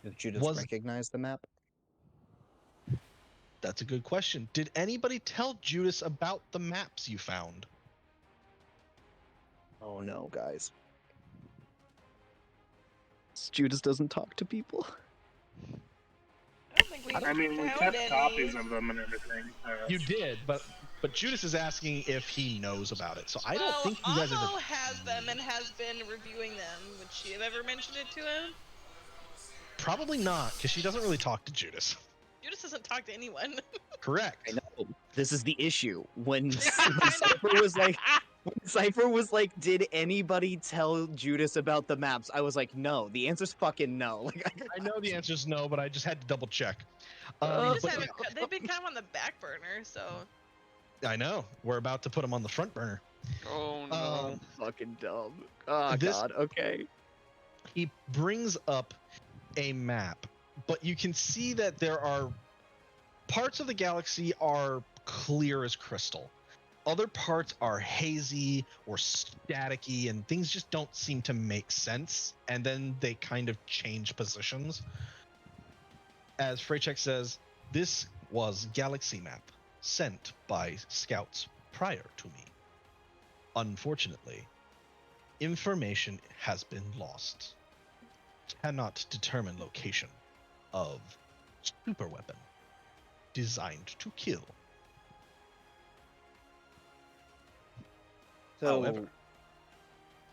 Does Judas was- recognize the map? That's a good question. Did anybody tell Judas about the maps you found? Oh no, guys. Judas doesn't talk to people. I don't think we I mean, we found kept any. copies of them and everything. You did, but Judas is asking if he knows about it. So I don't Well, think you guys Amo ever. has them and has been reviewing them. Would she have ever mentioned it to him? Probably not, because she doesn't really talk to Judas. Judas doesn't talk to anyone. Correct. I know. This is the issue. When Cypher was like, did anybody tell Judas about the maps? I was like, no. The answer's fucking no. Like, I know the answer's no, but I just had to double check. They just But haven't, they've been kind of on the back burner, so. I know. We're about to put him on the front burner. Oh no. fucking dumb. Oh This- god. Okay. He brings up a map, but you can see that there are parts of the galaxy are clear as crystal. Other parts are hazy or staticky, and things just don't seem to make sense. And then they kind of change positions. As Freychek says, this was galaxy map sent by scouts prior to me. Unfortunately, information has been lost. Cannot determine location of super weapon designed to kill. So, However-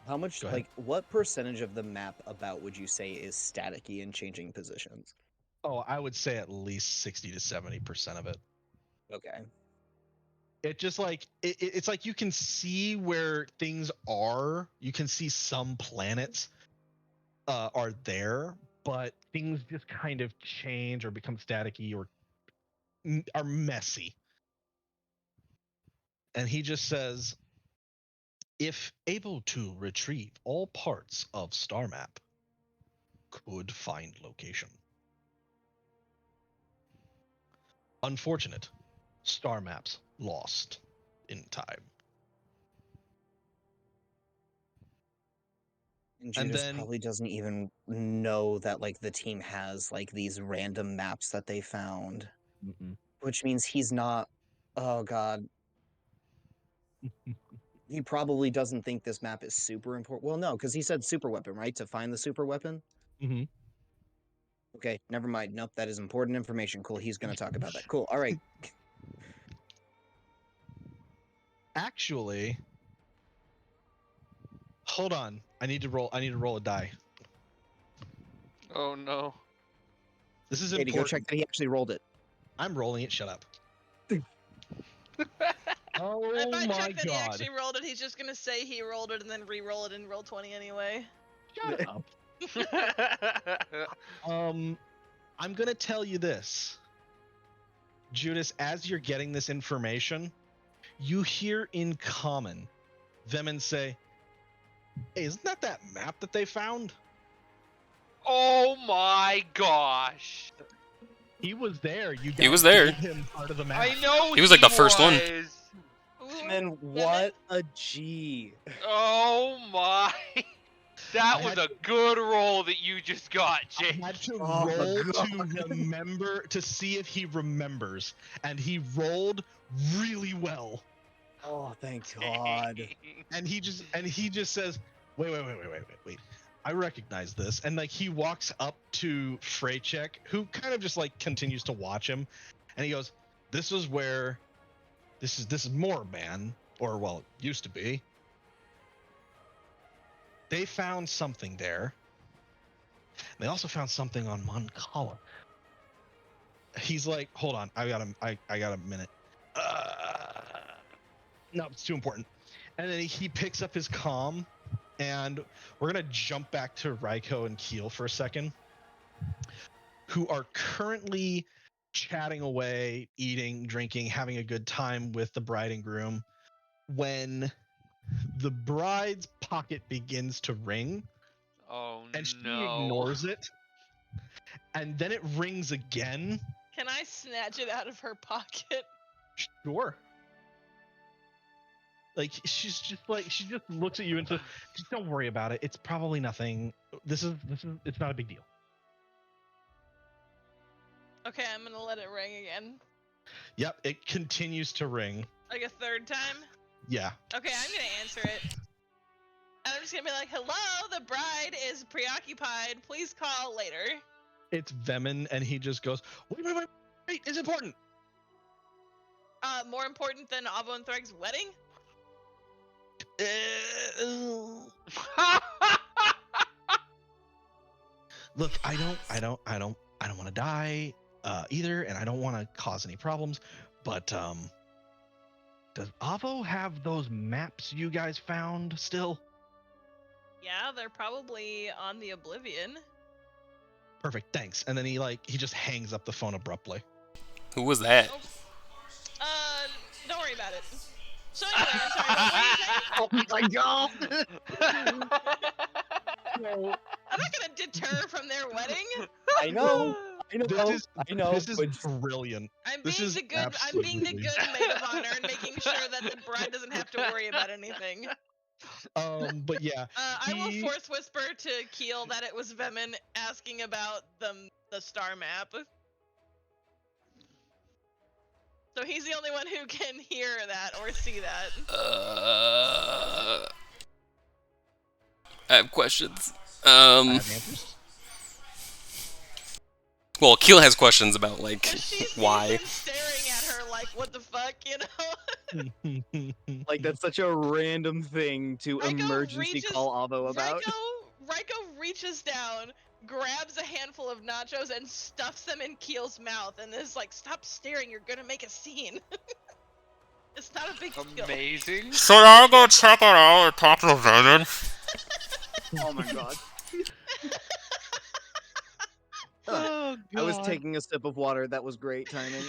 how much, Go ahead. like, what percentage of the map about would you say is staticky and changing positions? Oh, I would say at least 60 to 70% of it. Okay. It just like it's like you can see where things are. You can see some planets are there, but things just kind of change or become staticky or are messy. And he just says, if able to retrieve all parts of star map, could find location. Unfortunate, star maps lost in time. And And Judas then- probably doesn't even know that, like, the team has, like, these random maps that they found. Which means he's not... Oh, God. He probably doesn't think this map is super important. Well, no, because he said super weapon, right? To find the super weapon? Mm-hmm. Okay, never mind. Nope, that is important information. Cool, he's going to talk about that. Cool, all right. Actually, hold on. I need to roll a die. Oh no. This is Katie, important. go check that he actually rolled it. I'm rolling it. Shut up. Oh If I my check that he god. actually rolled it, he's just gonna say he rolled it and then re-roll it and roll 20 anyway. Shut up. I'm gonna tell you this, Judas. As you're getting this information, you hear in common Vemin say, "Hey, isn't that map that they found?" Oh my gosh. He was there. You He guys was there. gave him part of the map. I know He was like the first one. was. Man, what a G. Oh my. That I was had a good roll that you just got, I Jake. had to Oh my roll God. to remember to see if he remembers, and he rolled really well. Oh, thank God. And he just says, "Wait. I recognize this." And like he walks up to Freychek, who kind of just like continues to watch him, and he goes, "This is where this is Morban, or well, it used to be. They found something there. They also found something on Moncala." He's like, "Hold on, I got a minute. No, it's too important. And then he picks up his comm, and we're gonna jump back to Raiko and Keel for a second, who are currently chatting away, eating, drinking, having a good time with the bride and groom, when the bride's pocket begins to ring, Oh and she no. ignores it, and then it rings again. Can I snatch it out of her pocket? Sure. Like she just looks at you and says, "Just don't worry about it. It's probably nothing. This is it's not a big deal." Okay, I'm gonna let it ring again. Yep, it continues to ring. Like a third time? Yeah. Okay, I'm gonna answer it. And I'm just gonna be like, hello, the bride is preoccupied. Please call later. It's Vemin, and he just goes, wait, it's important. More important than Avo and Threg's wedding? Look, I don't want to die either, and I don't want to cause any problems. But does Avo have those maps you guys found still? Yeah, they're probably on the Oblivion. Perfect, thanks. And then he just hangs up the phone abruptly. Who was that? Don't worry about it. So anyway, I'm sorry, what were you saying? Oh my god! I'm not gonna deter from their wedding. I know. This is brilliant. I'm being the good maid of honor and making sure that the bride doesn't have to worry about anything. But yeah. I will force whisper to Keel that it was Vemin asking about the star map. So he's the only one who can hear that or see that. I have questions. I have answers. Well, Keel has questions about why. Him staring at her like, what the fuck, you know? Like that's such a random thing to Raiko emergency call Avo about. Raiko reaches down, grabs a handful of nachos, and stuffs them in Keel's mouth, and is like, "Stop staring! You're gonna make a scene." It's not a big deal. Amazing. Should I go check it out and talk to Venom? Oh my god. Oh, God. I was taking a sip of water. That was great timing.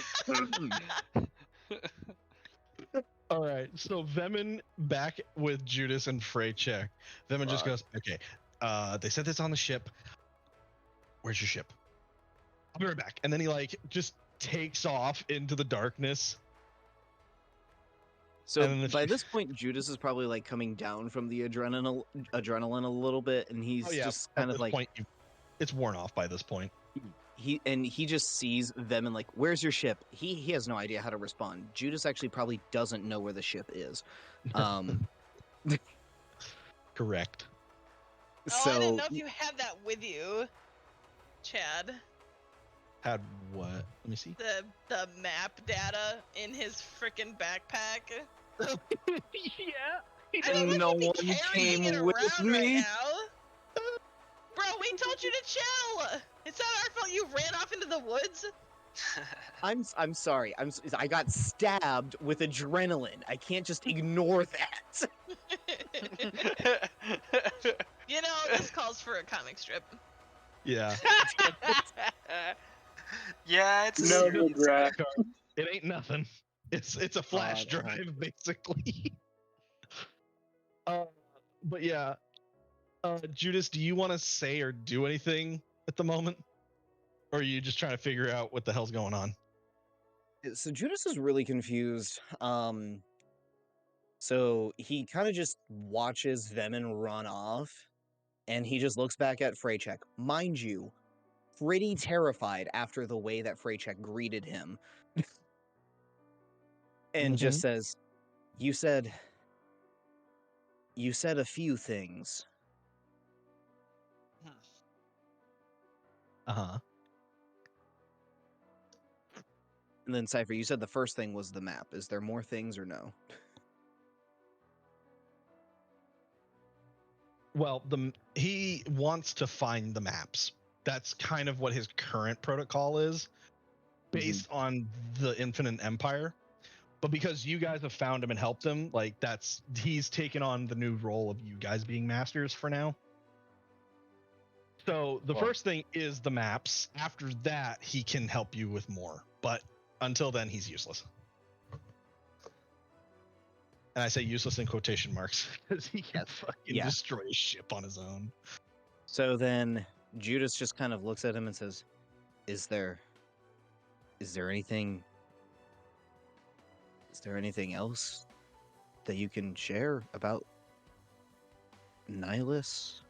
All right, so Vemin back with Judas and Freycheck. Vemin just goes, okay, they said this on the ship. Where's your ship? I'll be right back. And then he just takes off into the darkness. So by this point, Judas is probably coming down from the adrenaline a little bit, and he's just kind of it's worn off by this point. He just sees them and where's your ship? He has no idea how to respond. Judas actually probably doesn't know where the ship is. Correct. Oh, I didn't know if you had that with you, Chad. Had what? Let me see. The map data in his frickin' backpack. Yeah. I don't No know one carrying it came with around me. right now. Bro, we told you to chill. It's not our fault you ran off into the woods. I'm sorry. I got stabbed with adrenaline. I can't just ignore that. You know, this calls for a comic strip. Yeah. Yeah, it's No regret. It ain't nothing. It's a flash drive, basically. But yeah. Judas, do you want to say or do anything at the moment? Or are you just trying to figure out what the hell's going on? So Judas is really confused. So he kind of just watches Vemin run off, and he just looks back at Freycheck. Mind you, pretty terrified after the way that Freycheck greeted him. And just says, You said a few things. Uh-huh. And then Cypher, you said the first thing was the map. Is there more things or no? Well, he wants to find the maps. That's kind of what his current protocol is, based on the Infinite Empire. But because you guys have found him and helped him, like he's taken on the new role of you guys being masters for now. So the first thing is the maps. After that, he can help you with more. But until then, he's useless. And I say useless in quotation marks because he can fucking destroy a ship on his own. So then Judas just kind of looks at him and says, Is there anything else that you can share about Nihilus?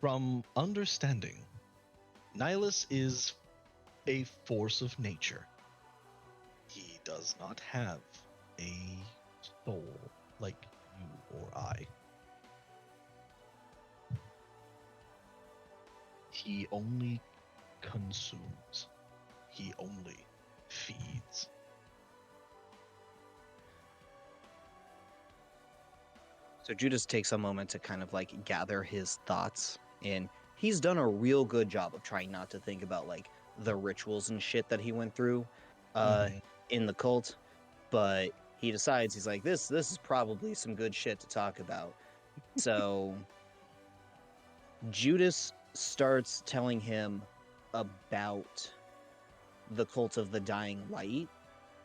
From understanding, Nihilus is a force of nature. He does not have a soul like you or I. He only consumes. He only feeds. So Judas takes a moment to kind of like gather his thoughts, and he's done a real good job of trying not to think about like the rituals and shit that he went through in the cult, but he decides, he's like, this is probably some good shit to talk about. So Judas starts telling him about the cult of the dying light,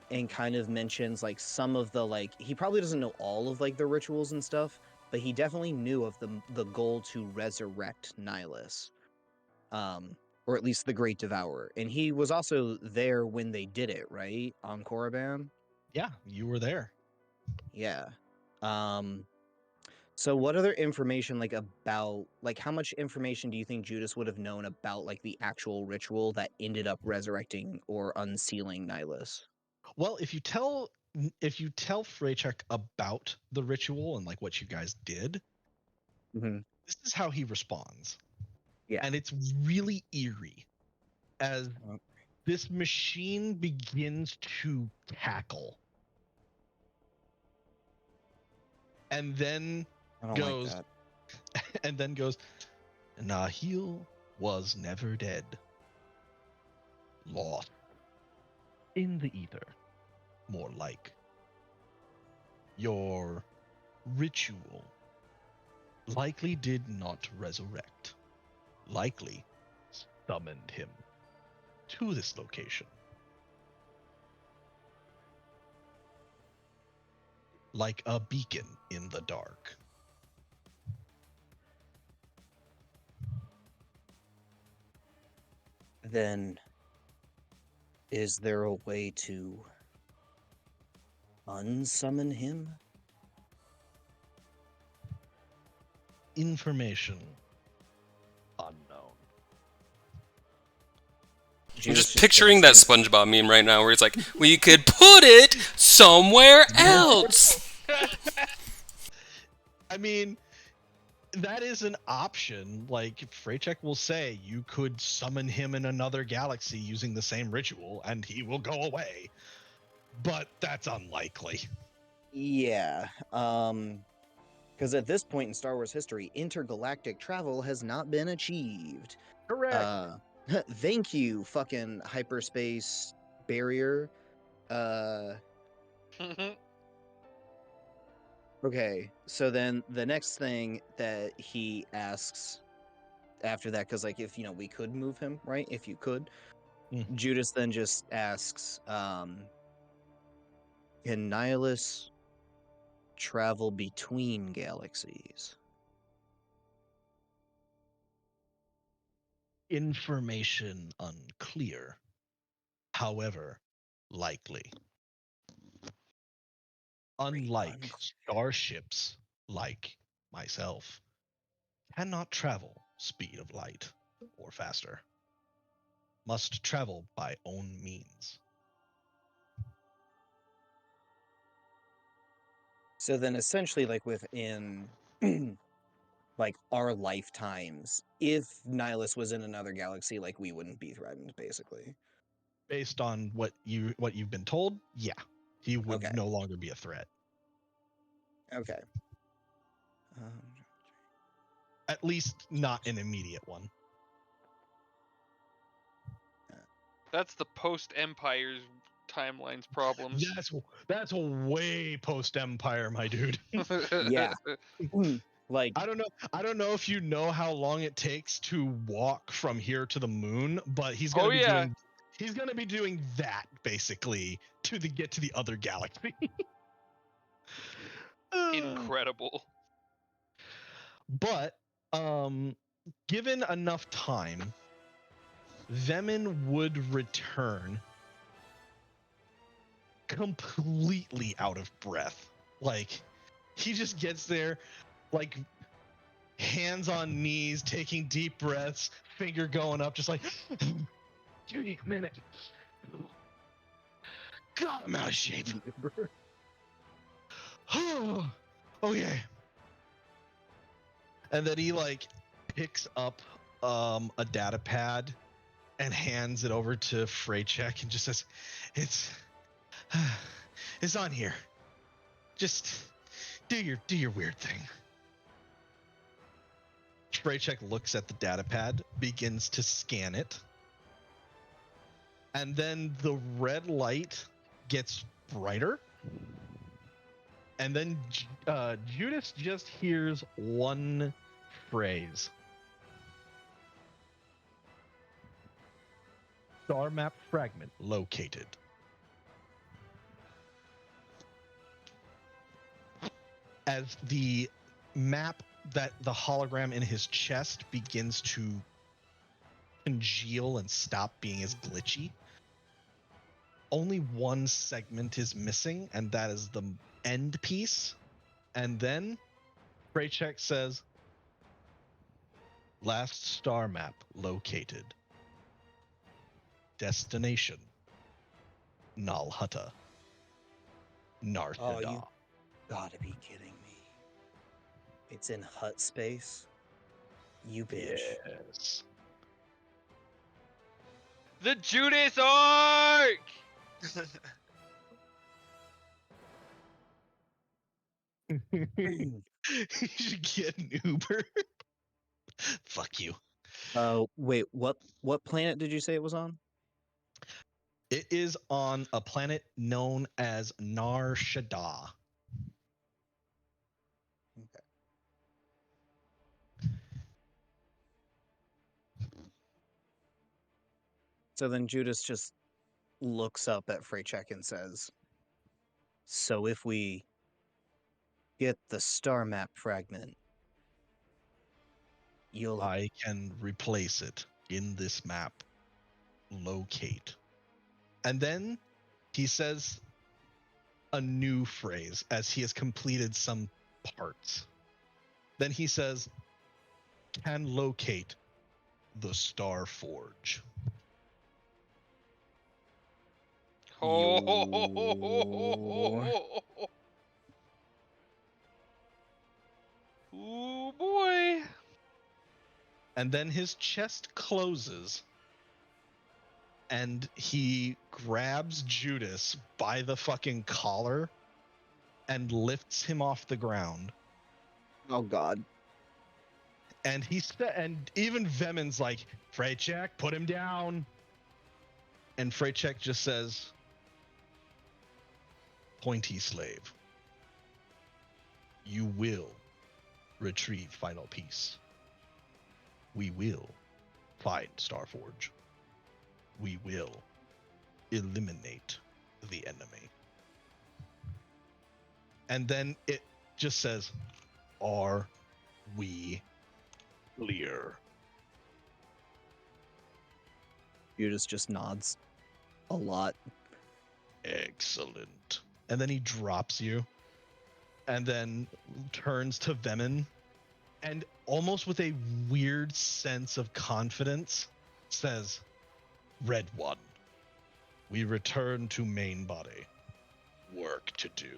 and kind of mentions like some of the, like, he probably doesn't know all of like the rituals and stuff, but he definitely knew of the goal to resurrect Nihilus, or at least the Great Devourer. And he was also there when they did it, right, on Korriban? Yeah, you were there. Yeah. So what other information, like, about, like, how much information do you think Judas would have known about, like, the actual ritual that ended up resurrecting or unsealing Nihilus? Well, if you tell Freychek about the ritual and like what you guys did, this is how he responds. Yeah. And it's really eerie as this machine begins to cackle. And then goes, Nahil was never dead. Lost in the ether, more like. Your ritual likely did not resurrect. Likely summoned him to this location. Like a beacon in the dark. Then, is there a way to unsummon him? Information unknown. I'm just picturing that SpongeBob meme right now where it's like, we could put it somewhere else. I mean, that is an option. Like, Freychek will say you could summon him in another galaxy using the same ritual and he will go away. But that's unlikely. Yeah. Because at this point in Star Wars history, intergalactic travel has not been achieved. Correct. Thank you, fucking hyperspace barrier. Okay, so then the next thing that he asks after that, because, like, if, you know, we could move him, right? If you could. Judas then just asks, can Nihilus travel between galaxies? Information unclear. However, likely. Unlike starships, like myself, cannot travel speed of light or faster. Must travel by own means. So then essentially, like, within like our lifetimes, if Nihilus was in another galaxy, like, we wouldn't be threatened, basically. Based on what you've been told, yeah. He would no longer be a threat. Okay. At least not an immediate one. That's the post-Empire's timeline's problems. That's a way post-Empire, my dude. Yeah. Like I don't know if you know how long it takes to walk from here to the moon, but he's gonna be doing that basically to get to the other galaxy. Incredible. But given enough time, Vemin would return completely out of breath. Like he just gets there, like hands on knees, taking deep breaths, finger going up, just like, give me a minute. God, I'm out of shape. Okay. And then he like picks up a data pad and hands it over to Freycheck and just says, it's on here. Just do your weird thing. Freycheck looks at the data pad, begins to scan it, and then the red light gets brighter, and then Judas just hears one phrase. Star map fragment located. As the map that the hologram in his chest begins to congeal and stop being as glitchy, only one segment is missing, and that is the end piece. And then Freycheck says, last star map located. Destination, Nal Hutta. Narthada. Oh, you gotta be kidding me. It's in hut space? You bitch. Yes. The Judas Ark! You should get an Uber. Fuck you. Wait, what planet did you say it was on? It is on a planet known as Nar Shaddaa. Okay. So then Judas just looks up at Freycheck and says, so if we get the star map fragment, I can replace it in this map. Locate. And then he says a new phrase as he has completed some parts. Then he says, can locate the Star Forge. Oh boy. And then his chest closes and he grabs Judas by the fucking collar and lifts him off the ground. Oh god. And and even Vemin's like, Freycheck, put him down. And Freycheck just says, Pointy slave, you will retrieve final piece. We will find Starforge. We will eliminate the enemy. And then it just says, are we clear? Judas just nods a lot. Excellent. And then he drops you and then turns to Vemin and almost with a weird sense of confidence says, Red One, we return to main body. Work to do.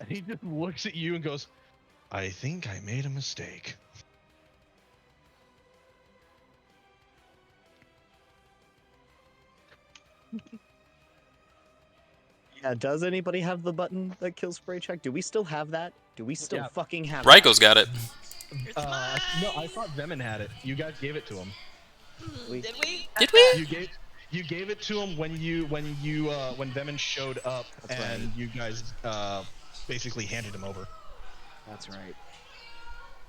And he just looks at you and goes, I think I made a mistake. Yeah, does anybody have the button that kills Freycheck? Do we still have that? Do we still fucking have Ryko's got it. No, I thought Vemin had it. You guys gave it to him. Did we? Did we? You gave it to him when Vemin showed up, That's and right. you guys basically handed him over. That's right.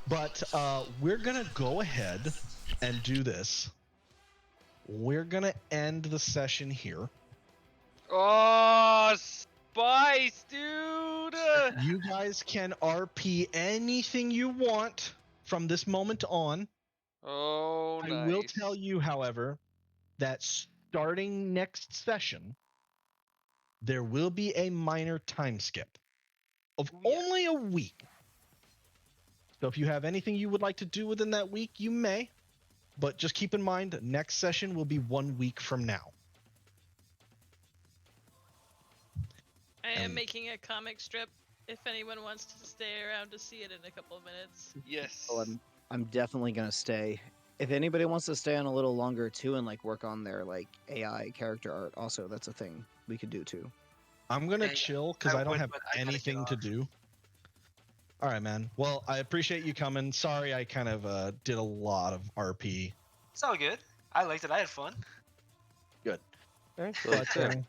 But we're gonna go ahead and do this. We're gonna end the session here. Oh, spice, dude! You guys can RP anything you want from this moment on. Oh, nice. I will tell you, however, that starting next session, there will be a minor time skip of only a week. So if you have anything you would like to do within that week, you may. But just keep in mind, next session will be 1 week from now. I am making a comic strip if anyone wants to stay around to see it in a couple of minutes. Yes. Oh, I'm definitely gonna stay. If anybody wants to stay on a little longer too and like work on their like AI character art, also that's a thing we could do too. I'm gonna chill because I don't have anything to do. All right, man. Well, I appreciate you coming. Sorry, I kind of did a lot of RP. It's all good. I liked it. I had fun. Good. Alright, so But,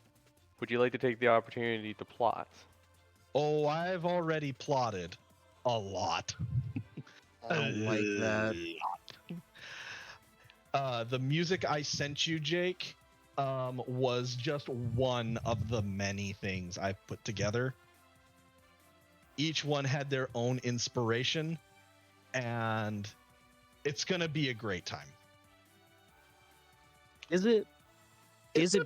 would you like to take the opportunity to plot? oh, I've already plotted a lot. I don't like that. The music I sent you, Jake, was just one of the many things I put together. Each one had their own inspiration, and it's gonna be a great time. Is it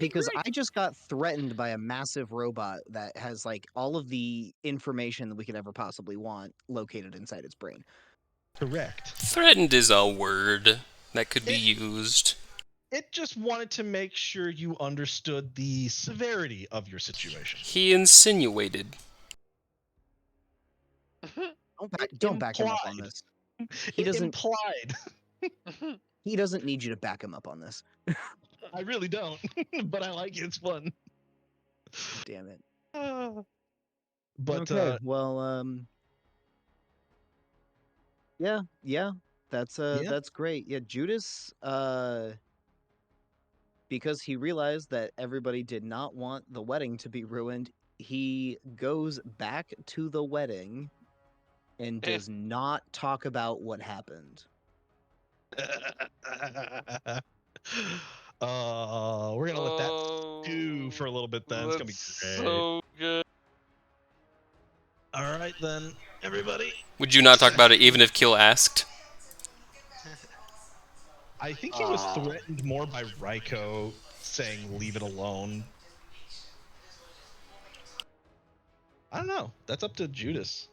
because I just got threatened by a massive robot that has like all of the information that we could ever possibly want located inside its brain? Correct. Threatened is a word that could be used. It just wanted to make sure you understood the severity of your situation. He insinuated. Don't back him up on this. He doesn't. Implied. He doesn't need you to back him up on this. I really don't, but I like it. It's fun. Damn it. But okay, well, yeah, that's great. Yeah, Judas, because he realized that everybody did not want the wedding to be ruined, he goes back to the wedding and does not talk about what happened. We're gonna let that stew for a little bit then. It's gonna be great. So good. All right then, everybody. Would you not talk about it even if Kill asked? I think he was threatened more by Raiko saying leave it alone. I don't know. That's up to Judas.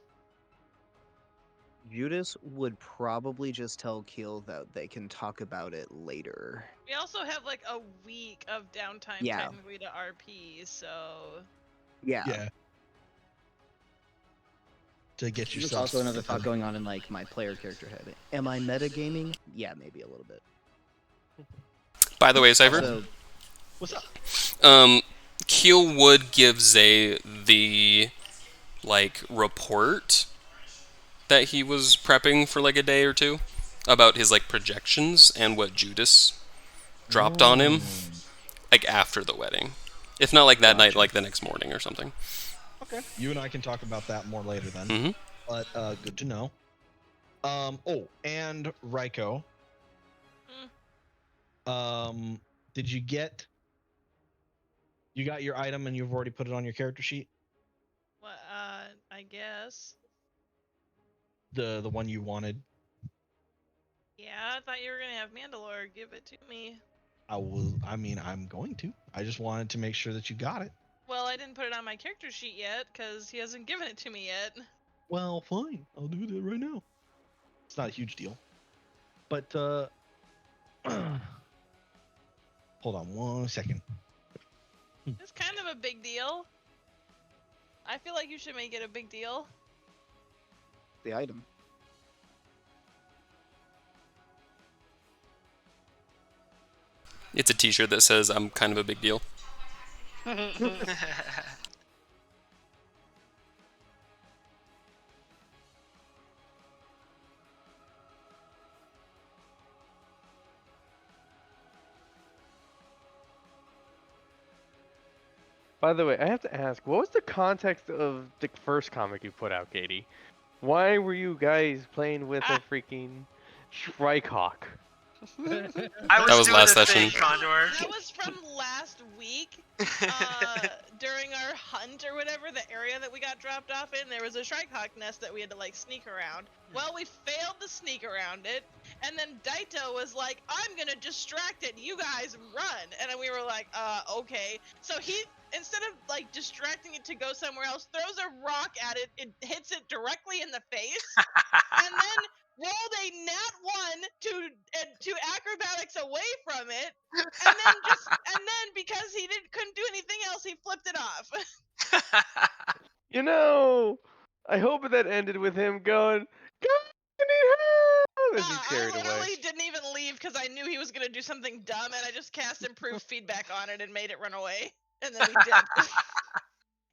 Judas would probably just tell Keel that they can talk about it later. We also have like a week of downtime Yeah. technically to RP, so Yeah. To get There's yourself. also another thought going on in like my player character head. Am I metagaming? Yeah, maybe a little bit. By the way, Cypher. So, what's up? Keel would give Zay the like report that he was prepping for like a day or two about his like projections and what Judas dropped on him like after the wedding. If not like that night, like the next morning or something. Okay. You and I can talk about that more later then. Mm-hmm. But good to know. Oh, and Raiko. Did you get your item and you've already put it on your character sheet? what I guess. The one you wanted? Yeah, I thought you were gonna have Mandalore give it to me. I'm going to. I just wanted to make sure that you got it. Well, I didn't put it on my character sheet yet because he hasn't given it to me yet. Well, fine. I'll do that right now. It's not a huge deal. But hold on 1 second. It's kind of a big deal. I feel like you should make it a big deal. the item. It's a t-shirt that says I'm kind of a big deal. By the way, I have to ask, what was the context of the first comic you put out, Katie? Why were you guys playing with a freaking Shrikehawk? I was That was doing last the session. thing, Condor. That was from last week. During our hunt or whatever, the area that we got dropped off in, there was a Shrikehawk nest that we had to like sneak around. Well, we failed to sneak around it, and then Daito was like, "I'm gonna distract it. You guys run." And then we were like, okay." So he, instead of like distracting it to go somewhere else, throws a rock at it. It hits it directly in the face, and then rolled a nat 1 to acrobatics away from it, and then because he couldn't do anything else, he flipped it off. You know, I hope that ended with him going, "God, I need help!" as he I carried literally away. didn't even leave because I knew he was gonna do something dumb, and I just cast improved feedback on it and made it run away, and then we did.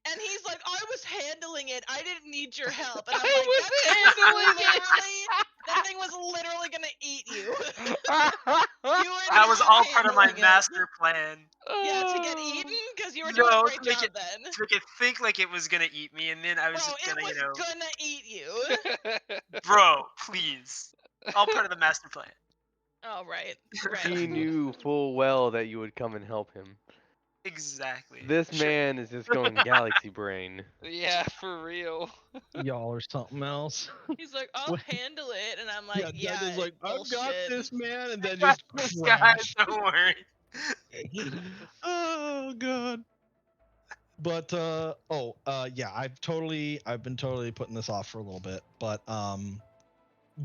And he's like, "I was handling it. I didn't need your help." And I'm like, that thing was literally gonna eat you. That was all part of my master plan. Yeah, to get eaten? Because you were doing a great to make job it, then. to make it think like it was gonna eat me, and then I was Bro, just gonna, it was gonna eat you. Bro, please. All part of the master plan. Oh, right. He knew full well that you would come and help him. Exactly. This man is just going galaxy brain. Yeah, for real. Y'all are something else. He's like, "I'll handle it," and I'm like, "Yeah, Daito's like, "I've got bullshit." this, man," and then just This crash. guy, don't worry. Oh god. But yeah, I've been totally putting this off for a little bit, but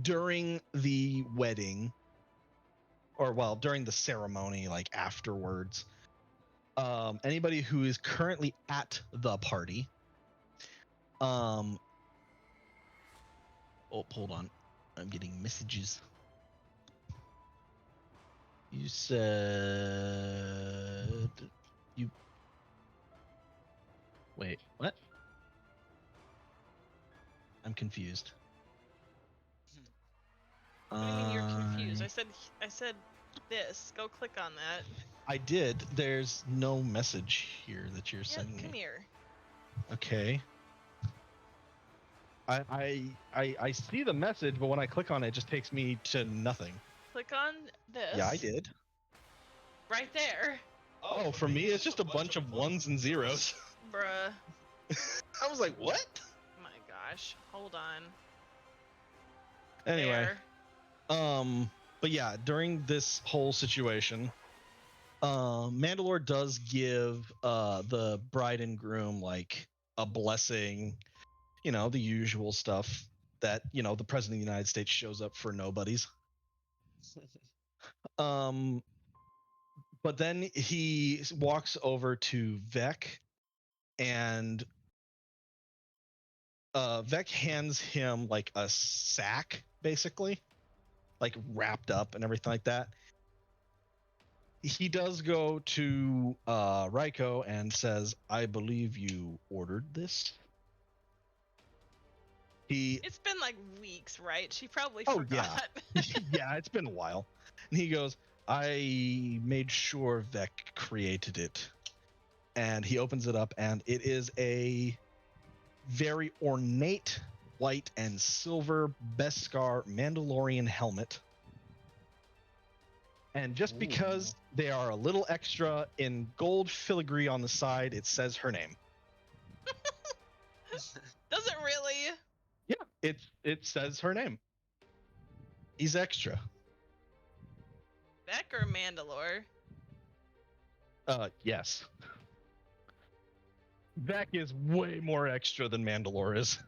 during the wedding, or well, during the ceremony, like afterwards, anybody who is currently at the party, oh, hold on, I'm getting messages. You said you wait, what? I'm confused. What do you mean you're confused? I said this. Go click on that. I did. There's no message here that you're Yeah, sending come me. here. Okay. I see the message, but when I click on it, it just takes me to nothing. Click on this. Yeah, I did. Right there. Oh, for me, it's just a bunch of ones and zeros. Bruh. I was like, what? My gosh. Hold on. Anyway. There. But yeah, during this whole situation, Mandalore does give the bride and groom like a blessing, you know, the usual stuff that, you know, the president of the United States shows up for nobodies. But then he walks over to Vec, and Vec hands him like a sack, basically, like wrapped up and everything like that. He does go to Raiko and says, "I believe you ordered this." It's been like weeks, right? She probably Oh, forgot. Yeah, it's been a while. And he goes, "I made sure Vec created it." And he opens it up, and it is a very ornate white and silver Beskar Mandalorian helmet. And just because they are a little extra in gold filigree on the side, it says her name. Does it really? Yeah, it says her name. He's extra. Vec or Mandalore? Yes. Vec is way more extra than Mandalore is.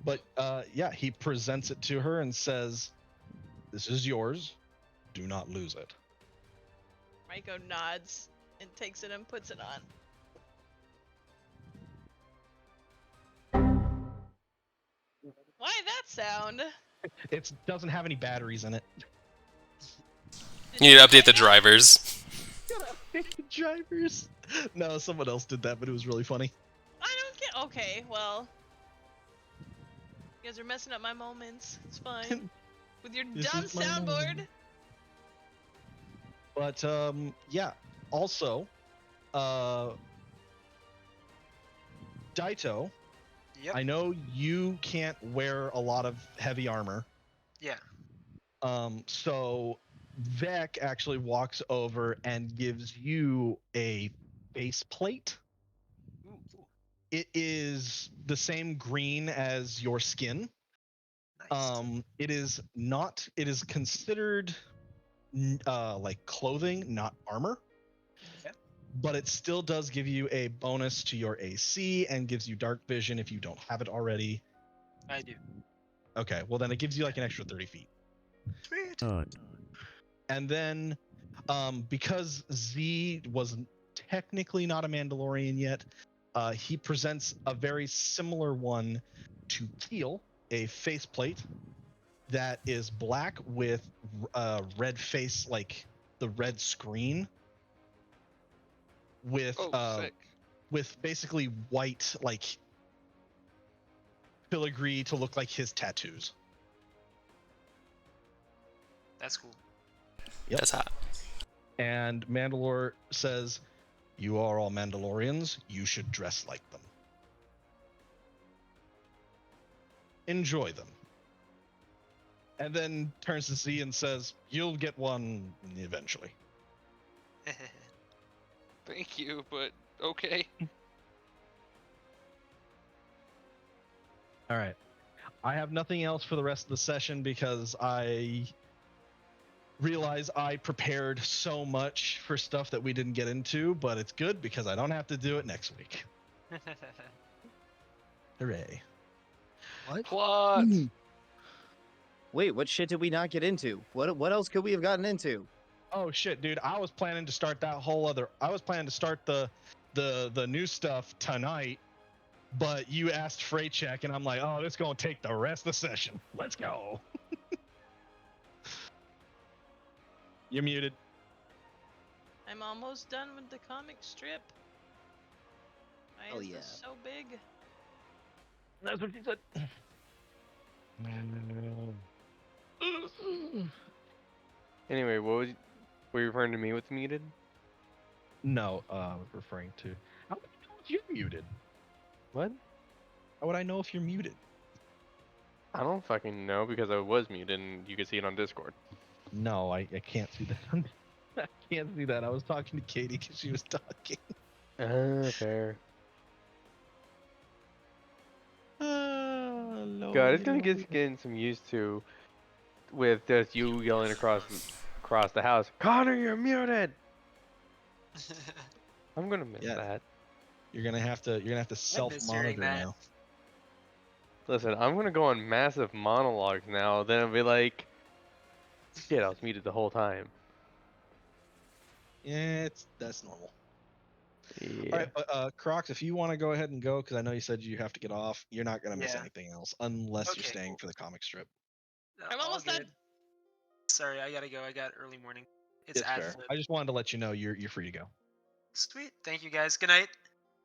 But yeah, he presents it to her and says, "This is yours. Do not lose it." Raiko nods and takes it and puts it on. Why that sound? It doesn't have any batteries in it. You need to update the drivers. The drivers. No, someone else did that, but it was really funny. I don't get. Okay, well, you guys are messing up my moments. It's fine. With your This dumb is my soundboard. moment. But yeah. Also, Daito, Yep. I know you can't wear a lot of heavy armor. Yeah. So Vec actually walks over and gives you a face plate. Ooh. It is the same green as your skin. Nice. It is not. It is considered like clothing, not armor. Okay. But it still does give you a bonus to your AC and gives you dark vision if you don't have it already. I do. Okay, well then it gives you like an extra 30 feet. Sweet. And then, because Z was technically not a Mandalorian yet, he presents a very similar one to Keel, a faceplate that is black with red face, like the red screen, with sick. with basically white like filigree to look like his tattoos. That's cool. Yep. That's hot. And Mandalore says, "You are all Mandalorians. You should dress like them. Enjoy them." And then turns to Z and says, "You'll get one eventually." Thank you, but okay. All right. I have nothing else for the rest of the session because I realize I prepared so much for stuff that we didn't get into, but it's good because I don't have to do it next week. Hooray. What? Plot. Wait, what shit did we not get into? What else could we have gotten into? Oh shit, dude! I was planning to start that whole other. I was planning to start the new stuff tonight, but you asked Freight Check, and I'm like, oh, this is gonna take the rest of the session. Let's go. You're muted. I'm almost done with the comic strip. Why Oh, is yeah. this so big? That's what she said. Anyway, were you referring to me with muted? No, referring to. How would you know if you're muted? What? How would I know if you're muted? I don't fucking know because I was muted and you can see it on Discord. No, I can't see that. I can't see that. I was talking to Katie because she was talking. Fair. Lord, God, it's gonna get getting some used to with just you yelling across the house. Connor, you're muted. I'm gonna miss Yeah. that. You're gonna have to self-monitor that. now. Listen, I'm gonna go on massive monologues now. Then I'll be like, shit, I was muted the whole time. Yeah, that's normal. Yeah. All right, but Crocs, if you want to go ahead and go, because I know you said you have to get off, you're not gonna miss Yeah. anything else unless you're Okay, staying cool. for the comic strip. No, I'm all almost done. good. Sorry, I gotta go. I got early morning. It's It's ad fair. flip. I just wanted to let you know you're free to go. Sweet. Thank you guys. Good night.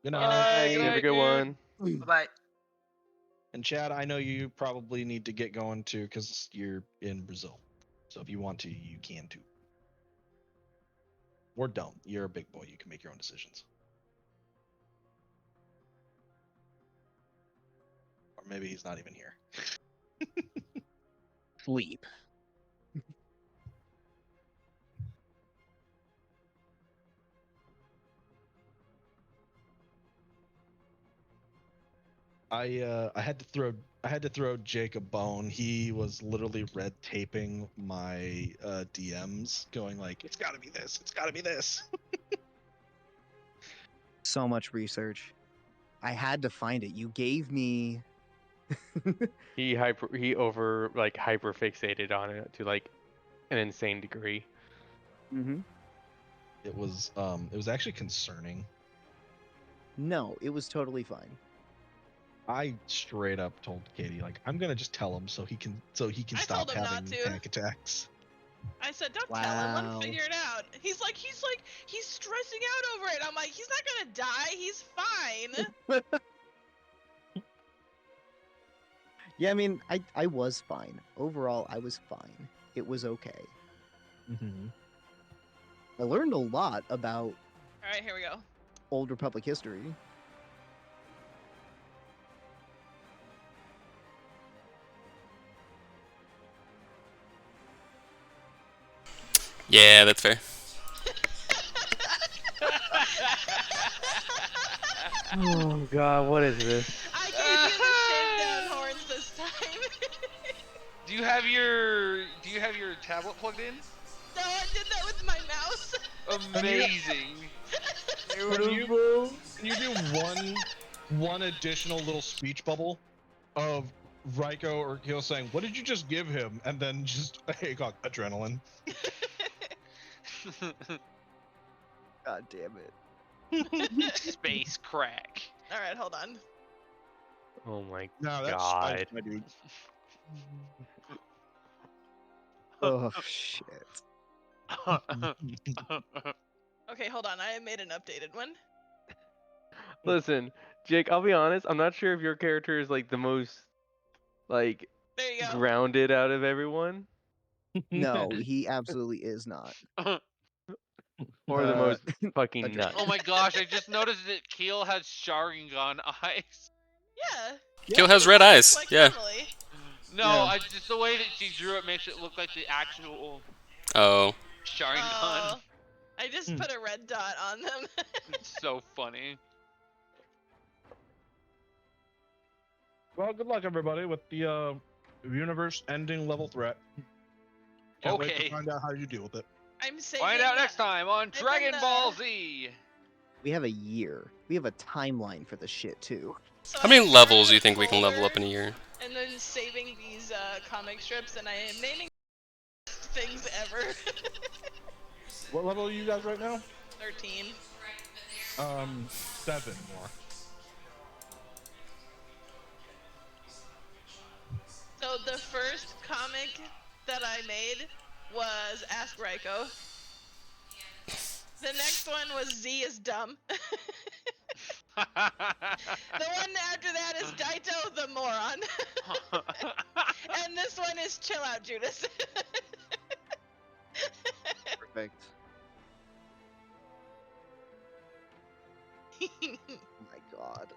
Good Bye, night. good Have a night, good dude. one. Bye bye. And Chad, I know you probably need to get going too because you're in Brazil. So if you want to, you can too. Or don't. You're a big boy. You can make your own decisions. Or maybe he's not even here. Sleep. I had to throw Jake a bone. He was literally red taping my DMs, going like, "It's got to be this. It's got to be this." So much research. I had to find it. You gave me. He hyper fixated on it to like an insane degree. Mm-hmm. It was actually concerning. No, it was totally fine. I straight up told Katie like, I'm gonna just tell him so he can I stop told him not having to. panic attacks. I said, don't tell him, let him Wow. figure it out. He's stressing out over it. I'm like, he's not gonna die, he's fine. Yeah, I mean, I was fine. Overall, I was fine. It was okay. Mm-hmm. I learned a lot about All right, here we go. Old Republic history. Yeah, that's fair. Oh god, what is this? I gave you the shaved down horns this time. Do you have your tablet plugged in? No, I did that with my mouse. Amazing. Can you do one additional little speech bubble of Raiko or Keel saying, "What did you just give him?" and then just hey, got adrenaline. God damn it. Space crack. All right, hold on. Oh my No, that's god. my dude. Oh shit. Okay, hold on. I made an updated one. Listen, Jake, I'll be honest, I'm not sure if your character is like the most like There you go. grounded out of everyone. No, he absolutely is not. Or the most fucking Adrenaline. nuts. Oh my gosh, I just noticed that Keel has Sharingan eyes. Yeah. Keel has red eyes. Like Yeah. normally. No, Yeah. just the way that she drew it makes it look like the actual Oh. Sharingan. Oh, I just put a red dot on them. It's so funny. Well, good luck everybody with the universe-ending level threat. Can't wait to Okay. find out how you deal with it. I'm saving. Find out next time on I've Dragon been, Ball Z. We have a year. We have a timeline for this shit too. So How many I'm levels do you starting think we can level up in a folder year? And then saving these comic strips, and I am naming things ever. What level are you guys right now? 13. 7 more. So the first comic that I made was Ask Raiko. The next one was Z is dumb. The one after that is Daito the moron. And this one is Chill Out Judas. Perfect. Oh my god.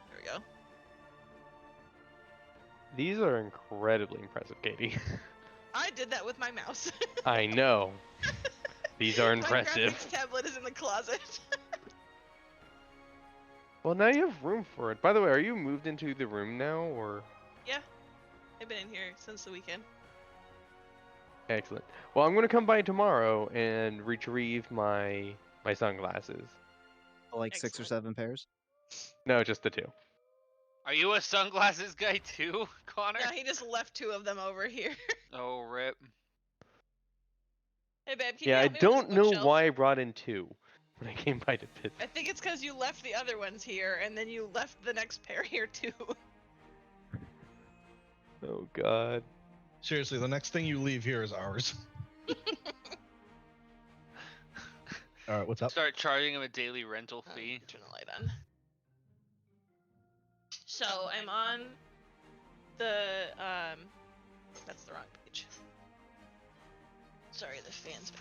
There we go. These are incredibly impressive, Katie. I did that with my mouse. I know. These are My impressive. graphics tablet is in the closet. Well, now you have room for it. By the way, are you moved into the room now, or? Yeah, I've been in here since the weekend. Excellent. Well, I'm gonna come by tomorrow and retrieve my sunglasses. Like 6 or 7 pairs. No, just the 2. Are you a sunglasses guy too, Connor? Yeah, he just left 2 of them over here. Oh, rip. Hey babe, can you Yeah, I help me with this don't know bookshelf? why I brought in 2 when I came by to visit. I think it's because you left the other ones here, and then you left the next pair here too. Oh god. Seriously, the next thing you leave here is ours. All right, what's up? Start charging him a daily rental fee. Turn the light on. So I'm on the that's the wrong page. Sorry, the fan's